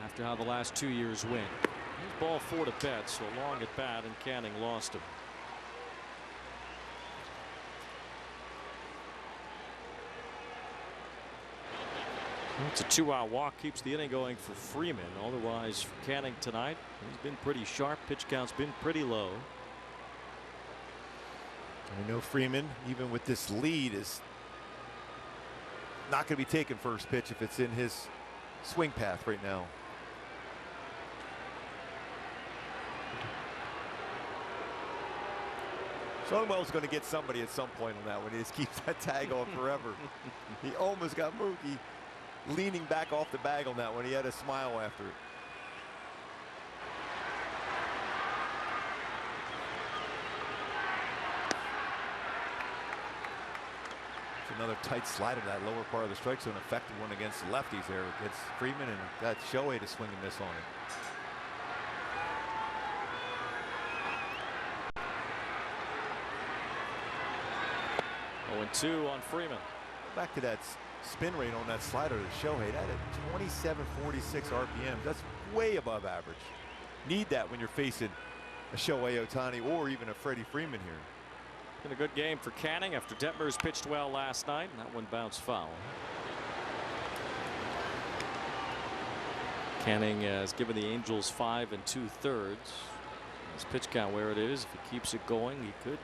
after how the last 2 years went. Here's ball 4 to Betts, so long at bat, and Canning lost him. It's a 2-out walk, keeps the inning going for Freeman. Otherwise, for Canning tonight, he's been pretty sharp. Pitch count's been pretty low. I know Freeman, even with this lead, is not going to be taking first pitch if it's in his swing path right now. Songwell's going to get somebody at some point on that one. He just keeps that tag on forever. He almost got Mookie leaning back off the bag on that one. He had a smile after it. It's another tight slider, that lower part of the strike zone, effective one against the lefties there. Gets Freeman and got Shohei to swing and miss on it. 0-2 on Freeman. Back to that spin rate on that slider to Shohei. That at 2746 RPM. That's way above average. Need that when you're facing a Shohei Ohtani or even a Freddie Freeman here. Been a good game for Canning after Detmers pitched well last night, and that one bounced foul. Canning has given the Angels 5 2/3. His pitch count where it is. If he keeps it going, he could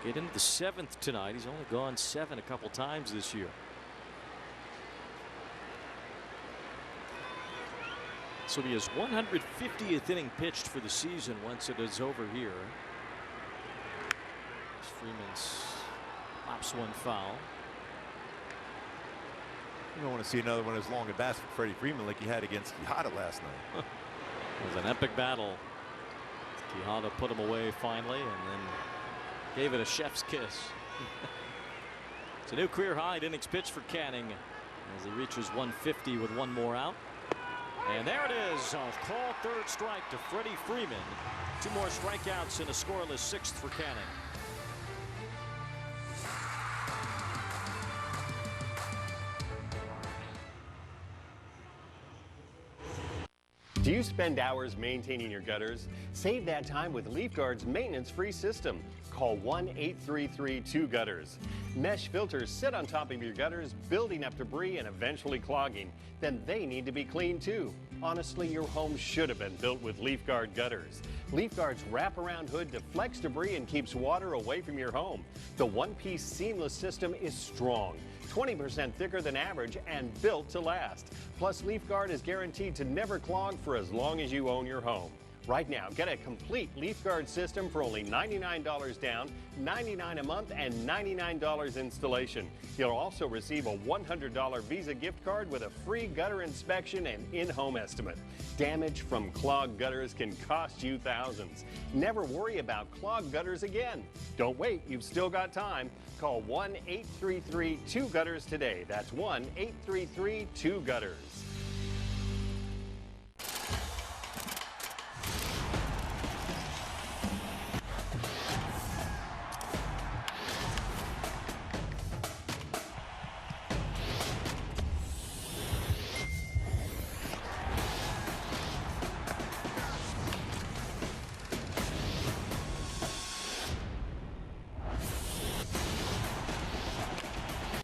get into the 7th tonight. He's only gone 7 a couple times this year. So he has 150th inning pitched for the season once it is over here. Freeman slaps one foul. You don't want to see another one as long at bats for Freddie Freeman like he had against Quijada last night. It was an epic battle. Quijada put him away finally and then gave it a chef's kiss. It's a new career high in innings pitched for Canning as he reaches 150 with 1 more out. And there it is, a called 3rd strike to Freddie Freeman. 2 more strikeouts in a scoreless 6th for Canning. Do you spend hours maintaining your gutters? Save that time with LeafGuard's maintenance-free system. Call 1-833-2-GUTTERS. Mesh filters sit on top of your gutters, building up debris and eventually clogging. Then they need to be cleaned too. Honestly, your home should have been built with LeafGuard gutters. LeafGuard's wraparound hood deflects debris and keeps water away from your home. The one-piece seamless system is strong, 20% thicker than average and built to last. Plus, LeafGuard is guaranteed to never clog for as long as you own your home. Right now, get a complete LeafGuard system for only $99 down, $99 a month, and $99 installation. You'll also receive a $100 Visa gift card with a free gutter inspection and in-home estimate. Damage from clogged gutters can cost you thousands. Never worry about clogged gutters again. Don't wait, you've still got time. Call 1-833-2-GUTTERS today. That's 1-833-2-GUTTERS.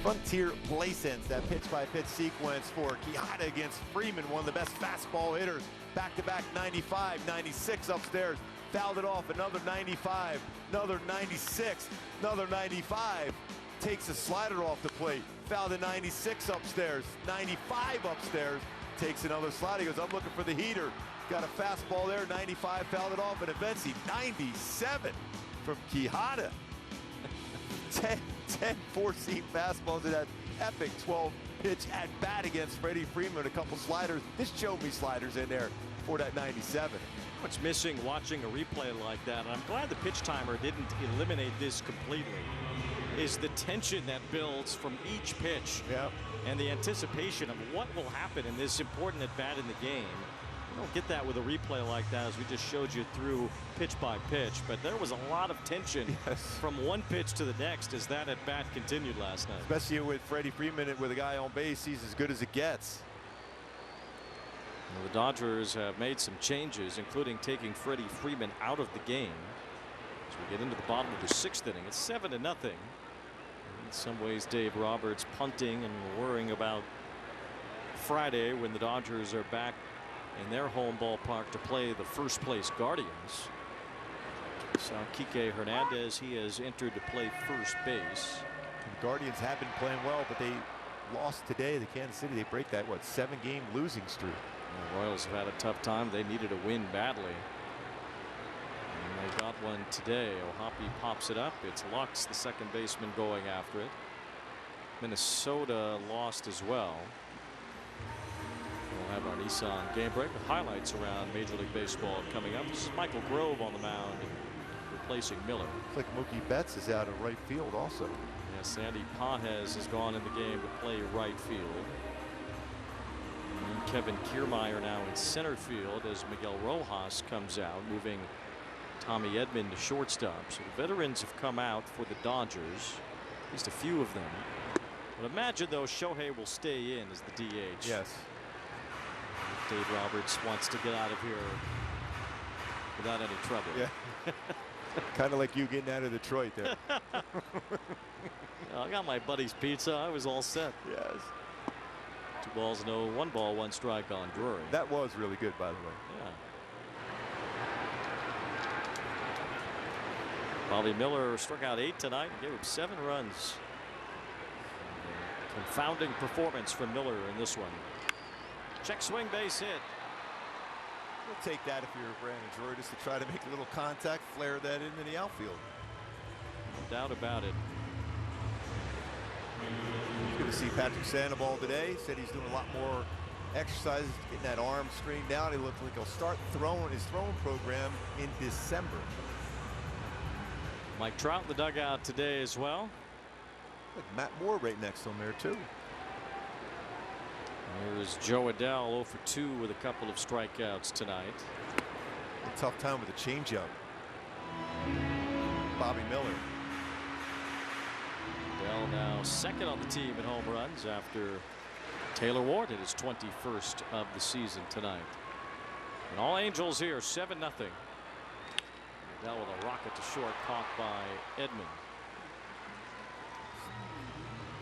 Frontier Placence, that pitch-by-pitch sequence for Quijada against Freeman, one of the best fastball hitters. Back-to-back 95, 96 upstairs. Fouled it off, another 95, another 96, another 95. takes a slider off the plate. Fouled at 96 upstairs, 95 upstairs. Takes another slider. He goes, I'm looking for the heater. Got a fastball there, 95, fouled it off, and eventually 97 from Quijada. 10 four-seam fastballs in that epic 12-pitch at-bat against Freddie Freeman. A couple sliders. Just showed me sliders in there for that 97. What's missing watching a replay like that, and I'm glad the pitch timer didn't eliminate this completely, is the tension that builds from each pitch. Yep. And the anticipation of what will happen in this important at-bat in the game. You don't get that with a replay like that, as we just showed you through pitch by pitch, but there was a lot of tension from one pitch to the next as that at-bat continued last night. Especially with Freddie Freeman with a guy on base, he's as good as it gets. Well, the Dodgers have made some changes, including taking Freddie Freeman out of the game. As we get into the bottom of the 6th inning, it's 7-0. In some ways, Dave Roberts punting and worrying about Friday when the Dodgers are back in their home ballpark to play the first-place Guardians. So Kike Hernandez, he has entered to play first base. The Guardians have been playing well, but they lost today to Kansas City. They break that, what, 7-game losing streak. The Royals have had a tough time. They needed a win badly. And they got one today. O'Hoppe pops it up. It's Lux, the second baseman, going after it. Minnesota lost as well. We'll have our Nissan game break with highlights around Major League Baseball coming up. This is Michael Grove on the mound replacing Miller. Looks like Mookie Betts is out of right field also. Yeah, Sandy Pages has gone in the game to play right field. And Kevin Kiermaier now in center field as Miguel Rojas comes out, moving Tommy Edman to shortstop. So the veterans have come out for the Dodgers, at least a few of them. But imagine, though, Shohei will stay in as the DH. Yes. Dave Roberts wants to get out of here without any trouble. Yeah. Kind of like you getting out of Detroit there. I got my buddy's pizza. I was all set. Yes. 2 balls, no, 1 ball, 1 strike on Drury. That was really good, by the way. Yeah. Bobby Miller struck out 8 tonight and gave up 7 runs. Confounding performance from Miller in this one. Check swing, base hit. You'll take that if you're Brandon Drury, just to try to make a little contact, flare that into the outfield. No doubt about it. Good to see Patrick Sandoval today. Said he's doing a lot more exercises, getting that arm straightened out. He looks like he'll start his throwing program in December. Mike Trout in the dugout today as well. Look, Matt Moore right next to him there too. Here's Joe Adell 0 for 2 with a couple of strikeouts tonight. A tough time with the changeup. Bobby Miller. Adell now second on the team in home runs after Taylor Ward hit his 21st of the season tonight. And all Angels here 7-0. Adell with a rocket to short, caught by Edman.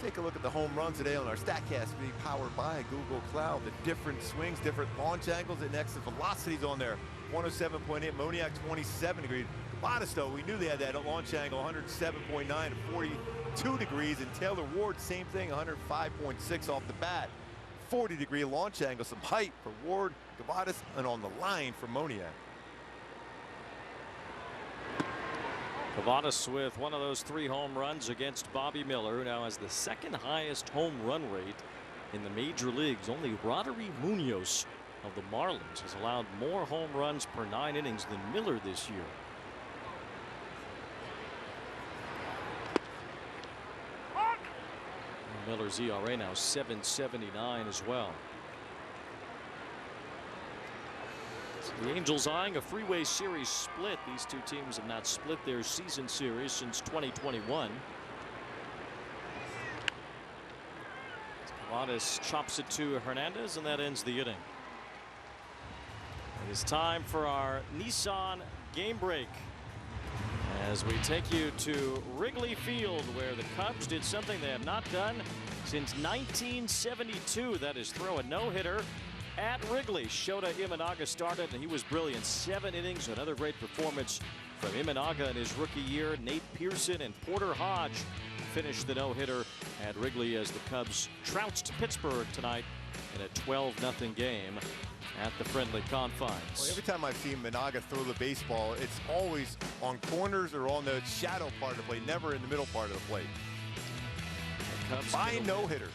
Take a look at the home runs today on our StatCast, being powered by Google Cloud. The different swings, different launch angles, and exit velocities on there. 107.8, Moniak 27 degrees. Modesто, we knew they had that launch angle, 107.9 to 42 degrees. And Taylor Ward, same thing, 105.6 off the bat. 40-degree launch angle, some height for Ward, Gavadas, and on the line for Moniak. Gavadas with one of those 3 home runs against Bobby Miller, who now has the 2nd highest home run rate in the major leagues. Only Roderick Munoz of the Marlins has allowed more home runs per 9 innings than Miller this year. Miller's ERA now 7.79 as well. The Angels eyeing a freeway series split. These 2 teams have not split their season series since 2021. Gavadas chops it to Hernandez, and that ends the inning. It is time for our Nissan game break as we take you to Wrigley Field, where the Cubs did something they have not done since 1972. That is throw a no-hitter at Wrigley. Shota Imanaga started, and he was brilliant. 7 innings, another great performance from Imanaga in his rookie year. Nate Pearson and Porter Hodge finished the no-hitter at Wrigley as the Cubs trounced Pittsburgh tonight in a 12-0 game at the friendly confines. Well, every time I've seen Managa throw the baseball, it's always on corners or on the shadow part of the plate, never in the middle part of the plate. Combined no-hitter.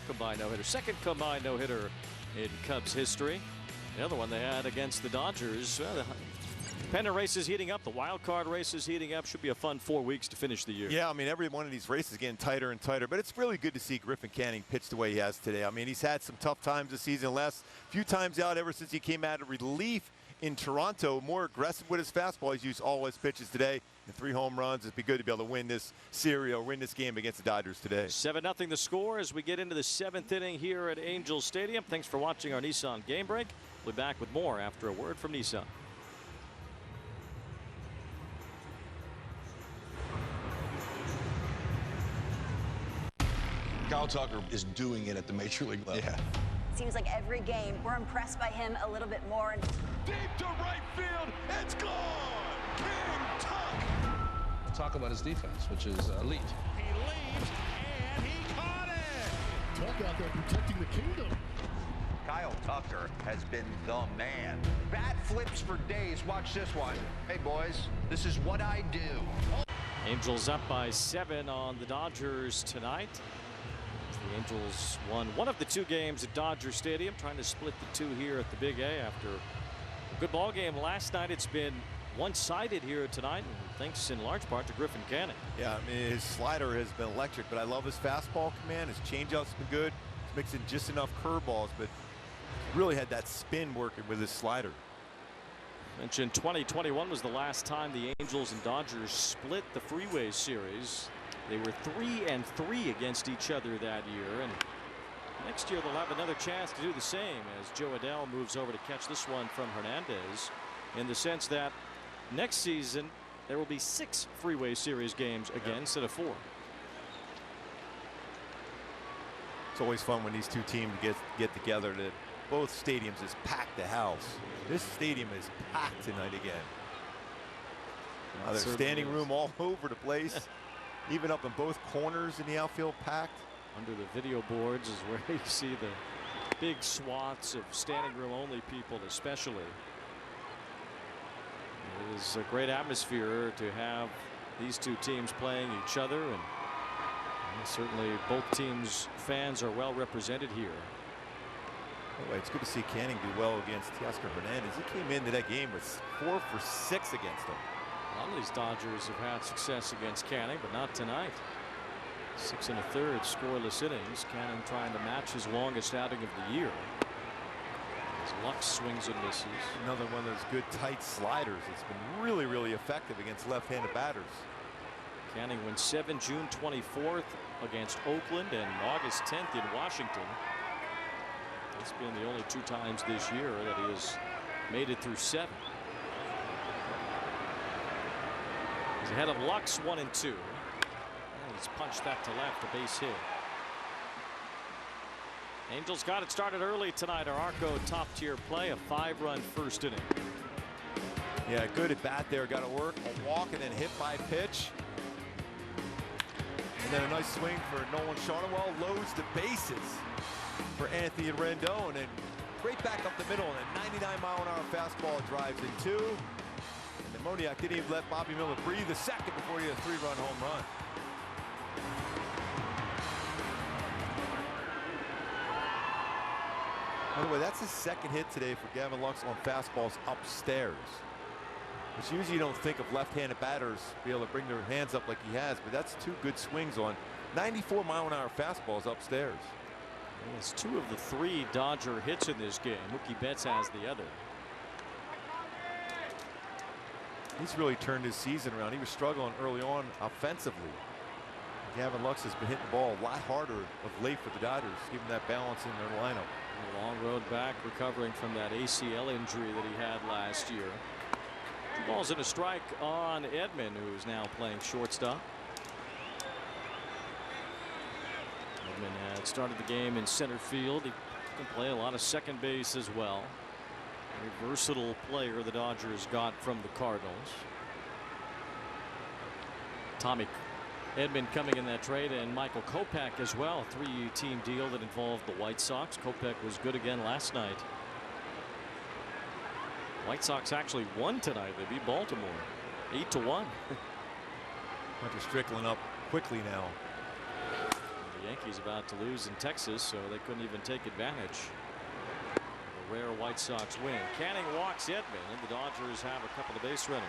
Combined no-hitter. Second combined no-hitter in Cubs history. The other one they had against the Dodgers. The pennant race is heating up. The wild card race is heating up. Should be a fun 4 weeks to finish the year. Yeah, I mean, every one of these races getting tighter and tighter. But it's really good to see Griffin Canning pitch the way he has today. I mean, he's had some tough times this season. Last few times out ever since he came out of relief in Toronto, more aggressive with his fastball. He's used all his pitches today and 3 home runs. It'd be good to be able to win this series or win this game against the Dodgers today. 7-0 the score as we get into the 7th inning here at Angels Stadium. Thanks for watching our Nissan Game Break. We'll be back with more after a word from Nissan. Kyle Tucker is doing it at the major league level. Yeah. Seems like every game we're impressed by him a little bit more. Deep to right field, it's gone! King Tuck! Talk about his defense, which is elite. He leaves, and he caught it! Tuck out there protecting the kingdom. Kyle Tucker has been the man. Bat flips for days. Watch this one. Hey, boys, this is what I do. Angels up by 7 on the Dodgers tonight. The Angels won one of the 2 games at Dodger Stadium, trying to split the 2 here at the Big A after a good ball game last night. It's been one-sided here tonight, thanks in large part to Griffin Canning. Yeah, I mean, his slider has been electric, but I love his fastball command. His changeup's been good. He's mixing just enough curveballs, but really had that spin working with his slider. Mentioned 2021 was the last time the Angels and Dodgers split the Freeway Series. They were 3-3 against each other that year, and next year they'll have another chance to do the same as Joe Adell moves over to catch this one from Hernandez, in the sense that next season there will be 6 Freeway Series games again instead of 4. It's always fun when these 2 teams get together. That both stadiums is packed to house. This stadium is packed tonight again. There's standing room all over the place. Even up in both corners in the outfield packed. Under the video boards is where you see the big swaths of standing room only people, especially. It is a great atmosphere to have these 2 teams playing each other, and certainly both teams' fans are well represented here. By the way, it's good to see Canning do well against Teoscar Hernandez. He came into that game with 4 for 6 against him. A lot of these Dodgers have had success against Canning, but not tonight. 6 1/3 scoreless innings. Canning trying to match his longest outing of the year. As Lux swings and misses. Another one of those good tight sliders. It's been really, really effective against left-handed batters. Canning wins 7 June 24th against Oakland and August 10th in Washington. It's been the only 2 times this year that he has made it through 7. He's ahead of Lux 1-2. And he's punched that to left, a base hit. Angels got it started early tonight. Arco top tier play, a 5-run first inning. Yeah, good at bat there. Got to work a walk and then hit by pitch. And then a nice swing for Nolan Charnwell. Loads the bases for Anthony Rendon. And then right back up the middle. And a 99-mile-an-hour fastball drives in 2. And Moniak didn't even let Bobby Miller breathe a second before he had a 3-run home run. By the way, that's his 2nd hit today for Gavin Lux on fastballs upstairs. Which usually you don't think of left-handed batters be able to bring their hands up like he has, but that's 2 good swings on 94-mile-an-hour fastballs upstairs. Well, it's 2 of the 3 Dodger hits in this game. Mookie Betts has the other. He's really turned his season around. He was struggling early on offensively. Gavin Lux has been hitting the ball a lot harder of late for the Dodgers, giving that balance in their lineup. A long road back, recovering from that ACL injury that he had last year. 2 balls and a strike on Edman, who's now playing shortstop. Edman had started the game in center field. He can play a lot of second base as well. A versatile player the Dodgers got from the Cardinals. Tommy Edmund coming in that trade, and Michael Kopech as well. 3-team deal that involved the White Sox. Kopech was good again last night. White Sox actually won tonight. They beat Baltimore 8-1. Hunter Strickland up quickly now. The Yankees about to lose in Texas, so they couldn't even take advantage. A rare White Sox win. Canning walks Edmund, and the Dodgers have a couple of base runners.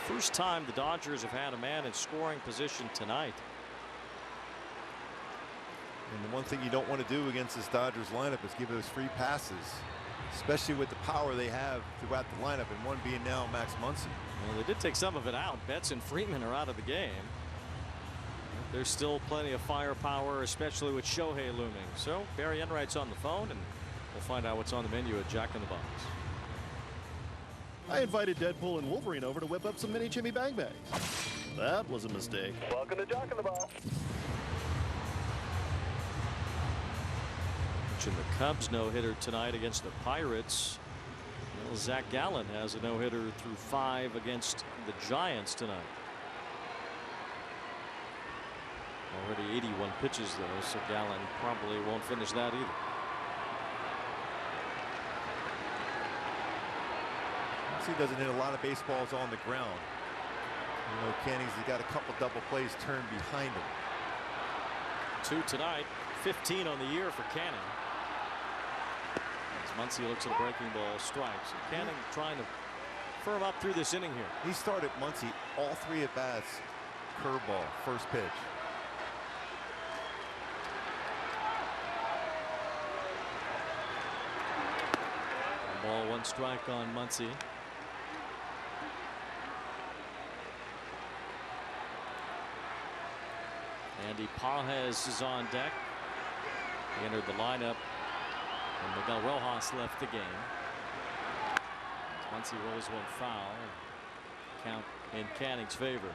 First time the Dodgers have had a man in scoring position tonight. And the one thing you don't want to do against this Dodgers lineup is give those free passes, especially with the power they have throughout the lineup, and one being now Max Muncy. Well, they did take some of it out. Betts and Freeman are out of the game. There's still plenty of firepower, especially with Shohei looming. So Barry Enright's on the phone, and we'll find out what's on the menu at Jack in the Box. I invited Deadpool and Wolverine over to whip up some mini Jimmy Bang Bags. That was a mistake. Welcome to Jack in the Box. Mentioned the Cubs no-hitter tonight against the Pirates. Well, Zach Gallen has a no-hitter through 5 against the Giants tonight. Already 81 pitches though, so Gallen probably won't finish that either. He doesn't hit a lot of baseballs on the ground. You know, Canning's got a couple double plays turned behind him. 2 tonight, 15 on the year for Canning. As Muncy looks at a breaking ball, strikes. Canning trying to firm up through this inning here. He started Muncy all 3 at bats. Curveball, first pitch. Ball, 1 strike on Muncy. Andy Pages is on deck. He entered the lineup, and Miguel Rojas left the game. Once he rolls one foul, count in Canning's favor.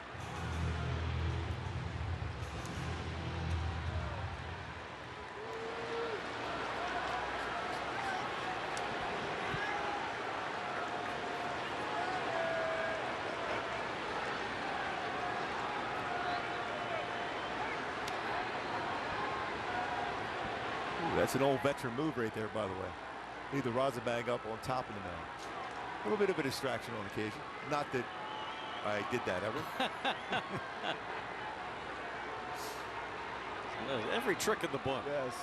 That's an old veteran move right there, by the way. Leave the Rozabag up on top of the mound. A little bit of a distraction on occasion. Not that I did that ever. Every trick in the book. Yes.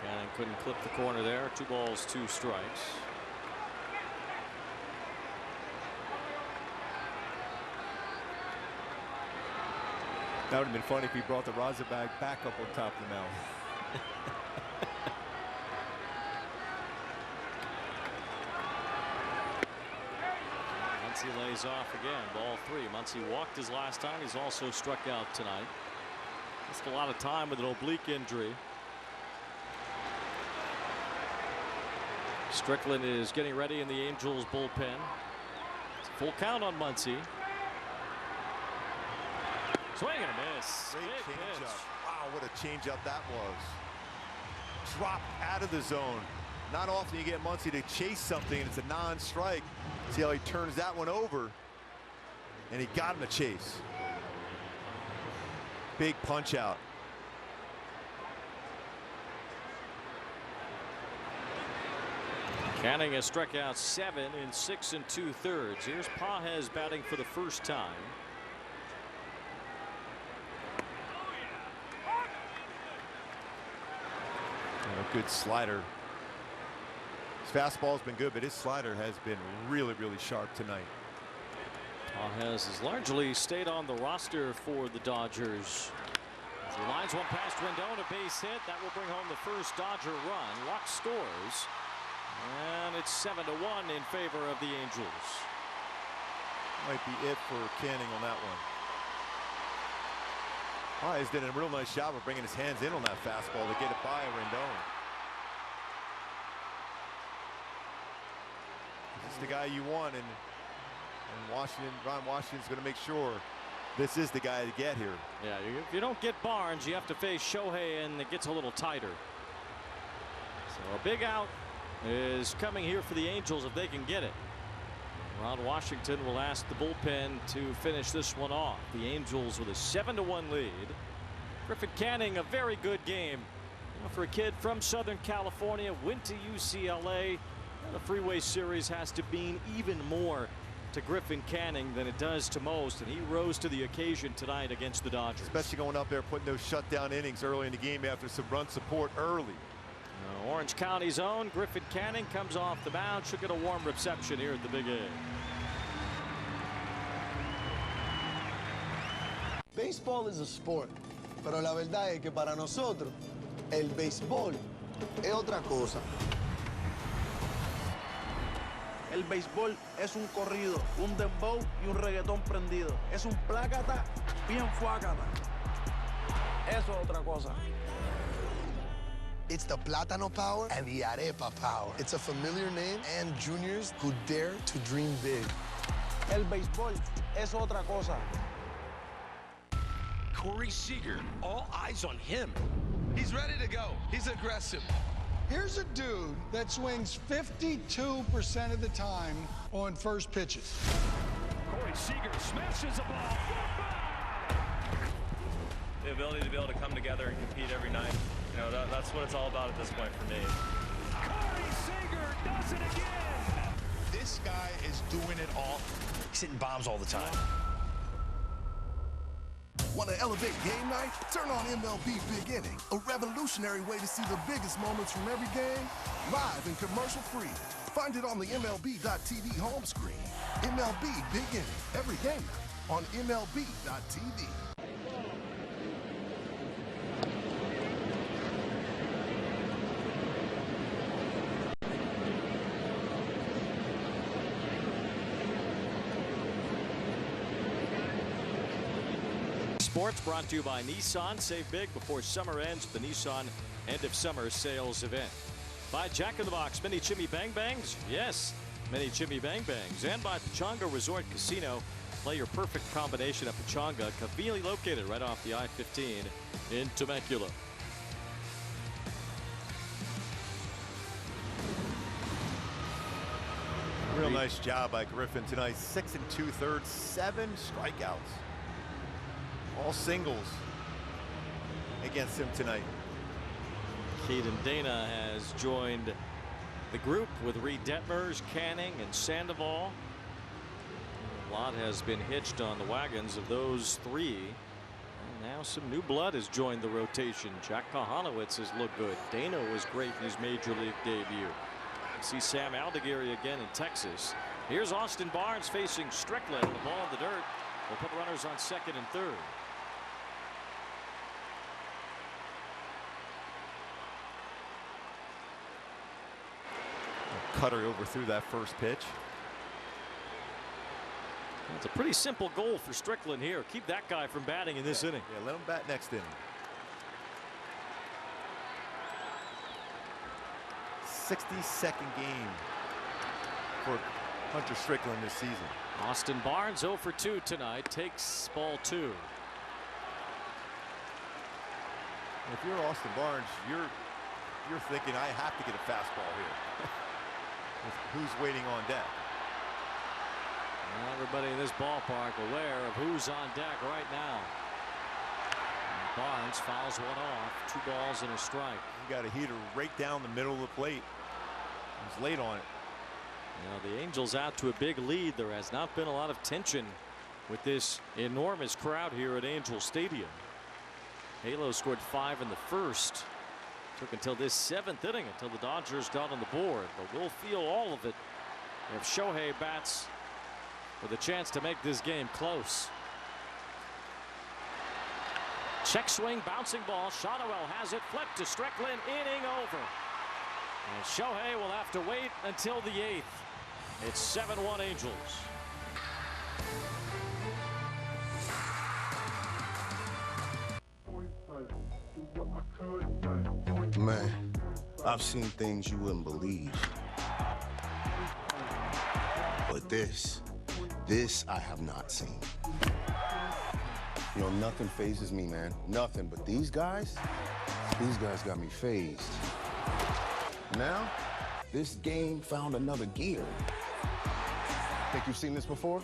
Canning couldn't clip the corner there. 2 balls, 2 strikes. That would have been funny if he brought the Rozabag back up on top of the mound. Muncy lays off again. Ball 3. Muncy walked his last time. He's also struck out tonight. Missed a lot of time with an oblique injury. Strickland is getting ready in the Angels bullpen. It's a full count on Muncy. Swing and a miss. Great changeup. Wow, what a changeup that was. Dropped out of the zone. Not often you get Muncy to chase something and it's a non-strike. See how he turns that one over, and he got him a chase. Big punch out. Canning has struck out 7 in 6 2/3. Here's Pages batting for the first time. A good slider. His fastball's been good, but his slider has been really, really sharp tonight. Pages has largely stayed on the roster for the Dodgers. As he lines one past Rendon, a base hit that will bring home the first Dodger run. Luck scores, and it's 7-1 in favor of the Angels. Might be it for Canning on that one. Pages did a real nice job of bringing his hands in on that fastball to get it by Rendon. This is the guy you want, and Ron Washington's going to make sure this is the guy to get here. Yeah, if you don't get Barnes, you have to face Shohei, and it gets a little tighter. So a big out is coming here for the Angels if they can get it. Ron Washington will ask the bullpen to finish this one off. The Angels with a 7-1 lead. Griffin Canning, a very good game. You know, for a kid from Southern California, went to UCLA. The Freeway Series has to mean even more to Griffin Canning than it does to most, and he rose to the occasion tonight against the Dodgers. Especially going up there putting those shutdown innings early in the game after some run support early. Orange County's own Griffin Canning comes off the mound. Should get a warm reception here at the Big A. Baseball is a sport, pero la verdad es que para nosotros el béisbol es otra cosa. El béisbol es un corrido, un dembow y un reggaetón prendido. Es un plácata bien fuácata. Eso es otra cosa. It's the Plátano Power and the Arepa Power. It's a familiar name and juniors who dare to dream big. El béisbol es otra cosa. Corey Seager, all eyes on him. He's ready to go. He's aggressive. Here's a dude that swings 52% of the time on first pitches. Corey Seager smashes the ball. The ability to be able to come together and compete every night. You know, that's what it's all about at this point for me. Corey Seager does it again. This guy is doing it all. He's hitting bombs all the time. Want to elevate game night? Turn on MLB Big Inning, a revolutionary way to see the biggest moments from every game, live and commercial-free. Find it on the MLB.tv home screen. MLB Big Inning, every game night on MLB.tv. Sports brought to you by Nissan. Save big before summer ends at the Nissan end of summer sales event. By Jack in the Box Mini Chimney Bang Bangs. Yes, Mini Chimney Bang Bangs. And by Pechanga Resort Casino. Play your perfect combination at Pechanga, conveniently located right off the I-15 in Temecula. Real nice job by Griffin tonight. 6 2/3, 7 strikeouts. All singles against him tonight. Caden Dana has joined the group with Reed Detmers, Canning, and Sandoval. A lot has been hitched on the wagons of those three. And now some new blood has joined the rotation. Jack Kohanowitz has looked good. Dana was great in his major league debut. See Sam Aldegiri again in Texas. Here's Austin Barnes facing Strickland. The ball in the dirt will put runners on second and third. Cutter overthrew that first pitch. It's a pretty simple goal for Strickland here. Keep that guy from batting in this inning. Yeah, let him bat next inning. 62nd game for Hunter Strickland this season. Austin Barnes 0 for 2 tonight. Takes ball 2. If you're Austin Barnes, you're thinking, I have to get a fastball here. Who's waiting on deck? Well, everybody in this ballpark aware of who's on deck right now. And Barnes fouls one off. 2 balls and a strike. You got a heater right down the middle of the plate. He's late on it. Now the Angels out to a big lead. There has not been a lot of tension with this enormous crowd here at Angel Stadium. Halo scored 5 in the first. Took until this 7th inning until the Dodgers got on the board, but we'll feel all of it if Shohei bats with a chance to make this game close. Check swing, bouncing ball. Shotwell has it, flipped to Strickland, inning over. And Shohei will have to wait until the 8th. It's 7-1 Angels. Man, I've seen things you wouldn't believe. But this I have not seen. You know, nothing phases me, man. Nothing. But these guys got me phased. Now, this game found another gear. Think you've seen this before?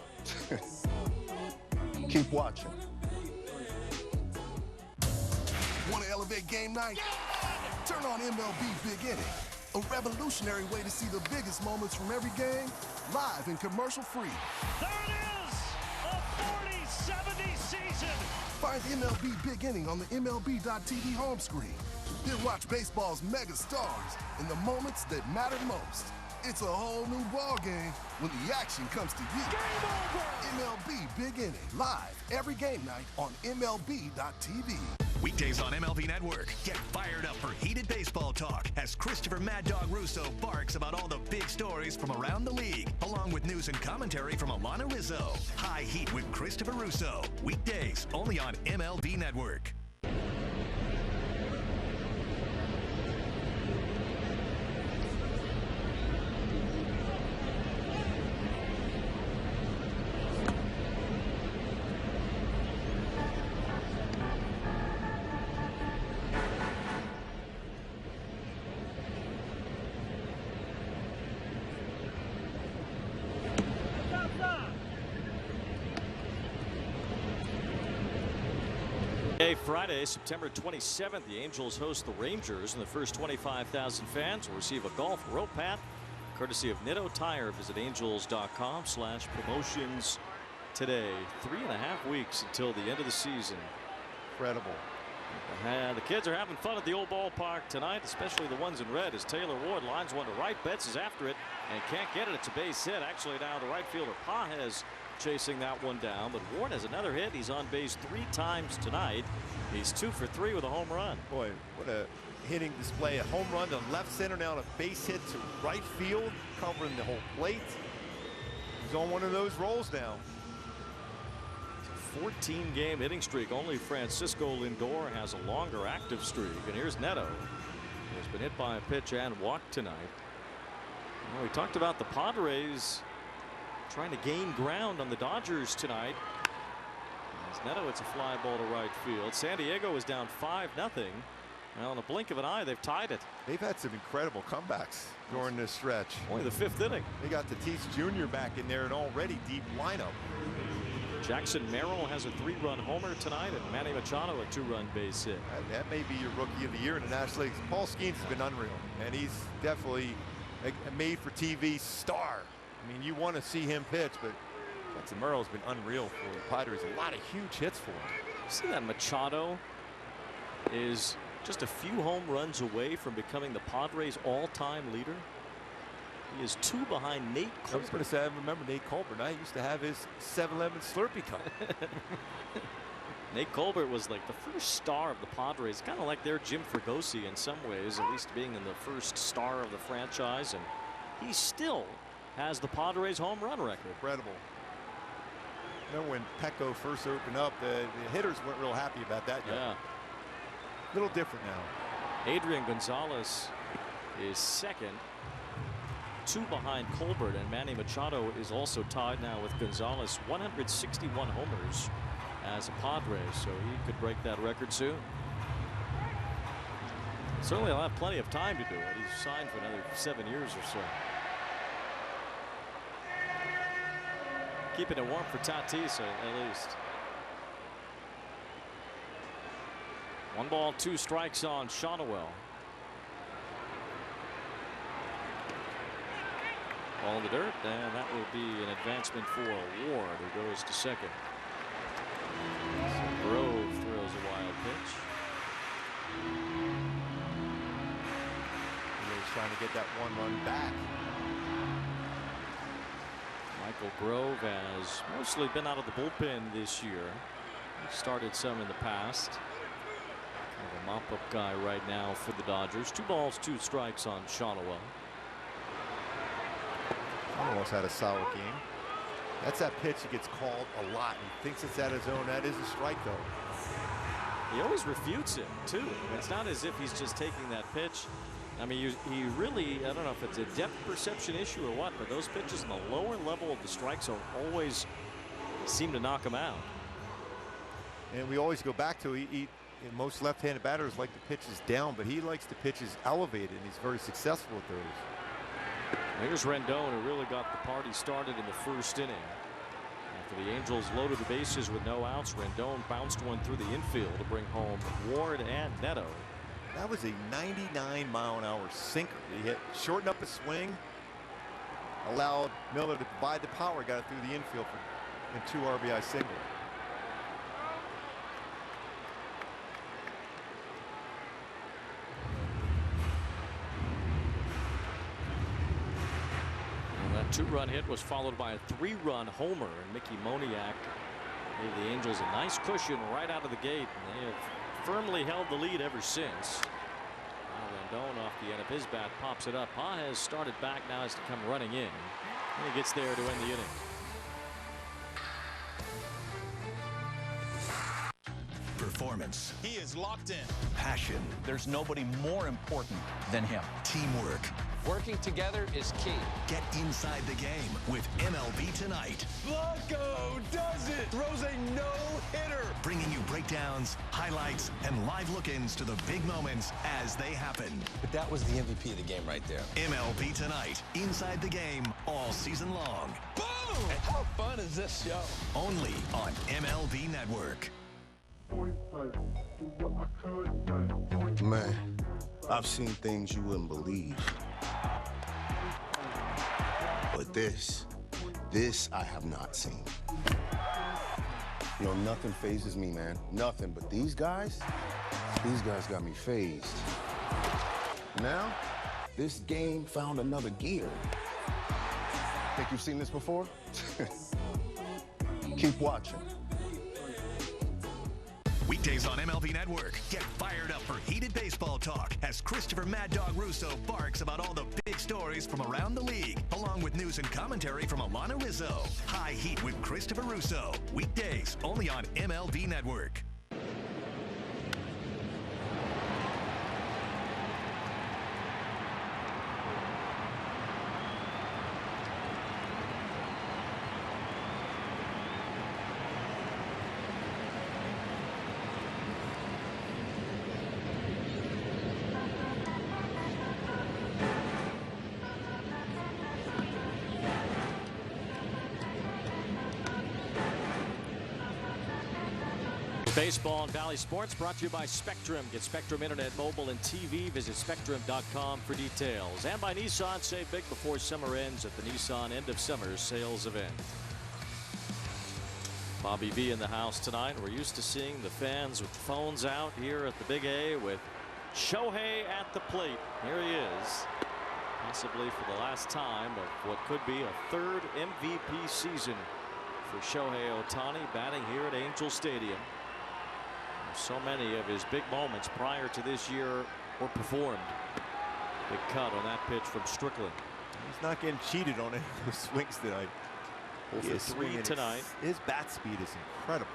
Keep watching. Want to elevate game night? Turn on MLB Big Inning, a revolutionary way to see the biggest moments from every game live and commercial-free. There it is! A 40-70 season! Find MLB Big Inning on the MLB.tv home screen. Then watch baseball's mega stars in the moments that matter most. It's a whole new ballgame when the action comes to you. Game over! MLB Big Inning, live every game night on MLB.tv. Weekdays on MLB Network. Get fired up for heated baseball talk as Christopher Mad Dog Russo barks about all the big stories from around the league, along with news and commentary from Alana Rizzo. High Heat with Christopher Russo. Weekdays only on MLB Network. Friday, September 27th, the Angels host the Rangers, and the first 25,000 fans will receive a golf rope hat courtesy of Nitto Tire. Visit angels.com/promotions today. 3.5 weeks until the end of the season. Incredible. The kids are having fun at the old ballpark tonight, especially the ones in red, as Taylor Ward lines one to right. Betts is after it and can't get it. It's a base hit. Actually, now the right fielder Pages chasing that one down, but Ward has another hit. He's on base 3 times tonight. He's 2 for 3 with a home run. Boy, what a hitting display. A home run to left center, now a base hit to right field, covering the whole plate. He's on one of those rolls now. 14-game hitting streak. Only Francisco Lindor has a longer active streak. And here's Neto, who has been hit by a pitch and walked tonight. Well, we talked about the Padres trying to gain ground on the Dodgers tonight. As Neto, it's a fly ball to right field. San Diego is down 5-0. Well, in a blink of an eye, they've tied it. They've had some incredible comebacks during this stretch. Only the 5th inning. They got Tatis Jr. back in there, an already deep lineup. Jackson Merrill has a 3-run homer tonight, and Manny Machado a 2-run base hit. That may be your rookie of the year in the National League. Paul Skeens has been unreal, and he's definitely a made-for-TV star. I mean, you want to see him pitch, but Jackson Merrill's been unreal for the Padres. A lot of huge hits for him. See that Machado is just a few home runs away from becoming the Padres' all-time leader. He is 2 behind Nate Colbert. I was going to say, I remember Nate Colbert. I used to have his 7-Eleven Slurpee cup. Nate Colbert was like the first star of the Padres, kind of like their Jim Fregosi in some ways, at least being in the first star of the franchise, and he still has the Padres home run record. Incredible. You know, when Petco first opened up, the hitters weren't real happy about that yet. Yeah. A little different now. Adrian Gonzalez is second, 2 behind Colbert, and Manny Machado is also tied now with Gonzalez. 161 homers as a Padre, so he could break that record soon. Certainly he'll have plenty of time to do it. He's signed for another 7 years or so. Keeping it warm for Tatis at least. 1 ball, 2 strikes on Shotwell. Ball in the dirt, and that will be an advancement for Ward, who goes to second. So Grove throws a wild pitch. He's trying to get that 1 run back. Michael Grove has mostly been out of the bullpen this year. He started some in the past. Kind of a mop-up guy right now for the Dodgers. 2 balls, 2 strikes on Shotwell. Almost had a solid game. That's that pitch he gets called a lot. He thinks it's at his own. That is a strike, though. He always refutes it, too. It's not as if he's just taking that pitch. I mean, he really, I don't know if it's a depth perception issue or what, but those pitches in the lower level of the strike zone always seem to knock him out. And we always go back to most left-handed batters like the pitches down, but he likes the pitches elevated, and he's very successful with those. Here's Rendon, who really got the party started in the first inning. After the Angels loaded the bases with no outs, Rendon bounced one through the infield to bring home Ward and Neto. That was a 99-mile-an-hour sinker. He hit, shortened up his swing, allowed Miller to divide the power, got it through the infield for a 2 RBI single. That 2-run hit was followed by a 3-run homer, and Mickey Moniak gave the Angels a nice cushion right out of the gate, and they have firmly held the lead ever since. Now Rendon off the end of his bat pops it up. Ha has started back, now has to come running in, and he gets there to end the inning. Performance. He is locked in. Passion. There's nobody more important than him. Teamwork. Working together is key. Get inside the game with MLB Tonight. Blanco does it. Throws a no-hitter. Bringing you breakdowns, highlights, and live look-ins to the big moments as they happen. But that was the MVP of the game right there. MLB Tonight. Inside the game all season long. Boom! And how fun is this show? Only on MLB Network. Man, I've seen things you wouldn't believe. But this I have not seen. You know, nothing phases me, man. Nothing. But these guys got me phased. Now, this game found another gear. Think you've seen this before? Keep watching. Weekdays on MLB Network. Get fired up for heated baseball talk as Christopher Mad Dog Russo barks about all the big stories from around the league, along with news and commentary from Alana Rizzo. High Heat with Christopher Russo. Weekdays only on MLB Network. Baseball and Valley Sports brought to you by Spectrum. Get Spectrum Internet, mobile, and TV. Visit Spectrum.com for details. And by Nissan. Save big before summer ends at the Nissan End of Summer Sales Event. Bobby V in the house tonight. We're used to seeing the fans with phones out here at the Big A with Shohei at the plate. Here he is, possibly for the last time of what could be a 3rd MVP season for Shohei Ohtani, batting here at Angel Stadium. So many of his big moments prior to this year were performed. Big cut on that pitch from Strickland. He's not getting cheated on any of those swings tonight. 0 for 3 tonight. His bat speed is incredible.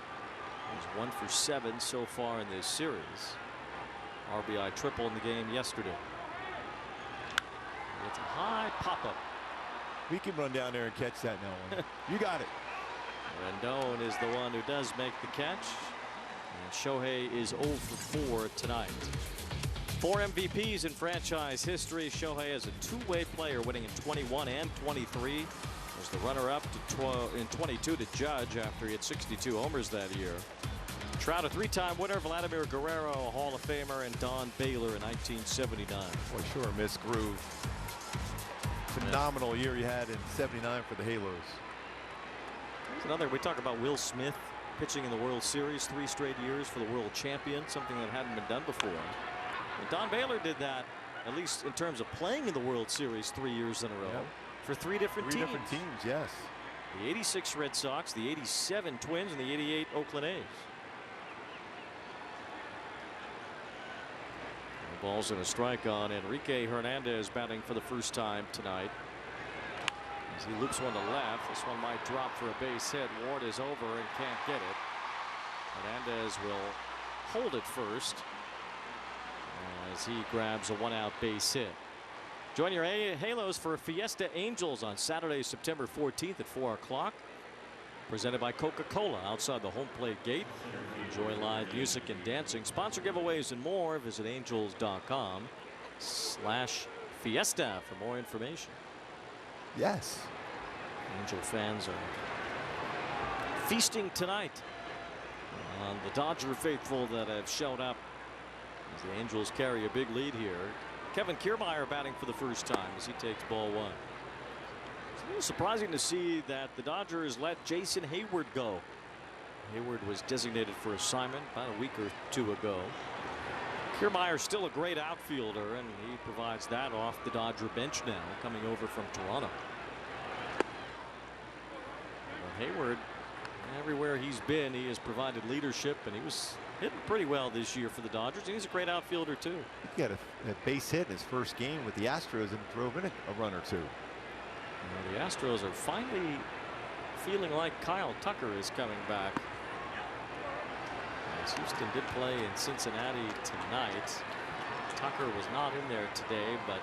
He's 1 for 7 so far in this series. RBI triple in the game yesterday. It's a high pop-up. We can run down there and catch that now. You got it. Rendon is the one who does make the catch. And Shohei is 0 for 4 tonight. 4 MVPs in franchise history. Shohei is a two-way player, winning in 21 and 23. Was the runner-up in 22 to Judge after he had 62 homers that year. Trout, a 3-time winner. Vladimir Guerrero, a Hall of Famer, and Don Baylor in 1979. Boy, sure miss Groove. Phenomenal year he had in '79 for the Halos. There's another. We talk about Will Smith pitching in the World Series 3 straight years for the world champion, something that hadn't been done before. And Don Baylor did that, at least in terms of playing in the World Series 3 years in a row, for 3 different teams. 3 different teams, yes. The '86 Red Sox, the '87 Twins, and the '88 Oakland A's. The ball's and a strike on Enrique Hernandez, batting for the first time tonight. As he loops one to left, this one might drop for a base hit. Ward is over and can't get it. Hernandez will hold it first as he grabs a 1-out base hit. Join your Halos for Fiesta Angels on Saturday, September 14th at 4 o'clock. Presented by Coca-Cola outside the home plate gate. Enjoy live music and dancing, sponsor giveaways, and more. Visit angels.com/fiesta for more information. Yes. Angel fans are feasting tonight on the Dodger faithful that have shown up as the Angels carry a big lead here. Kevin Kiermaier batting for the first time as he takes ball one. It's a little surprising to see that the Dodgers let Jason Hayward go. Hayward was designated for assignment about a week or two ago. Kiermaier still a great outfielder, and he provides that off the Dodger bench now, coming over from Toronto. Well, Hayward, everywhere he's been, he has provided leadership, and he was hitting pretty well this year for the Dodgers. And he's a great outfielder too. He got a base hit in his first game with the Astros and drove in a run or two. Well, the Astros are finally feeling like Kyle Tucker is coming back. As Houston did play in Cincinnati tonight. Tucker was not in there today, but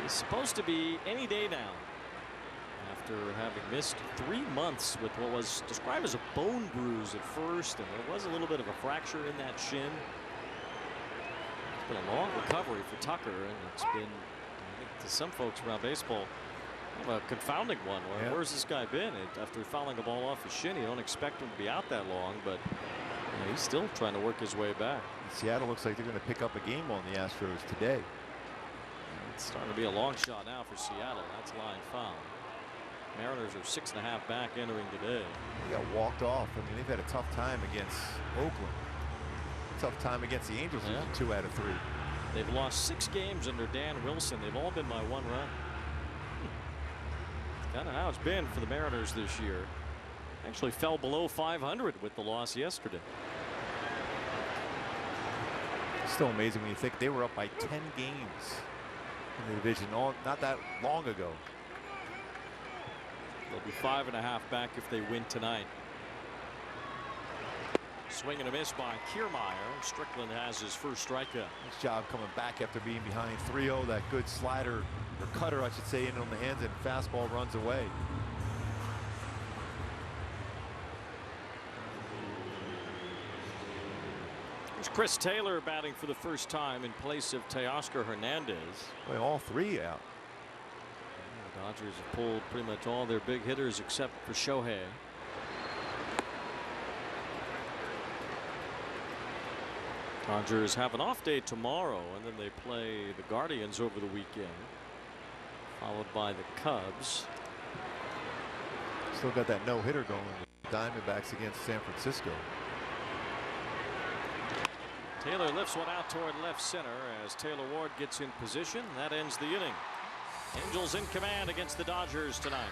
he's supposed to be any day now, after having missed 3 months with what was described as a bone bruise at first, and there was a little bit of a fracture in that shin. It's been a long recovery for Tucker, and it's been, I think, to some folks around baseball, kind of a confounding one. Where's this guy been? After fouling a ball off his shin, you don't expect him to be out that long, but he's still trying to work his way back. Seattle looks like they're going to pick up a game on the Astros today. It's starting to be a long shot now for Seattle. That's line foul. Mariners are 6.5 back entering today. They got walked off. I mean, they've had a tough time against Oakland. Tough time against the Angels. 2 out of 3. They've lost 6 games under Dan Wilson. They've all been by 1 run. Kind of how it's been for the Mariners this year. Actually fell below 500 with the loss yesterday. Still amazing when you think they were up by 10 games in the division not that long ago. They'll be 5.5 back if they win tonight. Swing and a miss by Kiermaier. Strickland has his first strikeout. Nice job coming back after being behind 3-0. That good slider, or cutter I should say, in on the hands, and fastball runs away. There's Chris Taylor batting for the first time in place of Teoscar Hernandez. Well, all 3 out. The Dodgers have pulled pretty much all their big hitters except for Shohei. Dodgers have an off day tomorrow, and then they play the Guardians over the weekend, followed by the Cubs. Still got that no-hitter going with Diamondbacks against San Francisco. Taylor lifts one out toward left center as Taylor Ward gets in position. That ends the inning. Angels in command against the Dodgers tonight.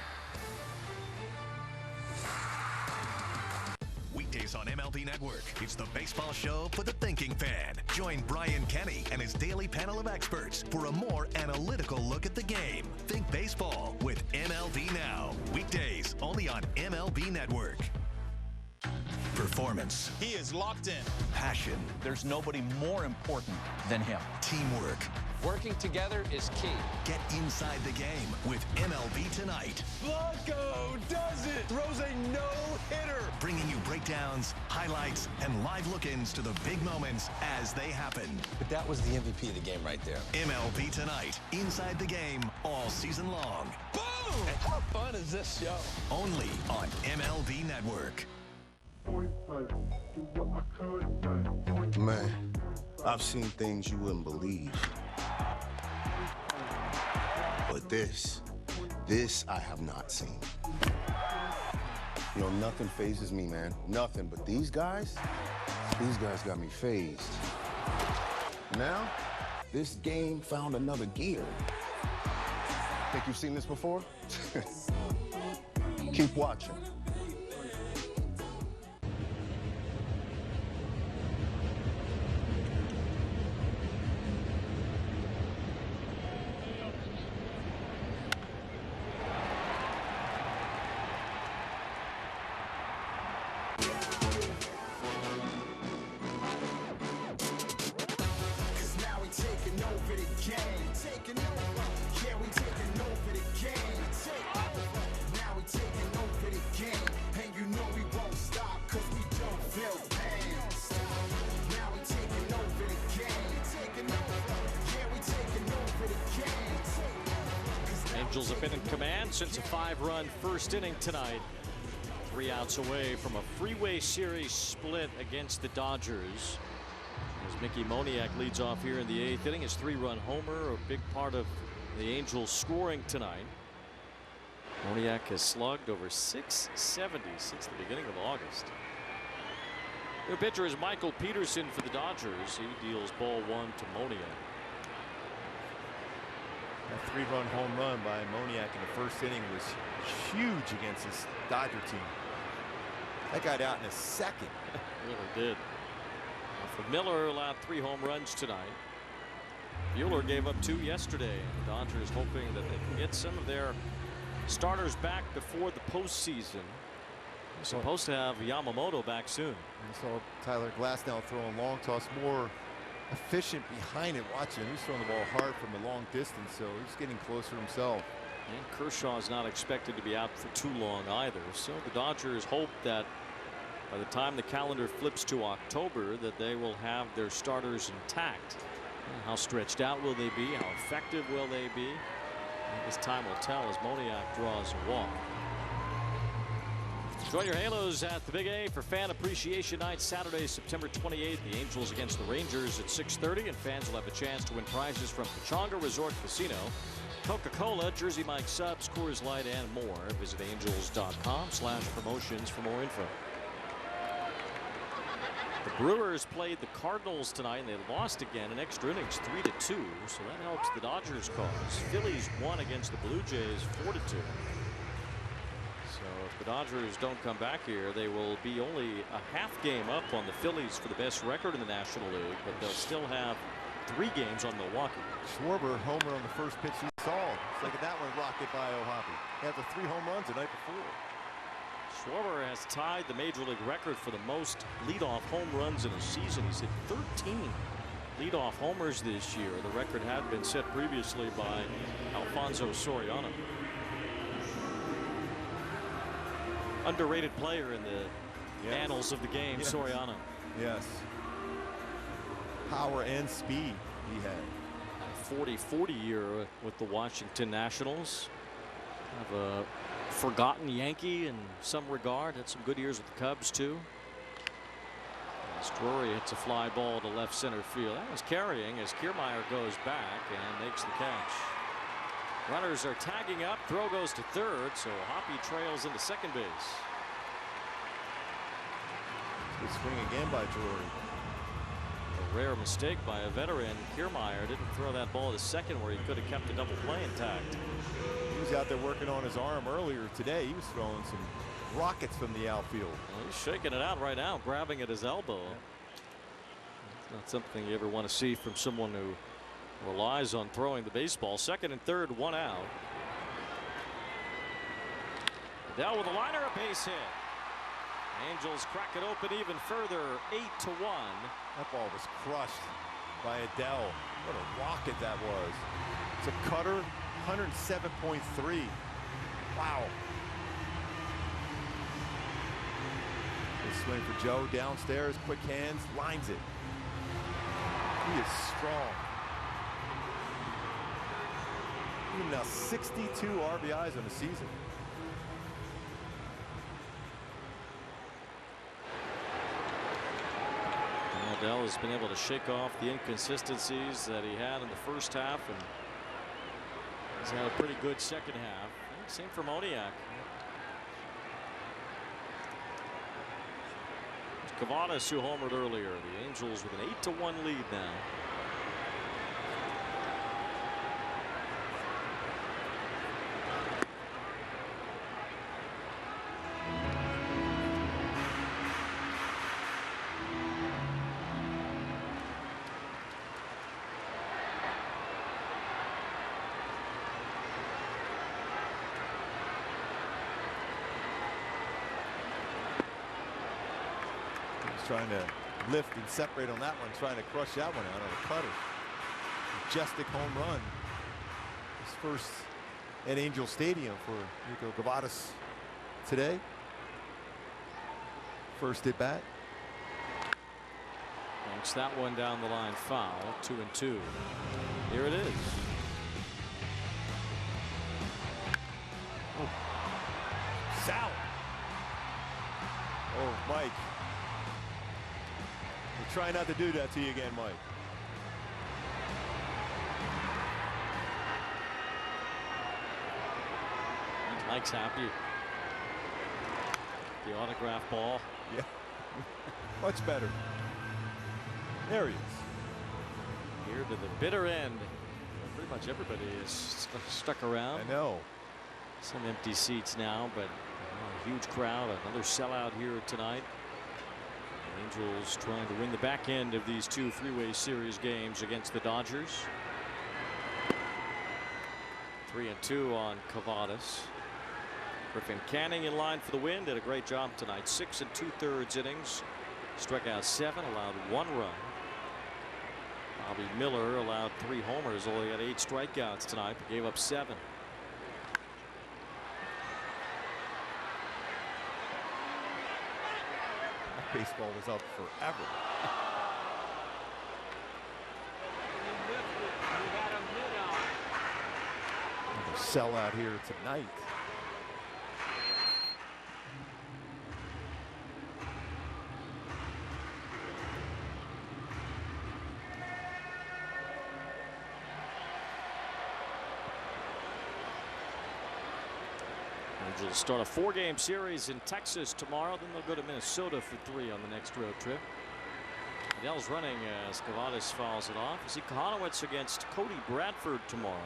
Weekdays on MLB Network, it's the baseball show for the thinking fan. Join Brian Kenny and his daily panel of experts for a more analytical look at the game. Think baseball with MLB Now. Weekdays only on MLB Network. Performance. He is locked in. Passion. There's nobody more important than him. Teamwork. Working together is key. Get inside the game with MLB Tonight. Blanco does it. Throws a no-hitter. Bringing you breakdowns, highlights, and live look-ins to the big moments as they happen. But that was the MVP of the game right there. MLB Tonight. Inside the game all season long. Boom! And how fun is this show? Only on MLB Network. Man, I've seen things you wouldn't believe. But this I have not seen. You know, nothing phases me, man. Nothing. But these guys got me phased. Now, this game found another gear. Think you've seen this before? Keep watching. Angels have been in command since a 5-run first inning tonight. 3 outs away from a freeway series split against the Dodgers. As Mickey Moniak leads off here in the 8th inning, his 3-run homer, a big part of the Angels scoring tonight. Moniak has slugged over .670 since the beginning of August. New pitcher is Michael Peterson for the Dodgers. He deals ball 1 to Moniak. That 3-run home run by Moniak in the first inning was huge against this Dodger team. That got out in a second. Really did. For Miller, allowed 3 home runs tonight. Buehler gave up 2 yesterday. The Dodgers hoping that they can get some of their starters back before the postseason. They're supposed to have Yamamoto back soon. You saw Tyler Glasnow throwing long toss, more efficient behind it. Watching him, he's throwing the ball hard from a long distance, so he's getting closer himself. And Kershaw is not expected to be out for too long either. So the Dodgers hope that by the time the calendar flips to October, that they will have their starters intact. How stretched out will they be? How effective will they be? As time will tell as Moniak draws a walk. Join your Halos at the Big A for Fan Appreciation Night, Saturday, September 28th. The Angels against the Rangers at 6:30, and fans will have a chance to win prizes from Pechanga Resort Casino, Coca-Cola, Jersey Mike subs, Coors Light, and more. Visit angels.com/promotions for more info. The Brewers played the Cardinals tonight, and they lost again in extra innings 3-2, so that helps the Dodgers' cause. Phillies won against the Blue Jays 4-2. So if the Dodgers don't come back here, they will be only a half game up on the Phillies for the best record in the National League, but they'll still have 3 games on Milwaukee. Schwarber homer on the first pitch he saw. It's like that one rocket by O'Hoppe. He had the 3 home runs the night before. Schwarber has tied the major league record for the most leadoff home runs in a season. He's hit 13 leadoff homers this year. The record had been set previously by Alfonso Soriano. Underrated player in the annals of the game, Soriano. Yes. Power and speed he had. A 40-40 year with the Washington Nationals. Kind of a forgotten Yankee in some regard. Had some good years with the Cubs too. As Drury hits a fly ball to left center field. That was carrying as Kiermaier goes back and makes the catch. Runners are tagging up. Throw goes to third, so Hoppe trails into second base. Good swing again by Drury. A rare mistake by a veteran. Kiermaier didn't throw that ball to second where he could have kept the double play intact. He was out there working on his arm earlier today. He was throwing some rockets from the outfield. Well, he's shaking it out right now, grabbing at his elbow. It's not something you ever want to see from someone who relies on throwing the baseball. Second and third, 1 out. Adele with a liner, a base hit. Angels crack it open even further, 8-1. That ball was crushed by Adele. What a rocket that was. It's a cutter, 107.3. Wow. Good swing for Joe downstairs, quick hands, lines it. He is strong. Even now 62 RBIs on the season. Adele has been able to shake off the inconsistencies that he had in the first half, and he's had a pretty good second half. Same for Moniak. Cavadas, who homered earlier. The Angels with an 8-1 lead now. Trying to lift and separate on that one, trying to crush that one out on a cutter. Majestic home run. His first at Angel Stadium for Nico Cavadas today. First at bat. Banks that one down the line, foul. 2-2. Here it is. try not to do that to you again, Mike. Mike's happy. The autograph ball. Yeah. Much better. There he is. Here to the bitter end. Pretty much everybody is stuck around. I know. Some empty seats now, but a huge crowd. Another sellout here tonight. The Angels trying to win the back end of these two Freeway Series games against the Dodgers. 3-2 on Cavadas. Griffin Canning in line for the win. Did a great job tonight. 6 2/3 innings. Struck out 7, allowed 1 run. Bobby Miller allowed 3 homers, only got 8 strikeouts tonight, but gave up 7. That baseball was up forever. Another sellout here tonight. Angels start a 4-game series in Texas tomorrow. Then they'll go to Minnesota for 3 on the next road trip. Adele's running as Cavadas fouls it off. Zeke Honowitz against Cody Bradford tomorrow.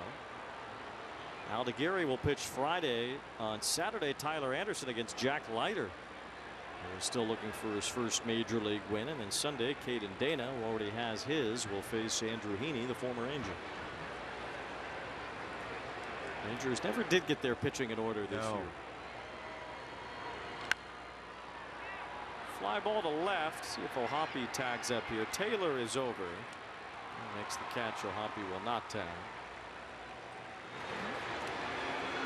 Aldigueri will pitch Friday. On Saturday, Tyler Anderson against Jack Leiter. He's still looking for his first major league win. And then Sunday, Caden Dana, who already has his, will face Andrew Heaney, the former Angel. Rangers never did get their pitching in order this year. Fly ball to left. See if O'Hoppe tags up here. Taylor is over. He makes the catch. O'Hoppe will not tag.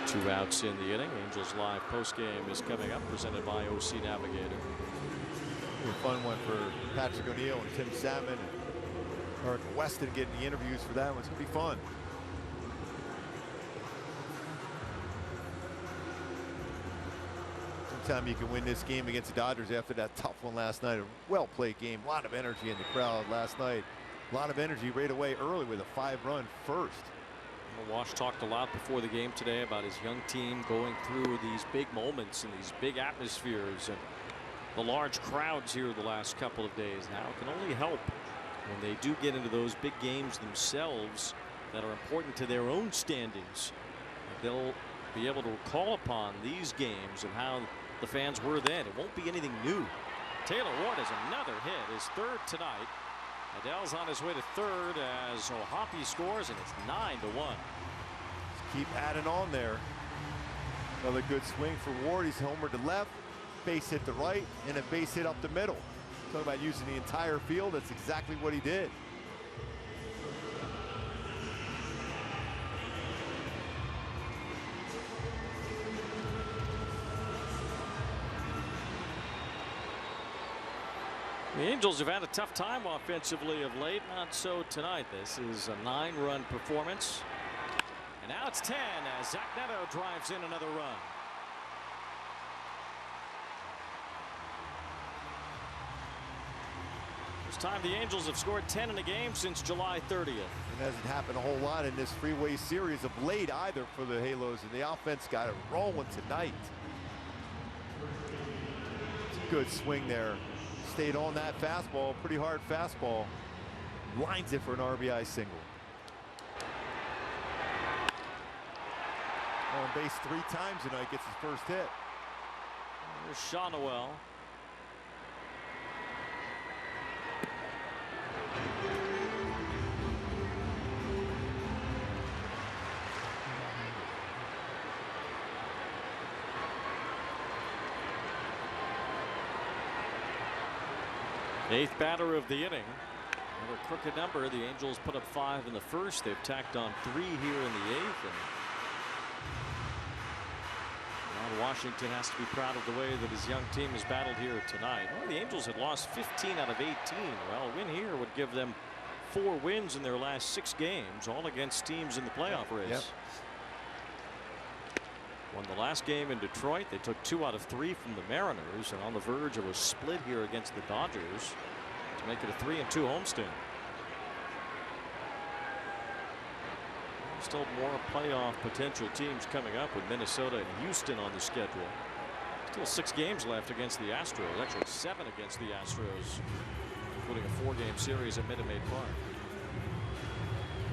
2 outs in the inning. Angels Live postgame is coming up, presented by OC Navigator. A fun one for Patrick O'Neill and Tim Salmon and Eric Weston getting the interviews for that one. It's going to be fun. Sometime you can win this game against the Dodgers after that tough one last night. A well-played game. A lot of energy in the crowd last night. A lot of energy right away early with a 5-run first. Wash talked a lot before the game today about his young team going through these big moments and these big atmospheres and the large crowds here the last couple of days. Now it can only help when they do get into those big games themselves that are important to their own standings. They'll be able to call upon these games and how the fans were then. It won't be anything new. Taylor Ward has another hit, his 3rd tonight. Adele's on his way to 3rd as O'Hoppe scores, and it's 9-1. Keep adding on there. Another good swing for Ward. He's homered to left, base hit to right, and a base hit up the middle. Talking about using the entire field. That's exactly what he did. The Angels have had a tough time offensively of late. Not so tonight. This is a 9-run performance. And now it's 10 as Zach Neto drives in another run. First time the Angels have scored 10 in a game since July 30th. It hasn't happened a whole lot in this Freeway Series of late either for the Halos, and the offense got it rolling tonight. It's a good swing there. Stayed on that fastball, pretty hard fastball. Lines it for an RBI single. On base 3 times tonight, gets his first hit. Here's Shawnoel. Eighth batter of the inning. Another crooked number. The Angels put up 5 in the first. They've tacked on 3 here in the 8th. And Washington has to be proud of the way that his young team has battled here tonight. Well, the Angels had lost 15 out of 18. Well, a win here would give them 4 wins in their last 6 games, all against teams in the playoff race. Yep. Won the last game in Detroit. They took 2 out of 3 from the Mariners, and on the verge of a split here against the Dodgers. to make it a 3-2 homestand. Still more playoff potential teams coming up with Minnesota and Houston on the schedule. Still 6 games left against the Astros. Actually 7 against the Astros, including a 4-game series at Minute Maid Park.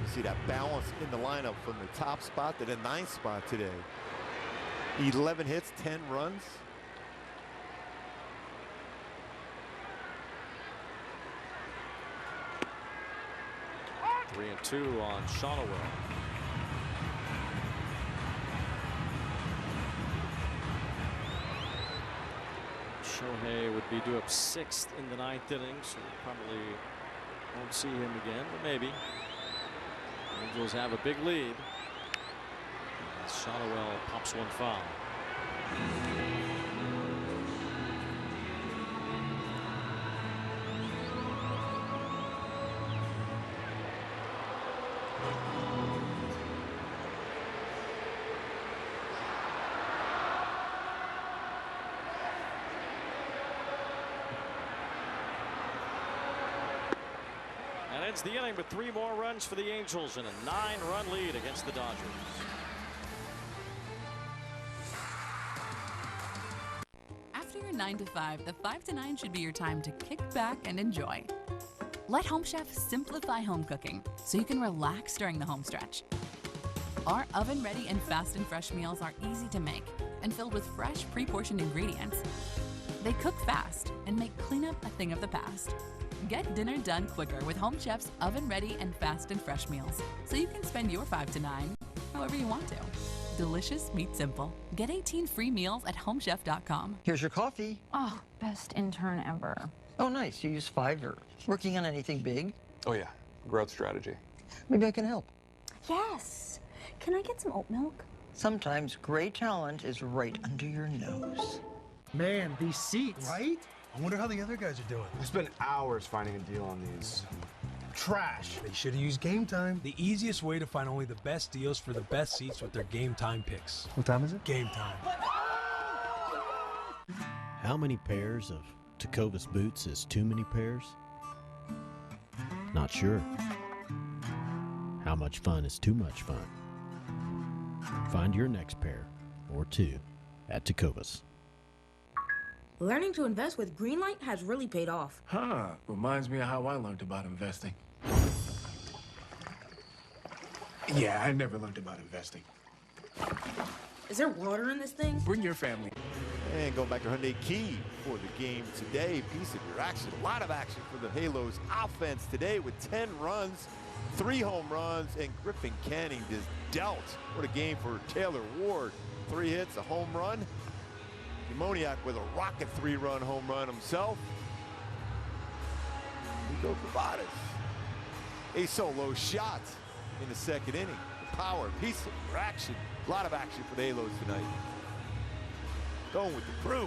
You see that balance in the lineup from the top spot to the 9th spot today. 11 hits, 10 runs. Three and 2 on Shonowell. Shohei would be due up 6th in the 9th inning, so we probably won't see him again, but maybe. Angels have a big lead. Shonowell pops one foul. Ends the inning with 3 more runs for the Angels and a 9-run lead against the Dodgers. After your 9 to 5, the 5 to 9 should be your time to kick back and enjoy. Let Home Chef simplify home cooking so you can relax during the home stretch. Our oven-ready and fast and fresh meals are easy to make and filled with fresh, pre-portioned ingredients. They cook fast and make cleanup a thing of the past. Get dinner done quicker with Home Chef's oven-ready and fast and fresh meals, so you can spend your 5 to 9 however you want to. Delicious meat simple. Get 18 free meals at homechef.com. Here's your coffee. Oh, best intern ever. Oh, nice. You use Fiverr. Working on anything big? Oh, yeah. Growth strategy. Maybe I can help. Yes. Can I get some oat milk? Sometimes great talent is right under your nose. Man, these seats. Right? I wonder how the other guys are doing. We spent hours finding a deal on these. Trash. They should have used Game Time. The easiest way to find only the best deals for the best seats with their Game Time picks. What time is it? Game Time. How many pairs of Tecovas boots is too many pairs? Not sure. How much fun is too much fun? Find your next pair or 2 at Tecovas. Learning to invest with Greenlight has really paid off. Huh. Reminds me of how I learned about investing. Yeah, I never learned about investing. Is there water in this thing? Bring your family. And going back to Hyundai Key for the game today. Piece of your action. A lot of action for the Halos offense today with 10 runs, 3 home runs, and Griffin Canning just dealt. What a game for Taylor Ward. 3 hits, a home run. Demoniac with a rocket 3-run home run himself. Nico Cavadas. A solo shot in the 2nd inning. Power, piece of action. A lot of action for the Halos tonight. Going with the crew.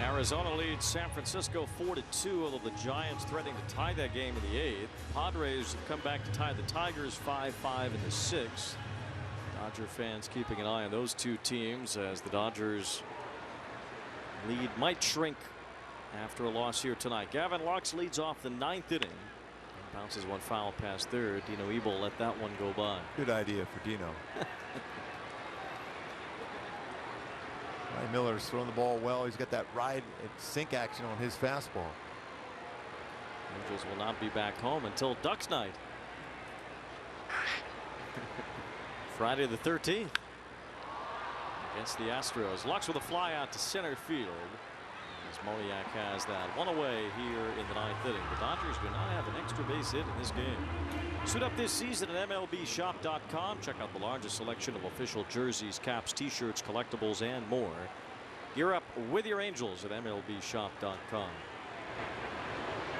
Arizona leads San Francisco 4-2, although the Giants threatening to tie that game in the 8th. Padres have come back to tie the Tigers 5-5 in the 6th. Dodger fans keeping an eye on those 2 teams as the Dodgers lead might shrink after a loss here tonight. Gavin Lux leads off the 9th inning. And bounces one foul past 3rd. Dino Ebel let that one go by. Good idea for Dino. Ryan Miller's throwing the ball well. He's got that ride and sink action on his fastball. Angels will not be back home until Ducks night. Friday the 13th against the Astros. Lux with a fly out to center field as Moniak has that one away here in the 9th inning. The Dodgers do not have an extra base hit in this game. Suit up this season at MLBshop.com. Check out the largest selection of official jerseys, caps, t-shirts, collectibles, and more. Gear up with your Angels at MLBshop.com.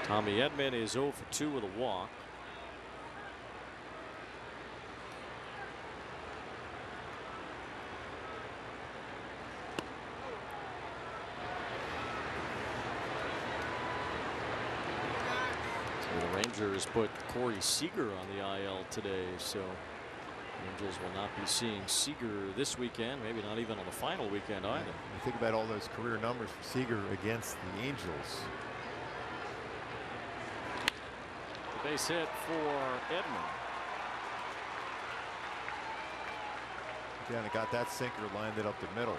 Tommy Edman is 0 for 2 with a walk. The Rangers put Corey Seager on the IL today, so Angels will not be seeing Seager this weekend, maybe not even on the final weekend either. You think about all those career numbers for Seager against the Angels. Base hit for Edman. Again, it got that sinker, lined it up the middle.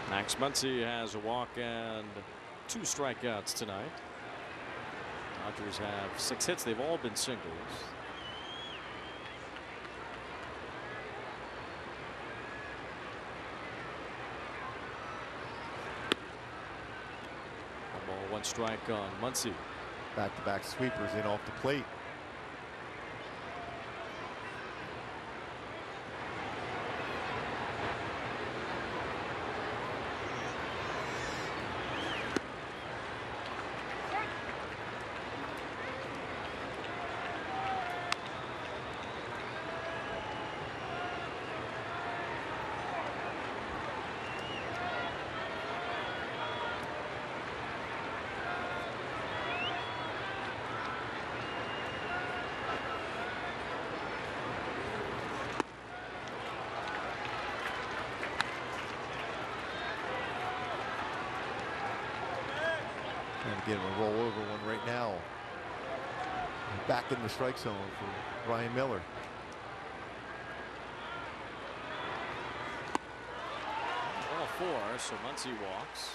Max Muncy has a walk and 2 strikeouts tonight. Dodgers have 6 hits. They've all been singles. One ball, 1 strike on Muncy. Back-to-back sweepers in off the plate. Getting a roll over one right now. Back in the strike zone for Ryan Miller. Ball 4, so Muncy walks.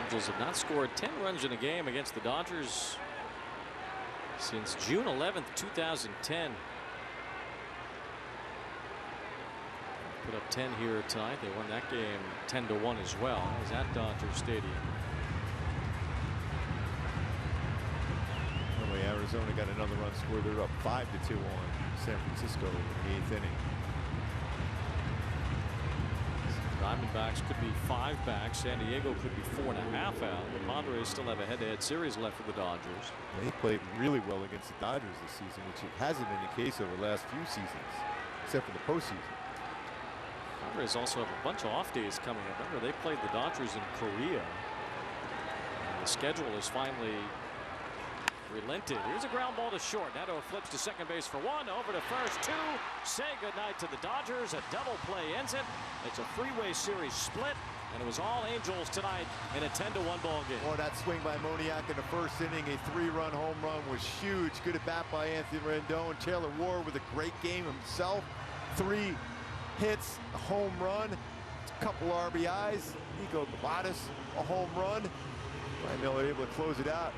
Angels have not scored 10 runs in a game against the Dodgers since June 11th, 2010. Put up 10 here tonight. They won that game 10-1 as well. That was at Dodger Stadium. Anyway, Arizona got another run scored. They're up 5-2 on San Francisco in the 8th inning. Diamondbacks could be 5 back. San Diego could be 4.5 out. The Padres still have a head-to-head series left for the Dodgers. They played really well against the Dodgers this season, which hasn't been the case over the last few seasons, except for the postseason. Padres also have a bunch of off days coming up. Remember, they played the Dodgers in Korea. And the schedule is finally relented. Here's a ground ball to short. Neto flips to second base for 1. Over to first, 2. Say goodnight to the Dodgers. A double play ends it. It's a three-way series split. And it was all Angels tonight in a 10-1 ball game. Boy, that swing by Moniak in the first inning, a 3-run home run was huge. Good at bat by Anthony Rendon. Taylor Ward with a great game himself. 3 hits, a home run, a couple RBIs. Nico Gavadas, a home run. Ryan Miller able to close it out.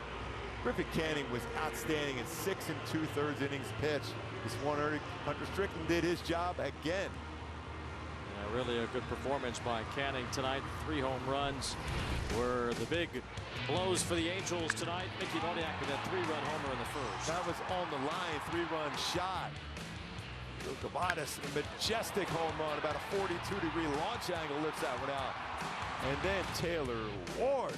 Griffin Canning was outstanding in 6 2/3 innings pitched. This one, Hunter Strickland did his job again. Yeah, really a good performance by Canning tonight. 3 home runs were the big blows for the Angels tonight. Mickey Moniak with that 3-run homer in the first. That was on the line, 3-run shot. Gavadas, a majestic home run, about a 42-degree launch angle, lifts that one out. And then Taylor Ward,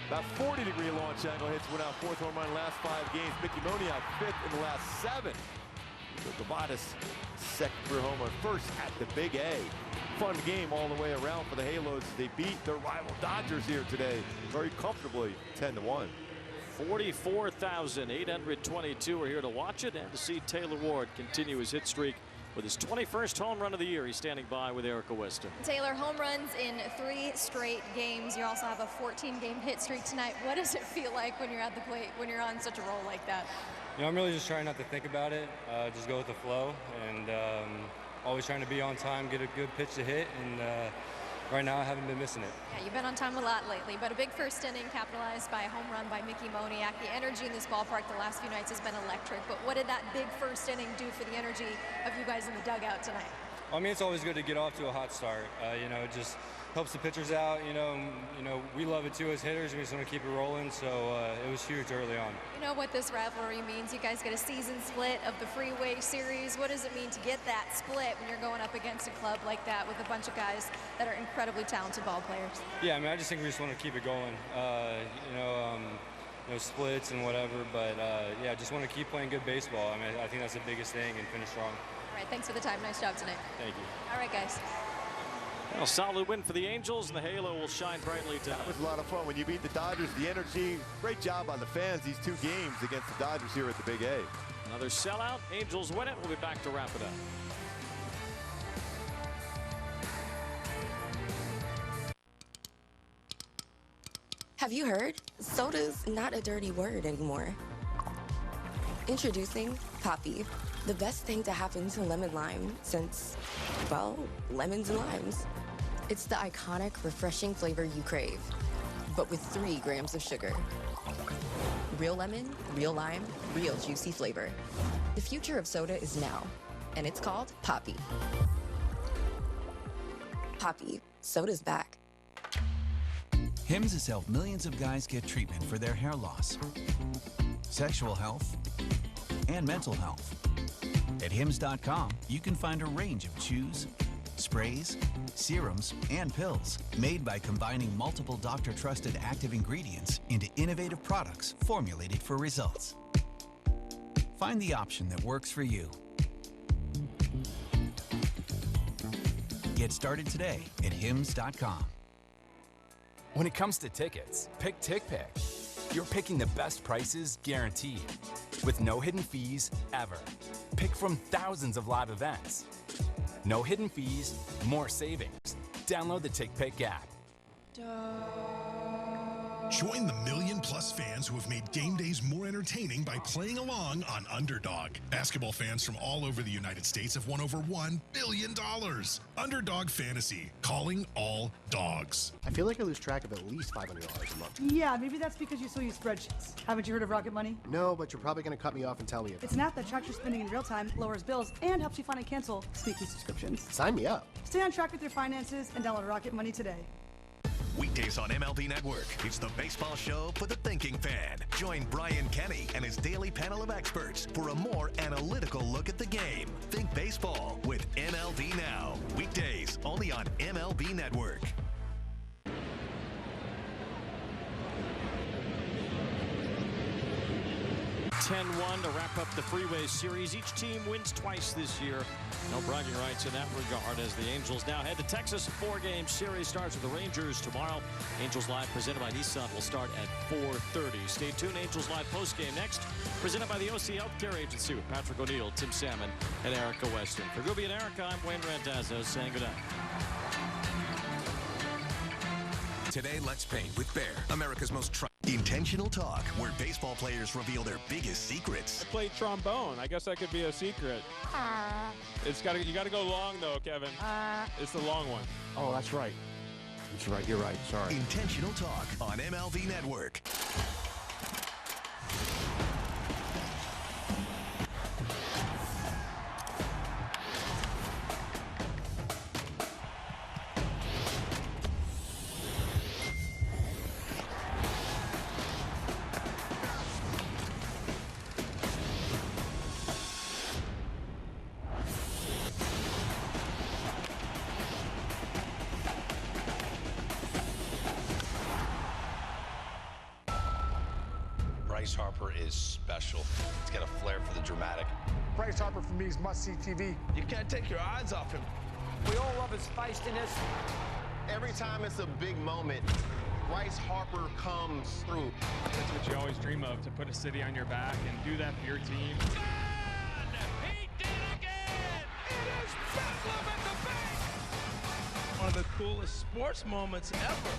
about 40-degree launch angle, hits one out. 4th home run last 5 games. Mickey Moniak 5th in the last 7. Gavadas, 2nd career homer, 1st at the Big A. Fun game all the way around for the Halos as they beat their rival Dodgers here today very comfortably, 10-1. 44,822 are here to watch it and to see Taylor Ward continue his hit streak with his 21st home run of the year. He's standing by with Erica Weston. Taylor, home runs in 3 straight games. You also have a 14-game hit streak tonight. What does it feel like when you're at the plate, when you're on such a roll like that? You know, I'm really just trying not to think about it, just go with the flow, and always trying to be on time, get a good pitch to hit, and right now I haven't been missing it. Yeah, you've been on time a lot lately, but a big first inning capitalized by a home run by Mickey Moniak. The energy in this ballpark the last few nights has been electric, but what did that big first inning do for the energy of you guys in the dugout tonight? I mean, it's always good to get off to a hot start. You know, it just helps the pitchers out. You know, we love it too as hitters. We just want to keep it rolling. So it was huge early on. You know what this rivalry means? You guys get a season split of the Freeway Series. What does it mean to get that split when you're going up against a club like that with a bunch of guys that are incredibly talented ball players? Yeah, I mean, I just think we just want to keep it going. You know, splits and whatever, but yeah, just want to keep playing good baseball. I mean, I think that's the biggest thing, and finish strong. All right, thanks for the time. Nice job tonight. Thank you. All right, guys. Well, solid win for the Angels, and the halo will shine brightly tonight. That was a lot of fun. When you beat the Dodgers, the energy, great job on the fans these 2 games against the Dodgers here at the Big A. Another sellout. Angels win it. We'll be back to wrap it up. Have you heard? Soda's not a dirty word anymore. Introducing Poppy, the best thing to happen to lemon lime since, well, lemons and limes. It's the iconic, refreshing flavor you crave, but with 3 grams of sugar. Real lemon, real lime, real juicy flavor. The future of soda is now, and it's called Poppy. Poppy, soda's back. Hims has helped millions of guys get treatment for their hair loss, sexual health, and mental health. At Hims.com, you can find a range of chews, sprays, serums, and pills made by combining multiple doctor-trusted active ingredients into innovative products formulated for results. Find the option that works for you. Get started today at Hims.com. When it comes to tickets, pick TickPick. You're picking the best prices guaranteed, with no hidden fees ever. Pick from thousands of live events. No hidden fees, more savings. Download the TickPick app. Join the million-plus fans who have made game days more entertaining by playing along on Underdog. Basketball fans from all over the United States have won over $1 billion. Underdog Fantasy, calling all dogs. I feel like I lose track of at least $500 a month. Yeah, maybe that's because you still use spreadsheets. Haven't you heard of Rocket Money? No, but you're probably going to cut me off and tell me about it. It's an app that tracks your spending in real time, lowers bills, and helps you find and cancel sneaky subscriptions. Sign me up. Stay on track with your finances and download Rocket Money today. Weekdays on MLB Network, it's the baseball show for the thinking fan. Join Brian Kenny and his daily panel of experts for a more analytical look at the game. Think baseball with MLB Now. Weekdays only on MLB Network. 10-1 to wrap up the Freeway Series. Each team wins twice this year. No bragging rights in that regard as the Angels now head to Texas. A 4-game series starts with the Rangers tomorrow. Angels Live presented by Nissan will start at 4:30. Stay tuned. Angels Live postgame next. Presented by the OC Healthcare Agency with Patrick O'Neill, Tim Salmon, and Erica Weston. For Ruby and Erica, I'm Wayne Randazzo saying goodnight. Today, let's paint with Bear, America's most intentional talk, where baseball players reveal their biggest secrets. I played trombone. I guess that could be a secret. You got to go long though, Kevin. It's the long one. Oh, that's right. That's right. You're right. Sorry. Intentional talk on MLB Network. Bryce Harper is special. He's got a flair for the dramatic. Bryce Harper for me is must-see TV. You can't take your eyes off him. We all love his feistiness. Every time it's a big moment, Bryce Harper comes through. That's what you always dream of, to put a city on your back and do that for your team. He did it again! It is Bedlam at the bank! One of the coolest sports moments ever.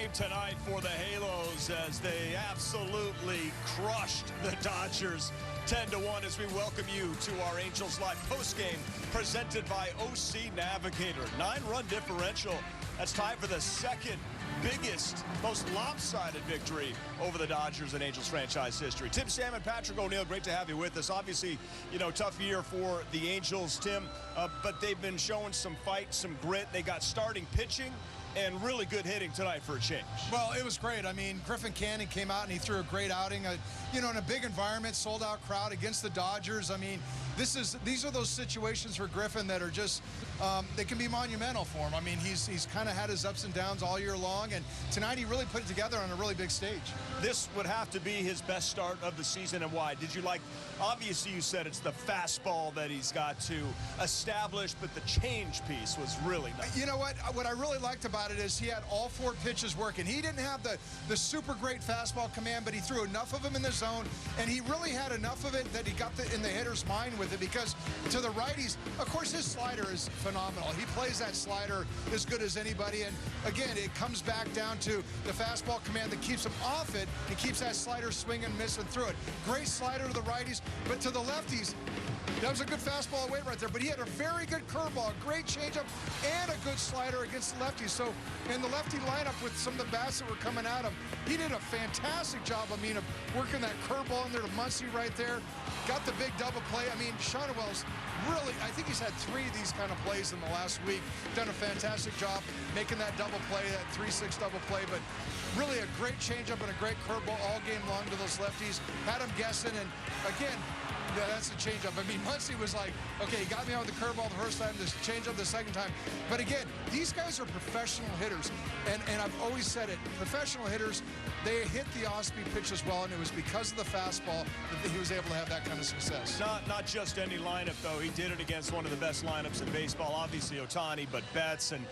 game tonight for the Halos as they absolutely crushed the Dodgers 10-1 as we welcome you to our Angels Live postgame presented by OC Navigator. 9-run differential. That's tied for the second biggest, most lopsided victory over the Dodgers in Angels franchise history. Tim Salmon, Patrick O'Neill, great to have you with us. Obviously, tough year for the Angels, Tim, but they've been showing some fight, some grit. They got starting pitching and really good hitting tonight for a change. Well, it was great. I mean, Griffin came out and he threw a great outing. In a big environment, sold-out crowd against the Dodgers. I mean, these are those situations for Griffin that are just they can be monumental for him. I mean, he's kind of had his ups and downs all year long, and tonight he really put it together on a really big stage. This would have to be his best start of the season, and why? Did you like? Obviously, you said it's the fastball that he's got to establish, but the change piece was really nice. You know what? What I really liked about it is he had all 4 pitches working. He didn't have the super great fastball command, but he threw enough of them in the zone, and he really had enough of it that he got in the hitter's mind with it, because to the righties, of course, his slider is phenomenal. He plays that slider as good as anybody, and again, it comes back down to the fastball command that keeps him off it and keeps that slider swinging, missing through it. Great slider to the righties, but to the lefties, that was a good fastball away right there, but he had a very good curveball, great changeup, and a good slider against the lefties. So in the lefty lineup with some of the bats that were coming at him, he did a fantastic job, of working that curveball in there to Muncy right there. Got the big double play. I mean, Shonewell's really, I think he's had 3 of these kind of plays in the last week. Done a fantastic job making that double play, that 3-6 double play, but really a great changeup and a great curveball all game long to those lefties. Had them guessing, and again, that's the changeup. I mean, Muncy was like, okay, he got me out with the curveball the first time, this changeup the second time. But again, these guys are professional hitters, and I've always said it, professional hitters, they hit the off-speed pitches well, and it was because of the fastball that he was able to have that kind of success. Not just any lineup, though. He did it against one of the best lineups in baseball. Obviously, Ohtani, but Betts and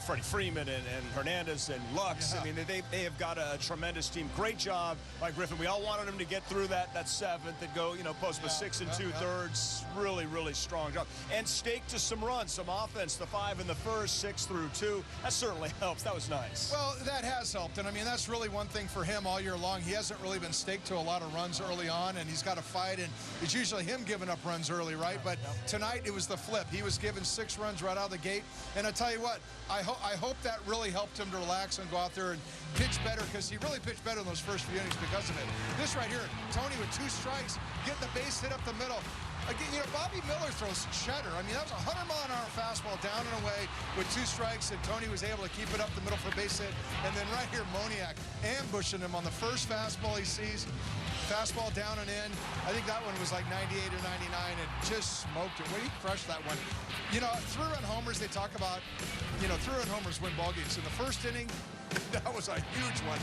Freddie Freeman and Hernandez and Lux. Yeah. I mean, they have got a tremendous team. Great job by Griffin. We all wanted him to get through that 7th and go, post with 6 2/3. Really, really strong job. And stake to some runs, some offense. The 5 in the first, 6 through 2. That certainly helps. That was nice. Well, that has helped. And I mean, that's really one thing for him all year long. He hasn't really been staked to a lot of runs early on, and he's got to fight. And it's usually him giving up runs early, right? But tonight it was the flip. He was given 6 runs right out of the gate. And I tell you what, I hope that really helped him to relax and go out there and pitch better, because he really pitched better in those first few innings because of it. This right here, Tony with 2 strikes, getting the base hit up the middle. Again, Bobby Miller throws cheddar. I mean, that was a 100-mile-an-hour fastball down and away with 2 strikes, and Tony was able to keep it up the middle for a base hit. And then right here, Moniak ambushing him on the first fastball he sees. Fastball down and in. I think that one was like 98 or 99, and just smoked it. Well, he crushed that one. Through-run homers, they talk about, through-run homers win ball games. In the first inning, that was a huge one.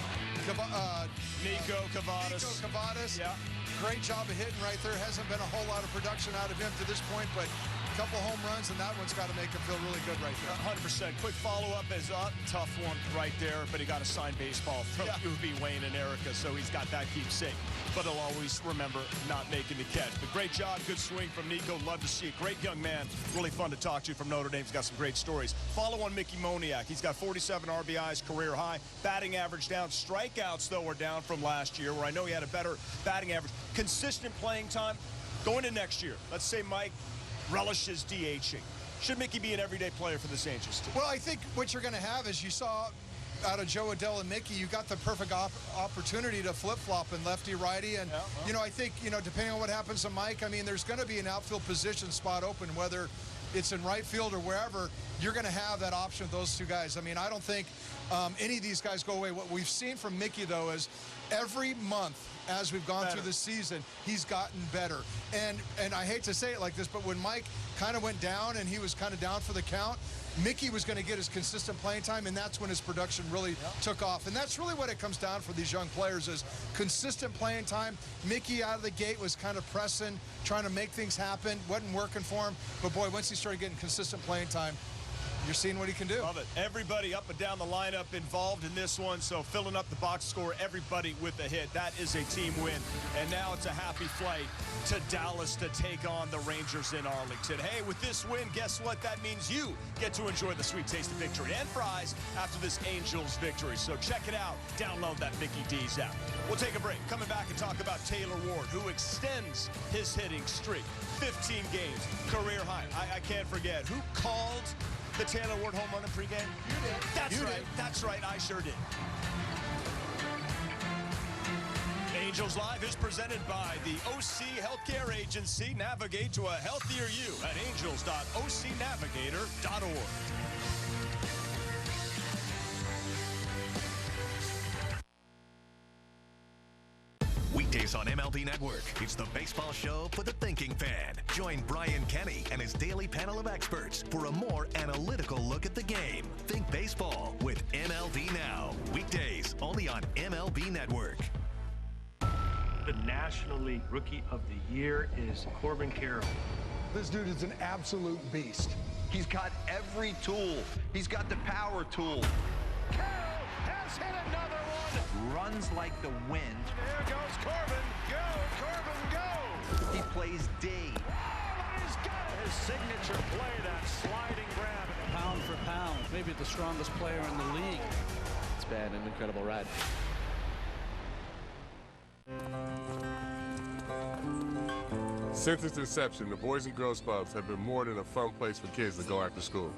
Nico Cavadas. Yeah. Great job of hitting right there. Hasn't been a whole lot of production out of him to this point, but a couple home runs, and that one's got to make him feel really good right there. 100%. Quick follow-up is a tough one right there, but he got a signed baseball from UV, Wayne, and Erica, so he's got that keepsake. But he'll always remember not making the catch. But great job, good swing from Nico. Love to see it. Great young man. Really fun to talk to from Notre Dame. He's got some great stories. Follow on Mickey Moniak. He's got 47 RBIs, career high. Batting average down. Strikeouts, though, are down from last year, where I know he had a better batting average. Consistent playing time going to next year. Let's say Mike relishes DHing. Should Mickey be an everyday player for this Angels team? Well, I think what you're going to have is, you saw out of Joe Adell and Mickey, you got the perfect opportunity to flip-flop in lefty-righty. And, I think, depending on what happens to Mike, I mean, there's going to be an outfield position spot open, whether it's in right field or wherever. You're going to have that option with those 2 guys. I mean, I don't think any of these guys go away. What we've seen from Mickey, though, is every month as we've gone through the season, he's gotten better. And I hate to say it like this, but when Mike kind of went down and he was kind of down for the count, Mickey was going to get his consistent playing time, and that's when his production really took off. And that's really what it comes down for these young players, is consistent playing time. Mickey out of the gate was kind of pressing, trying to make things happen, wasn't working for him. But boy, once he started getting consistent playing time, you're seeing what he can do. Love it. Everybody up and down the lineup involved in this one, so filling up the box score, everybody with a hit. That is a team win. And now it's a happy flight to Dallas to take on the Rangers in Arlington. Hey, with this win, guess what? That means you get to enjoy the sweet taste of victory and fries after this Angels victory. So check it out. Download that Mickey D's app. We'll take a break. Coming back and talk about Taylor Ward, who extends his hitting streak. 15 games, career high. I can't forget. Who called the Taylor Ward home run in pregame? You did. That's right. That's right. I sure did. Angels Live is presented by the OC Healthcare Agency. Navigate to a healthier you at angels.ocnavigator.org. Weekdays on MLB Network, it's the baseball show for the thinking fan. Join Brian Kenny and his daily panel of experts for a more analytical look at the game. Think baseball with MLB Now. Weekdays only on MLB Network. The National League Rookie of the Year is Corbin Carroll. This dude is an absolute beast. He's got every tool. He's got the power tool. Carroll has hit another one. Runs like the wind. There goes Corbin. Go, Corbin, go. He plays D. Oh, he's got it. His signature play, that sliding grab. Pound for pound, maybe the strongest player in the league. It's been an incredible ride. Since its inception, the Boys and Girls Clubs have been more than a fun place for kids to go after school.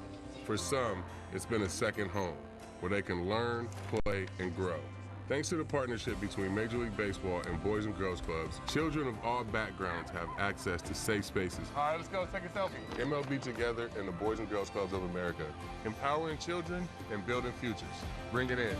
For some, it's been a second home where they can learn, play, and grow. Thanks to the partnership between Major League Baseball and Boys and Girls Clubs, children of all backgrounds have access to safe spaces. All right, let's go take a selfie. MLB Together and the Boys and Girls Clubs of America, empowering children and building futures. Bring it in.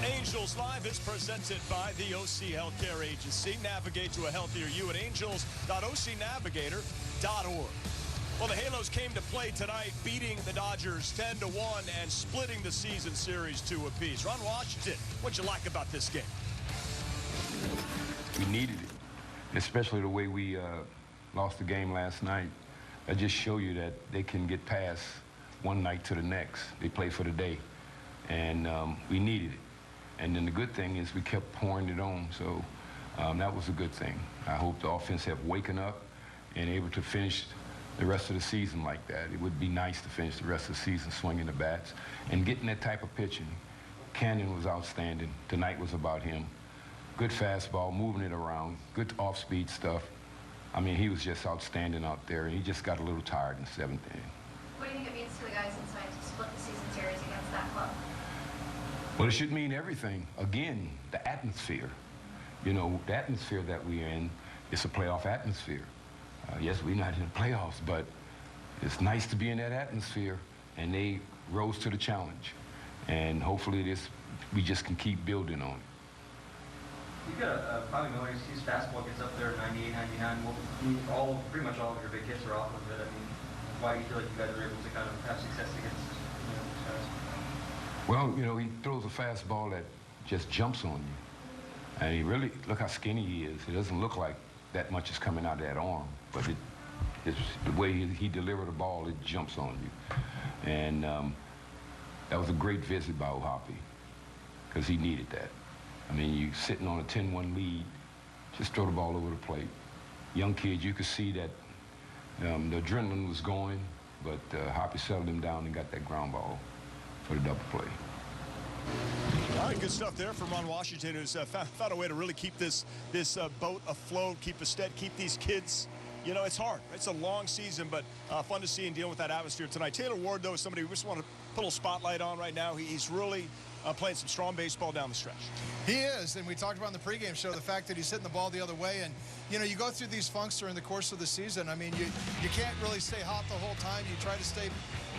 Angels Live is presented by the OC Healthcare Agency. Navigate to a healthier you at angels.ocnavigator.org. Well, the Halos came to play tonight, beating the Dodgers 10-1 and splitting the season series 2 apiece. Ron Washington, what'd you like about this game? We needed it, especially the way we lost the game last night. I just show you that they can get past one night to the next. They play for the day, and we needed it. And then the good thing is we kept pouring it on, so that was a good thing. I hope the offense have waken up and able to finish the rest of the season like that. It would be nice to finish the rest of the season swinging the bats and getting that type of pitching. Canyon was outstanding. Tonight was about him. Good fastball, moving it around, good off-speed stuff. I mean, he was just outstanding out there, and he just got a little tired in the 7th inning. What do you think it means to the guys inside to split the season series against that club? Well, it should mean everything. Again, the atmosphere. You know, the atmosphere that we're in is a playoff atmosphere. Yes, we're not in the playoffs, but it's nice to be in that atmosphere, and they rose to the challenge. And hopefully we just can keep building on it. You've got probably no excuse. Fastball gets up there at 98, 99. Well, pretty much all of your big hits are off of it. I mean, why do you feel like you guys are able to kind of have success against these guys? Well, you know, he throws a fastball that just jumps on you. And he really, look how skinny he is. It doesn't look like that much is coming out of that arm, but it's the way he delivered the ball, it jumps on you. And that was a great visit by Ohapi, because he needed that. I mean, you sitting on a 10-1 lead, just throw the ball over the plate. Young kids, you could see that The adrenaline was going, but Hoppy settled him down and got that ground ball for the double play. All right, good stuff there from Ron Washington, who's found a way to really keep this boat afloat, keep a steady, keep these kids. You know, it's hard. It's a long season, but fun to see and deal with that atmosphere tonight. Taylor Ward, though, is somebody we just want to put a little spotlight on right now. He's really playing some strong baseball down the stretch. He is, and we talked about in the pregame show the fact that he's hitting the ball the other way. And, you know, you go through these funks during the course of the season. I mean, you can't really stay hot the whole time. You try to stay,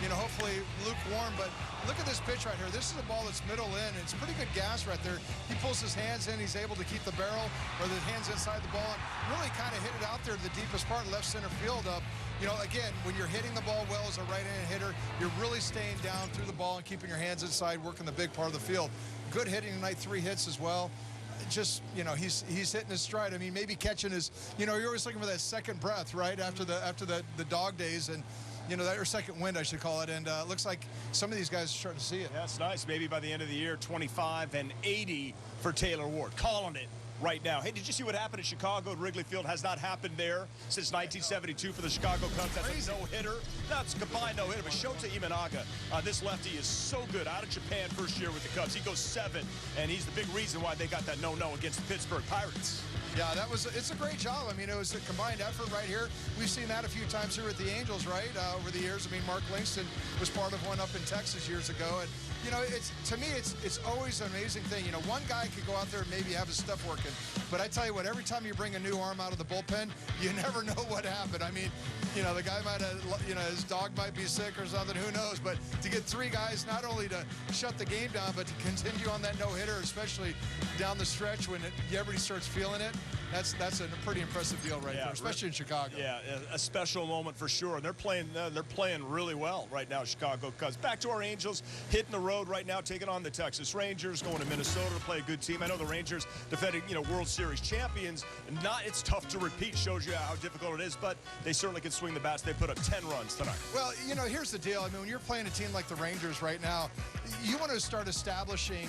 you know, hopefully lukewarm. But look at this pitch right here. This is a ball that's middle in, and it's pretty good gas right there. He pulls his hands in. He's able to keep the barrel or the hands inside the ball and really kind of hit it out there to the deepest part, left center field up. You know, again, when you're hitting the ball well as a right-handed hitter, you're really staying down through the ball and keeping your hands inside, working the big part of the field. Good hitting tonight, 3 hits as well. Just, you know, he's hitting his stride. I mean, maybe catching his, you know, you're always looking for that second breath, right, after the dog days, and, you know, that, or second wind, I should call it. And it looks like some of these guys are starting to see it. Yeah, it's nice. Maybe by the end of the year, 25 and 80 for Taylor Ward. Calling it right now. Hey, did you see what happened in Chicago at Wrigley Field? Has not happened there since 1972 for the Chicago Cubs. That's a no-hitter. That's a combined no-hitter. But Shota Imanaga, this lefty is so good. Out of Japan first year with the Cubs. He goes 7, and he's the big reason why they got that no-no against the Pittsburgh Pirates. Yeah, it's a great job. I mean, it was a combined effort right here. We've seen that a few times here with the Angels, right, over the years. I mean, Mark Langston was part of one up in Texas years ago. And, you know, to me, it's always an amazing thing. You know, one guy could go out there and maybe have his stuff working. But I tell you what, every time you bring a new arm out of the bullpen, you never know what happened. I mean, you know, the guy might have, you know, his dog might be sick or something, who knows. But to get 3 guys not only to shut the game down, but to continue on that no-hitter, especially down the stretch when everybody starts feeling it, that's a pretty impressive deal right there, especially in Chicago. Yeah, a special moment for sure. And they're playing really well right now, Chicago Cubs. Back to our Angels, hitting the road right now, taking on the Texas Rangers, going to Minnesota to play a good team. I know the Rangers defending, you know, World Series champions. It's tough to repeat, shows you how difficult it is, but they certainly can swing the bats. They put up 10 runs tonight. Well, you know, here's the deal. I mean, when you're playing a team like the Rangers right now, you want to start establishing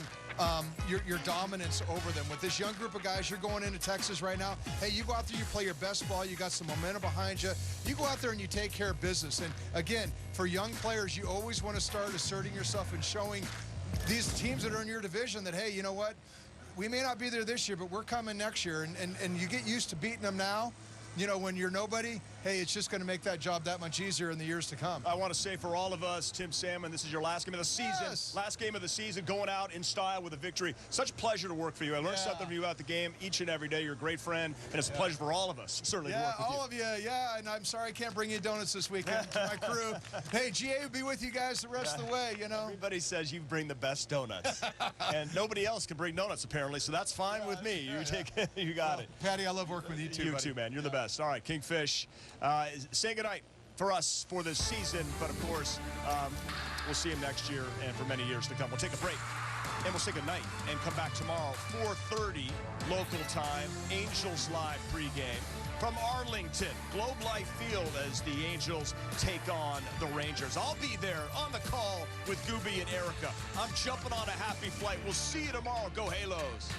your dominance over them. With this young group of guys, you're going into Texas right now. Hey, you go out there, you play your best ball, you got some momentum behind you. You go out there and you take care of business. And again, for young players, you always want to start asserting yourself and showing these teams that are in your division that, hey, you know what? We may not be there this year, but we're coming next year. And you get used to beating them now. You know, when you're nobody, hey, it's just going to make that job that much easier in the years to come. I want to say for all of us, Tim Salmon, this is your last game of the season. Yes. Last game of the season, going out in style with a victory. Such a pleasure to work for you. I learned something from you about the game each and every day. You're a great friend, and it's a pleasure for all of us, certainly, to work with you. All of you, and I'm sorry I can't bring you donuts this weekend to my crew. Hey, GA will be with you guys the rest of the way, you know. Everybody says you bring the best donuts, and nobody else can bring donuts, apparently, so that's fine with me. You got it. Patty, I love working with you, too, You buddy. too, man. You're the best. All right, Kingfish. Say goodnight for us for this season, but of course, we'll see him next year and for many years to come. We'll take a break and we'll say goodnight and come back tomorrow, 4:30 local time, Angels Live pregame from Arlington, Globe Life Field, as the Angels take on the Rangers. I'll be there on the call with Gooby and Erica. I'm jumping on a happy flight. We'll see you tomorrow. Go Halos.